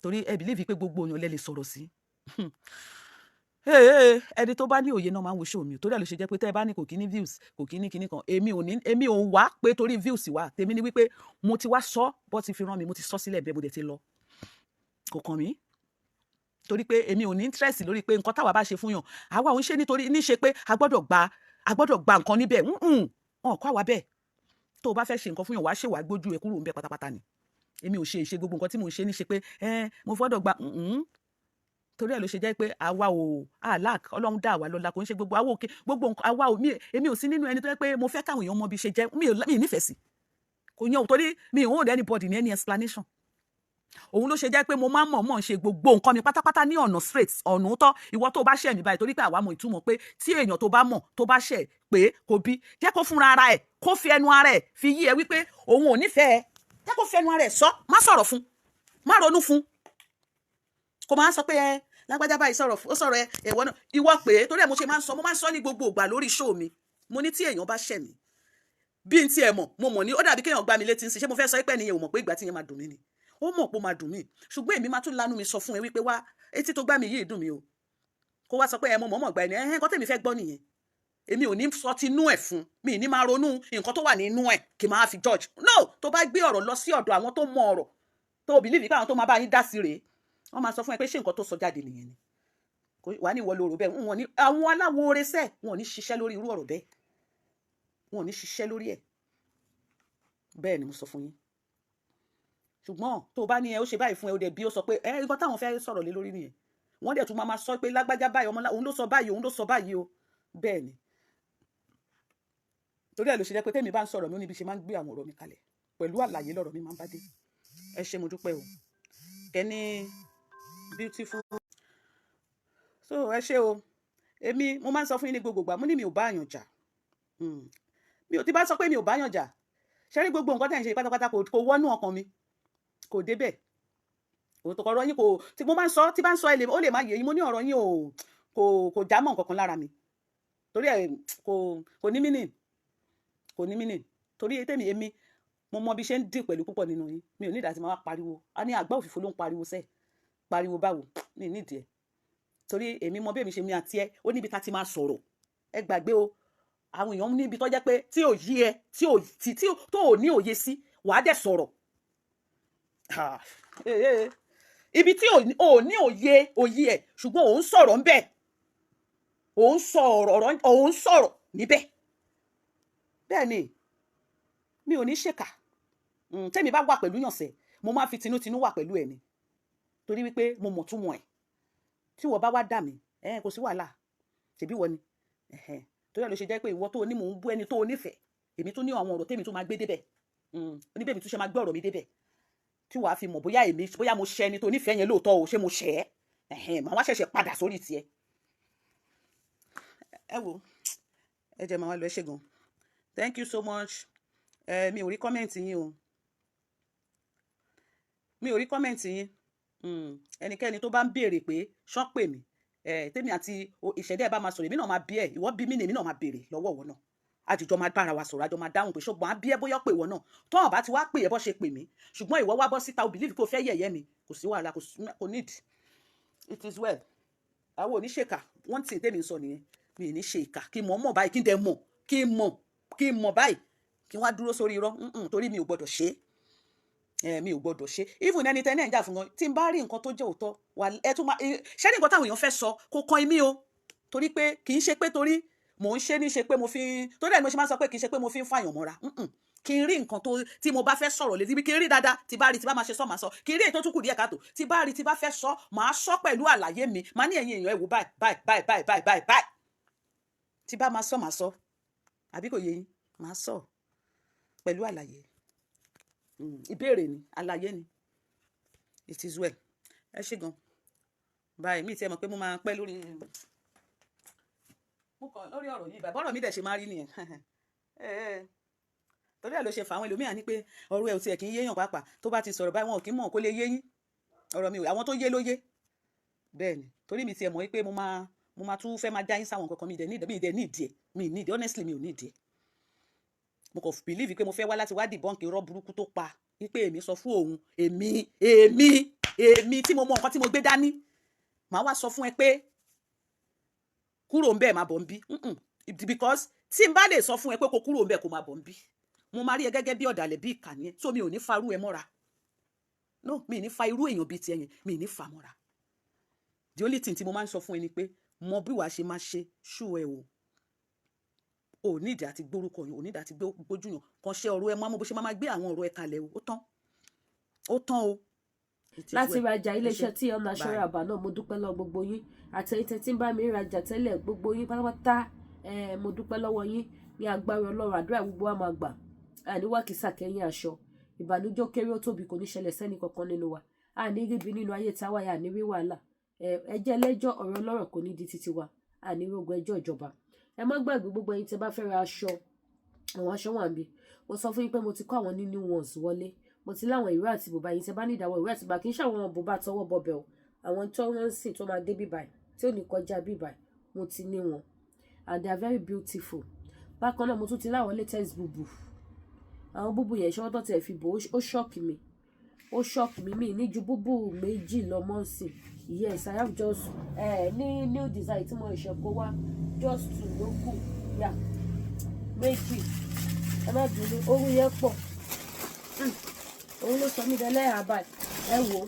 torí ẹ bìlíìfì pé gbogbo èèyàn lẹ lè sọ̀rọ̀ sí. Ẹni tó bá ní òye náà máa ń wo show mi torí ẹ ló ṣe jẹ́ pé tẹ́ ẹ bá ní kò kí ní views kò kí ní kinní kan èmi ò wá pé torí views wà tèmi ni wípé mo ti wá sọ bó ti fi rán mi mo ti sọ sílẹ̀ bẹ́ẹ̀ bó dẹ̀ ti lọ kò kàn mí torí pé èmi ò ní interest lórí pé nǹkan táwa bá ṣe fún yàn àwa ò ń ṣe nítorí níṣe pé a gbọ́dọ̀ gba nǹkan níbẹ̀ wọn kọ́ àwa bẹ́ẹ̀ tó o bá fẹ́ ṣe nǹkan fún yàn wá ṣe wàá gbójú ẹ kúrò ń bẹ pátápátá ni èmi ò ṣe gbogbo nǹkan tí mò ń ṣe ní ṣe pé mo fọ́dọ̀ gba torí ẹ̀ ló ṣe jẹ́ pé àwa ò àlàk Ọlọ́run dá àwa lọ́lá kò ń ṣe gbogbo àwa òkè gbogbo nǹkan àwa ò èmi ò sí nínú ẹni tó yẹ pé mo fẹ́ káwọn èèyàn mọ bí ṣe jẹ́ mi nífẹ̀ẹ́ sí kò yan torí mi ò hold anybody ní any explanation òun ló ṣe jẹ́ pé mo máa ń mọ̀ ṣe gbogbo nǹkan mi pátápátá ní ọ̀nà straight ọ̀nà òótọ́ ìwọ tó bá ṣẹ̀ mí báyìí torí pé àwa mọ̀ ìtumọ̀ pé tí èèyàn tó bá mọ̀ tó bá ṣẹ̀ pé kò bí jẹ́ kó fúnra ara ẹ̀ kó fi ẹnu ara ẹ̀ fi yí ẹ wípé òun ò nífẹ̀ẹ́ jẹ́ kó fi ẹnu ara ẹ̀ sọ má sọ̀rọ̀ fún má ronú fún kò máa sọ pé lágbájá báyìí sọ̀rọ̀ ó sọ̀rọ̀ ẹ̀wọ́ náà ìwọ pé torí ẹ̀ mo máa ń sọ ní gbogbo ìgbà lórí show mi mo ní tí èèyàn bá ṣẹ̀ mí bí n tiẹ̀ mọ̀ mo mọ̀ ní ó dàbí kéèyàn gbá mi létí ń ṣe ṣé mo fẹ́ sọ pé ẹnìyẹn ò mọ̀ pé ìgbà tí yẹn máa dùn mí ni ó mọ̀ pé ó máa dùn mí ṣùgbọ́n èmi máa tún lanu mi sọ fún ẹ wípé wá etí tó gbá mi yìí dùn mí o kó wá sọ pé mo mọ̀ gbà ẹni nǹkan tèmi fẹ́ gbọ́ nìyẹn èmi ò ní sọ ti inú ẹ̀ fún mi ní máa ronú nǹkan tó wà nínú ẹ̀ kì máa fi judge no tó bá gbé ọ̀rọ̀ lọ sí ọ̀dọ̀ àwọn tó mọ ọ̀rọ̀ tó believe pé àwọn tó máa bá yín dá sí rèé wọ́n máa sọ fún ẹ pé ṣé nǹkan tó sọ jáde nìyẹn ni wà ní ìwọ lóru bẹ́ẹ̀ wọn ní àwọn aláwo oore sẹ́ẹ̀ wọn ò ní ṣiṣẹ́ lórí irú ọ̀rọ̀ bẹ́ẹ̀ wọn ò ní ṣiṣẹ́ lórí ẹ̀ bẹ́ẹ̀ ni mo sọ fún yín ṣùgbọ́n tó bá ní ó ṣe báyìí fún ẹ ó dẹ̀ bí ó sọ pé nǹkan táwọn fẹ́ sọ̀rọ̀ lé lórí nìyẹn wọ́n dẹ̀ tún máa sọ pé lágbájá báyìí ọmọ òun ló sọ báyìí òun ló sọ báyìí o bẹ́ẹ̀ ni torí ẹ̀ ló ṣe jẹ́ pé tèmi bá ń sọ̀rọ̀ mi ó níbi ṣe máa ń gbé àwọn ọ̀rọ̀ mi kalẹ̀ pẹ̀lú àlàyé lọ́rọ̀ mi máa ń bá dé ẹ ṣé mo dúpẹ́ o ẹni beautiful so ẹ ṣé o èmi mo máa ń sọ fún yín ní gbogbo ìgbà mo ní mi ò bá àyàn jà mi ò ti bá sọ pé mi ò bá àyàn jà ṣe rí gbogbo nǹkan tẹ̀ ń ṣe pátápátá kò wọ́nú ọkàn mi kò débẹ̀ òótọ́ ọ̀rọ̀ yín kò tí mo bá ń sọ tí bá ń sọ ó lè má yé yín mo ní ọ̀rọ̀ yín kò já mọ́ nǹkan kan lára mi torí ẹ̀ kò ní mínì torí èmi mo mọ bí ṣe ń dì pẹ̀lú púpọ̀ nínú yín mi ò ní ìdá tí máa wá pariwo a ní àgbá òfìfo ló ń pariwo sẹ́ẹ̀ pariwo báwo ní nídìí ẹ̀ torí èmi mọ bí èmi ṣe mi àti ẹ ó níbi tá ti máa sọ̀rọ̀ ẹ gbàgbé o àwọn èèyàn níbi tó jẹ́ pé tí ò yí ẹ tó ò ní òye sí wàá dẹ̀ sọ̀rọ̀ ibi tí ò ní òye ẹ̀ ṣùgbọ́n òun sọ̀rọ̀ ńbẹ̀ òun sọ̀rọ̀ níbẹ̀ bẹ́ẹ̀ ni mi ò ní ṣèkà tẹ́mi bá wà pẹ̀lú yànṣẹ́ mo máa fi tinútinú wà pẹ̀lú ẹ̀ ni torí wípé mo mọ̀ túmọ̀ ẹ̀ tí wọ́n bá wá dà mí kò sí wàhálà ṣèbí wọ́n ni torí ẹ̀ ló ṣe jẹ́ pé ìwọ tó ní mò ń bú ẹni tó nífẹ̀ẹ́ èmi tó ní àwọn ọ̀rọ̀ tèmi tó máa gbé débẹ̀ oníbẹ̀mí tó ṣe máa gbé ọ̀rọ̀ mi débẹ̀ tí wàá fi mọ̀ bóyá mo ṣe ẹni tó nífẹ̀ẹ́ yẹn lóòótọ́ o ṣé mo ṣẹ̀ ẹ́ màá wá ṣẹ̀ṣẹ̀ padà sórí tiẹ̀ ẹ wo ẹ jẹ́ màá wá lọ ẹ ṣé gan thank you so much mi ò rí kọ́mẹ̀ntì yín o mi ò rí kọ́mẹ̀ntì yín ẹnikẹ́ni tó bá ń béèrè pé ṣán pè mí tèmi àti ìṣẹ̀dá ẹ̀ bá máa sọ̀rọ̀ èmi náà máa bí ẹ̀ ìwọ bí mí ni èmi náà máa béèrè lọ́wọ́ ìwọ náà àjùjọ máa bára wa sọ̀rọ̀ àjọ máa dáhùn pé ṣùgbọ́n á bí ẹ bóyá pé ìwọ náà tó ọ̀bá ti wá pè ẹ bọ́ ṣe pè mí ṣùgbọ́n ìwọ wá bọ́ síta o believe kó fẹ́ yẹ̀yẹ́ mi kò sí wàhálà kò need it is well àwọn oníṣèkà wọ́n ti tèmi sọ nìyẹn mi ì ní ṣe ìkà kí n mọ̀ báyìí kí n dẹ̀ mọ̀ kí n mọ̀ báyìí kí n wá dúró sórí irọ́ torí mi ò gbọ́dọ̀ ṣe mi ò gbọ́dọ̀ ṣe even ẹni tẹ́ ní ẹ̀já fún wọn tí n bá rí nǹkan tó jẹ́ òótọ́ wà ẹ tún máa ṣé ní nǹkan táwọn èèyàn fẹ́ sọ kó kan imí o torí pé kì í ṣe pé torí mò ń ṣe ní ṣe pé mo fi ń torí ẹ̀ ni mo ṣe máa ń sọ pé kì í ṣe pé mo fi ń fàyàn mọ́ra kí n rí nǹkan tó tí mo bá fẹ́ sọ̀rọ̀ létí bí kí n rí dáadáa tí bá rí tí bá máa ṣe sọ máa sọ kí n rí èyí tó tún kù díẹ̀ káàtó tí bá rí tí bá fẹ́ sọ máa sọ pẹ̀lú àlàyé mi máa ní ẹ̀yin èèyàn ẹ wò báyìí tí bá máa sọ máa sọ àbí kò yé yín máa sọ pẹ̀lú àlàyé ìbéèrè ni àlàyé ni it is well ẹ ṣé gan báyìí mi ti ẹ mọ̀ pé mo máa pẹ́ lórí ọ̀rọ̀ yìí bàbá ọ̀rọ̀ mi dẹ̀ ṣe máa rí nìyẹn torí ẹ̀ ló ṣe fà àwọn ẹlòmíràn ní pé ọ̀rọ̀ ẹ̀ ò tiẹ̀ kì í yéèyàn pàápàá tó bá ti sọ̀rọ̀ báyìí wọn ò kí mọ̀ kó lè yé yín ọ̀rọ̀ mi ò àwọn tó yé ló yé bẹ́ẹ̀ ni torí mi ti ẹ̀ mọ̀ pé mo máa tún fẹ́ máa já yín sáwọn kankan mi dẹ̀ ní ìdí ẹ̀ honestly mi ò ní ìdí ẹ̀ mo kàn believe pé mo fẹ́ wá láti wá dìbọ́ǹkì irọ́ burúkú tó pa wípé èmi sọ fún òun èmi tí mo mọ nǹkan tí mo gbé dání màá wá sọ fún ẹ pé kúrò ń bẹ́ẹ̀ máa bọ̀ ń bí because tí n bá lè sọ fún ẹ pé kó kúrò ń bẹ́ẹ̀ kó máa bọ̀ ń bí mo máa rí ẹ gẹ́gẹ́ bí ọ̀dàlẹ̀ bí ìkànnì ẹ so mi ò ní fa irú ẹ mọ́ra no mi ò ní fa irú èèyàn bíi ti ẹ̀yìn mi ò ní fa mọ́ra the only thing tí mo máa ń sọ fún ẹ ni pé mọ bí wàá ṣe máa ṣe ṣú ẹ o nídìí àti gbórúkọ yàn ò nídìí àti gbójú yàn kan ṣe ọ̀rọ̀ ẹ máa mọ bó ṣe máa gbé àwọn ọ̀rọ̀ ẹ kalẹ̀ o ó tán ó tán o. láti rajà iléeṣẹ́ tí ọ̀nà aṣọ́ra àbá náà mo dúpẹ́ lọ́wọ́ gbogbo yín àtẹ̀yìntẹ̀ tí ń bá mi rajà tẹ́lẹ̀ gbogbo yín pátápátá mo dúpẹ́ lọ́wọ́ yín ní agbára Ọlọ́run àdúrà gbogbo wa máa gbà àníwá kìsà kẹ́yìn aṣọ ìbànújẹ́ kéré ó tóbi kò ní ṣẹlẹ̀ sẹ́ni kankan nínú wa àní ríbi nínú ayé táwa yà ní rí wàhálà ẹjẹ́ lẹ́jọ́ ọ̀rọ̀ ọlọ́rọ̀ kò ní di títí wa àní rogun ẹjọ́ ìjọba ẹ má gbàgbé gbogbo ẹ̀yin tẹ́ bá fẹ́ ra aṣọ àwọn aṣọ wà níbí mo sọ fún yín pé mo ti kó àwọn new ones wọlé mo ti láwọn ìró àti bùbá yìí tẹ́ bá ní ìdáwọ́ ìró àti bùbá kì í ṣàwọn bùbá tọwọ́ bọbẹ̀ o àwọn tó wọ́n ń sìn tó máa dé bíbáyìí tí ò ní kọjá bíbáyìí mo ti ní wọn and they are very beautiful bákan náà mo tún ti láwọn latest bùbù àwọn búbù yẹn ṣọwọ́ tó tẹ̀ fi bò ó ṣọ́ọ̀kì mi mi ní ju búbù méjì lọ mọ́ sí yes I have just ní new design tí mo ṣe kó wá just two ló kù yà méjì ẹ má bínú oru yẹn pọ̀ òun ló sọ mí dẹ́lẹ́ àbáyé ẹ wò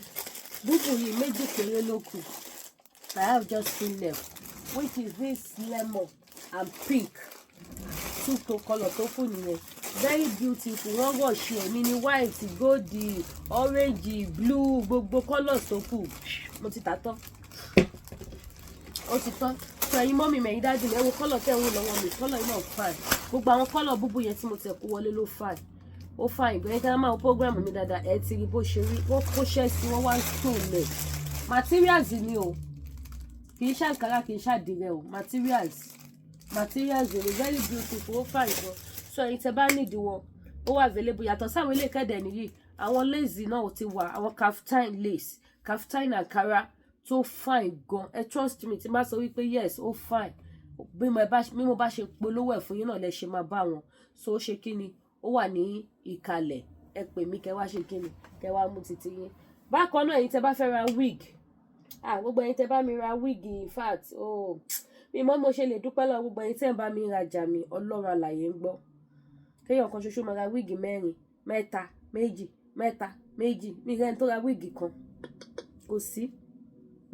búbù yìí méjì péré ló kù I have just two left which is this lemon and pink two to colour tó kù nìyẹn very beautiful wọ́n wọ̀ ṣe èmi ní white gold orange blue gbogbo colours tó kù mo ti tà tán ó ti tán so ẹ̀yin mọ́mì mẹ́yìn dájú mi ẹ wo colour tẹ̀ ń wò lọ́wọ́ mi colour yìí náà fine gbogbo àwọn colour búbú yẹn tí mo tẹ̀ kó wọlé ló fine ó fine ìgbẹ́yìn tí wọ́n máa program mi dáadáa ẹ ti rí bó ṣe rí wọ́n kó ṣẹ́ẹ̀sì wọ́n wá ń stone lẹ̀ materials ni o kì í ṣàǹkárá kì í ṣàdìrẹ o materials ni very beautiful ó fine gan so ẹ̀yin tẹ́ bá nídìí wọn ó wà available yàtọ̀ sáwọn ilé ìkẹ́dẹ̀ nìyí àwọn lace náà ti wà àwọn kaftan lace kaftan Ankara tó fine gan ẹ trust me tí n bá sọ wípé yes ó fine bí mo bá ṣe polówó ẹ̀ fún yín náà lẹ ṣe máa bá wọn so ó ṣe kí ni ó wà ní ìkàlẹ̀ ẹ pè mí kẹ́ wá ṣe kí ni kẹ́ wá mú títí yín bákan náà ẹ̀yin tẹ́ bá fẹ́ ra wig gbogbo ẹ̀yin tẹ́ bá mi ra wig in fact mi mọ́ mo ṣe lè dúpẹ́ lọ́wọ́ gbogbo ẹ̀yin tẹ́ ń bá mi rajà mi Ọlọ́run àlàyé ń gbọ́ kéèyàn kan ṣoṣo máa ra wíìgì mẹ́rin mẹ́ta méjì mi rẹ́ni tó ra wíìgì kan kò sí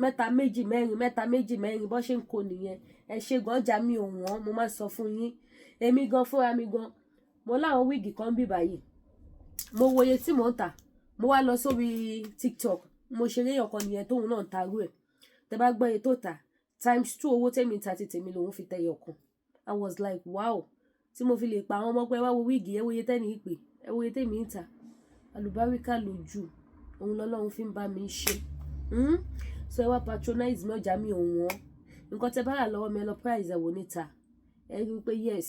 mẹ́ta méjì mẹ́rin bó ṣe ń kó nìyẹn ẹ ṣe gan ọjà mi ò wọ́n mo máa sọ fún yín èmi gan fúnra mi gan mo láwọn wíìgì kan bí báyìí mo wòye tí mò ń tà mo wá lọ sórí TikTok mo ṣe léyàn kan nìyẹn tóun náà ń tarú ẹ̀ tẹ bá gbọ́ iye tó tà ×2 owó tèmi ta ti tèmi lòun fi tẹyọ kan I was like wow tí mo fi lè pa àwọn ọmọ pé wá wo wíìgì ẹ wòye tẹ́ni ìpè ẹ wòye tèmi ń tà àlùbáríkà lójú òun lọ́lọ́run fi ń bá mi ṣe so ẹ wá patronize mi ọjà mi ò wọ́n nǹkan tẹ bá rà lọ́wọ́ mi ẹ lọ price ẹ wò níta ẹ rí i pé yes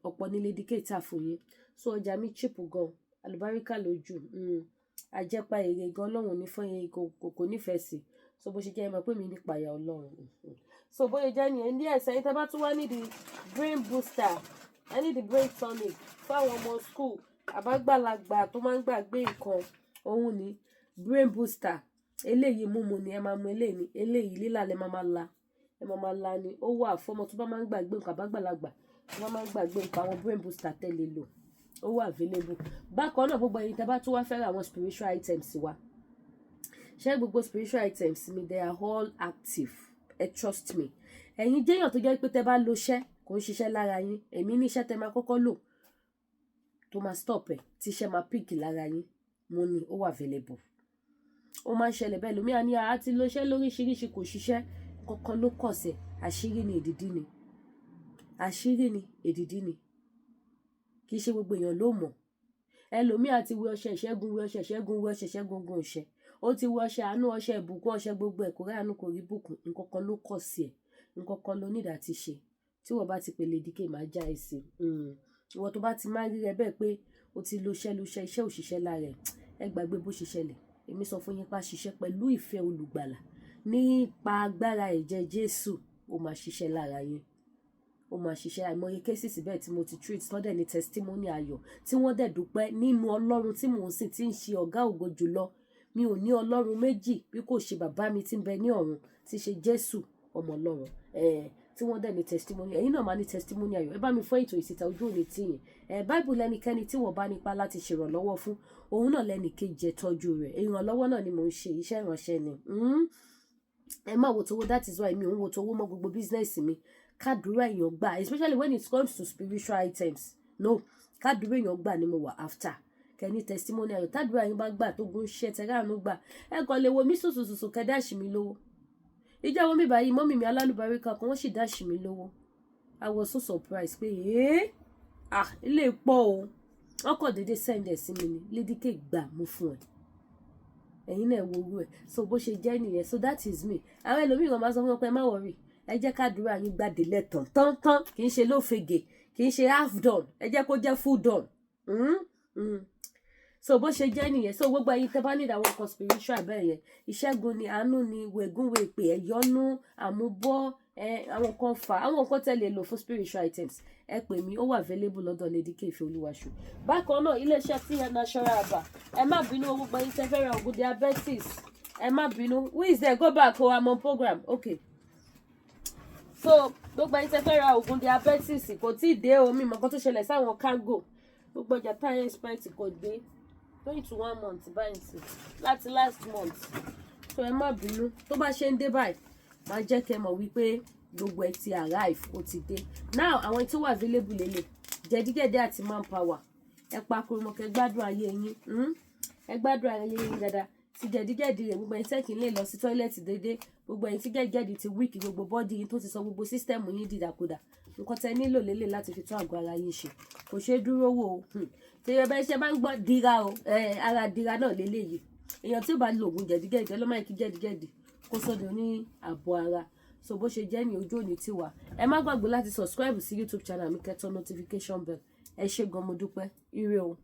ọ̀pọ̀ ní lady k tà fún yín so ọjà mi cheap gan àlùbáríkà lójú àjẹpà èrè gan Ọlọ́run ní fún yín kò nífẹ̀ẹ́ sí so bó ṣe jẹ́ ẹ mọ̀ pé mi nípa ìyá Ọlọ́run so bóyá jẹ́ nìyẹn ní ẹ̀sẹ̀ yín tẹ́ bá tún wá nídìí brain booster I need the brain tonic fún àwọn ọmọ school àbágbàlagbà tó máa ń gbàgbé nǹkan òun ni brain booster eléyìí múmu ni ẹ máa mu eléyìí lílà lẹ máa la ẹ máa la ni ó wà fọmọ tó bá máa ń gbàgbé nǹkan àbágbàlagbà tó bá máa ń gbàgbé nǹkan àwọn brain booster tẹ́lẹ̀ lò ó wà available bákan náà gbogbo ẹ̀yin tẹ́ bá tún wá fẹ́ ra àwọn spiritual items wa ṣé gbogbo spiritual items mi they are all active trust me ẹ̀yin jẹ́yàn tó jẹ́ pé tẹ́ bá lo iṣẹ́ kò ń ṣiṣẹ́ lára yín èmi ní iṣẹ́ tẹ́ máa kọ́kọ́ lò tó máa stop ẹ̀ tí iṣẹ́ máa píìkì lára yín mo ní ó wà available ó máa ń ṣẹlẹ̀ bẹ́ẹ̀ lómi àní àti lo iṣẹ́ lóríṣiríṣi kò ṣiṣẹ́ kankan ló kàn sí àṣírí ni èdìdí ni kì í ṣe gbogbo èèyàn ló mọ̀ ẹlòmíì àti wẹ ọṣẹ ìṣẹ́gun gun ọṣẹ ó ti wọ ọṣẹ àánú ọṣẹ ìbùkún ọṣẹ gbogbo ẹ̀ kò rí àánú kò rí bùkún nǹkan kan ló kàn sí ẹ̀ nǹkan kan ló nídàá ti ṣe tí wọ́n bá ti pè lè dìkè máa já ẹsẹ̀ ìwọ tó bá ti máa rí rẹ bẹ́ẹ̀ pé o ti lo iṣẹ́ òṣìṣẹ́ lára ẹ gbàgbé bó ṣe ṣẹlẹ̀ èmi sọ fún yín pa ṣiṣẹ́ pẹ̀lú ìfẹ́ olùgbàlà nípa agbára ẹ̀jẹ̀ Jésù ó máa ṣiṣẹ́ lára yín ó máa ṣiṣẹ́ àìmọye cases bẹ́ẹ̀ tí mo ti treat tọ́dẹ̀ ní testimony ayọ̀ tí wọ́n dẹ̀ dúpẹ́ nínú Ọlọ́run tí mò ń sìn tí ń ṣe ọ̀gá ògo jùlọ mi ò ní Ọlọ́run méjì bí kò ṣe bàbá mi tí ń bẹ ní ọ̀run tí ṣe Jésù ọmọ Ọlọ́run tí wọ́n dẹ̀ ní testimony ẹ̀yin náà máa ní testimony ayọ̀ ẹ bá mi fọ́ ètò ìsìta ojú òní tìyìn Bible lẹ́nikẹ́ni tí wọ́n bá nípa láti ṣèrànlọ́wọ́ fún òun náà lẹ́nìkejì tọ́jú rẹ̀ ìrànlọ́wọ́ náà ni mò ń ṣe iṣẹ́ ìránṣẹ́ ni ẹ má wo tówó that is why mi ò ń wo tówó mọ́ gbogbo business mi kádùúrà èèyàn gbà especially when it comes to spiritual items no kádùúrà èèyàn gbà ni mo wà after kẹ́ni testimony ayọ̀ tádùúrà yín bá gbà tó gún iṣẹ́ tẹ́ráàánú gbà ẹ kàn lè wo mí sùsùsùsù kẹ́ dáṣì mi lówó ìjọ wo mi báyìí mọ́mì mi alálùbáríkà kan wọ́n sì dáṣì mi lówó I was so surprised pé ilé pọ̀ o wọ́n kàn déédéé send ẹ̀ sí mi ni Lady K gbà mú fún ẹ ẹ̀yin náà wo owó ẹ̀ so bó ṣe jẹ́ nìyẹn so that is me àwọn ẹlòmíràn máa sọ fún wọn pé má worry ẹ jẹ́ kádùúrà yín gbàdé lẹ́tàn tán kì í ṣe lófegè kì í ṣe half done ẹ jẹ́ kó jẹ́ full done so bó ṣe jẹ́ nìyẹn so gbogbo ẹ̀yin tẹ́ bá need àwọn kan spiritual bẹ́ẹ̀ yẹn ìṣẹ́gun ni àánú ni wẹ̀gúnwẹ̀ ìpè ẹ̀yọ́nú àmúbọ́ àwọn kan fà àwọn nǹkan tẹ́ lè lò fún spiritual items ẹ pè mí ó wà available lọ́dọ̀ Lady K Ìfẹ́olúwaṣọ bákan náà iléeṣẹ́ tí Natural Herbal ẹ má bínú gbogbo ẹ̀yin tẹ́ fẹ́ ra ògùn diabetes ẹ má bínú who is there go back o I'm on program okay so gbogbo ẹ̀yin tẹ́ fẹ́ ra ògùn diabetes kò tí ì dé omi mọ̀ kan tó ṣẹlẹ̀ sáwọn cargo gbogbo ọjà táyà expect kò dé going to 1 month báyìí sí láti last month so ẹ má bínú tó bá ṣe ń dé báyìí máa jẹ́ kẹ́ mọ̀ wípé gbogbo ẹ ti arrive ó ti dé now àwọn tó wà available lélẹ̀ jẹ̀díjẹ̀dí àti manpower ẹ pa kurumọ kẹ́ gbádùn ayé yín ẹ gbádùn ayé yín dáadáa ti jẹ̀díjẹ̀dí rẹ̀ gbogbo ẹ̀yin tẹ́kì lè lọ sí tọ́ílẹ̀tì déédéé gbogbo ẹ̀yin tí jẹ̀díjẹ̀dí ti weak gbogbo bọ́dì yín tó ti sọ gbogbo sísítẹ́ẹ̀mù yín dìdàkudà nǹkan tẹ́ nílò lélẹ̀ láti fi tún àgọ́ ara yín ṣe kò ṣeé dúró wò ó tí ẹ bá ṣe bá ń gbọ́ dira o ara dira náà lélẹ́yìí èèyàn tí ó bá lo oògùn jẹ̀díjẹ̀dí ọlọ́mọ yìí kí jẹ̀díjẹ̀dí kó sọ́dọ̀ ní àbọ̀ ara so bó ṣe jẹ́ ní ojú òní tiwa ẹ má gbàgbé láti subscribe sí YouTube channel mi kẹ́ tọ́ notification bell ẹ ṣé gan mo dúpẹ́ ire o.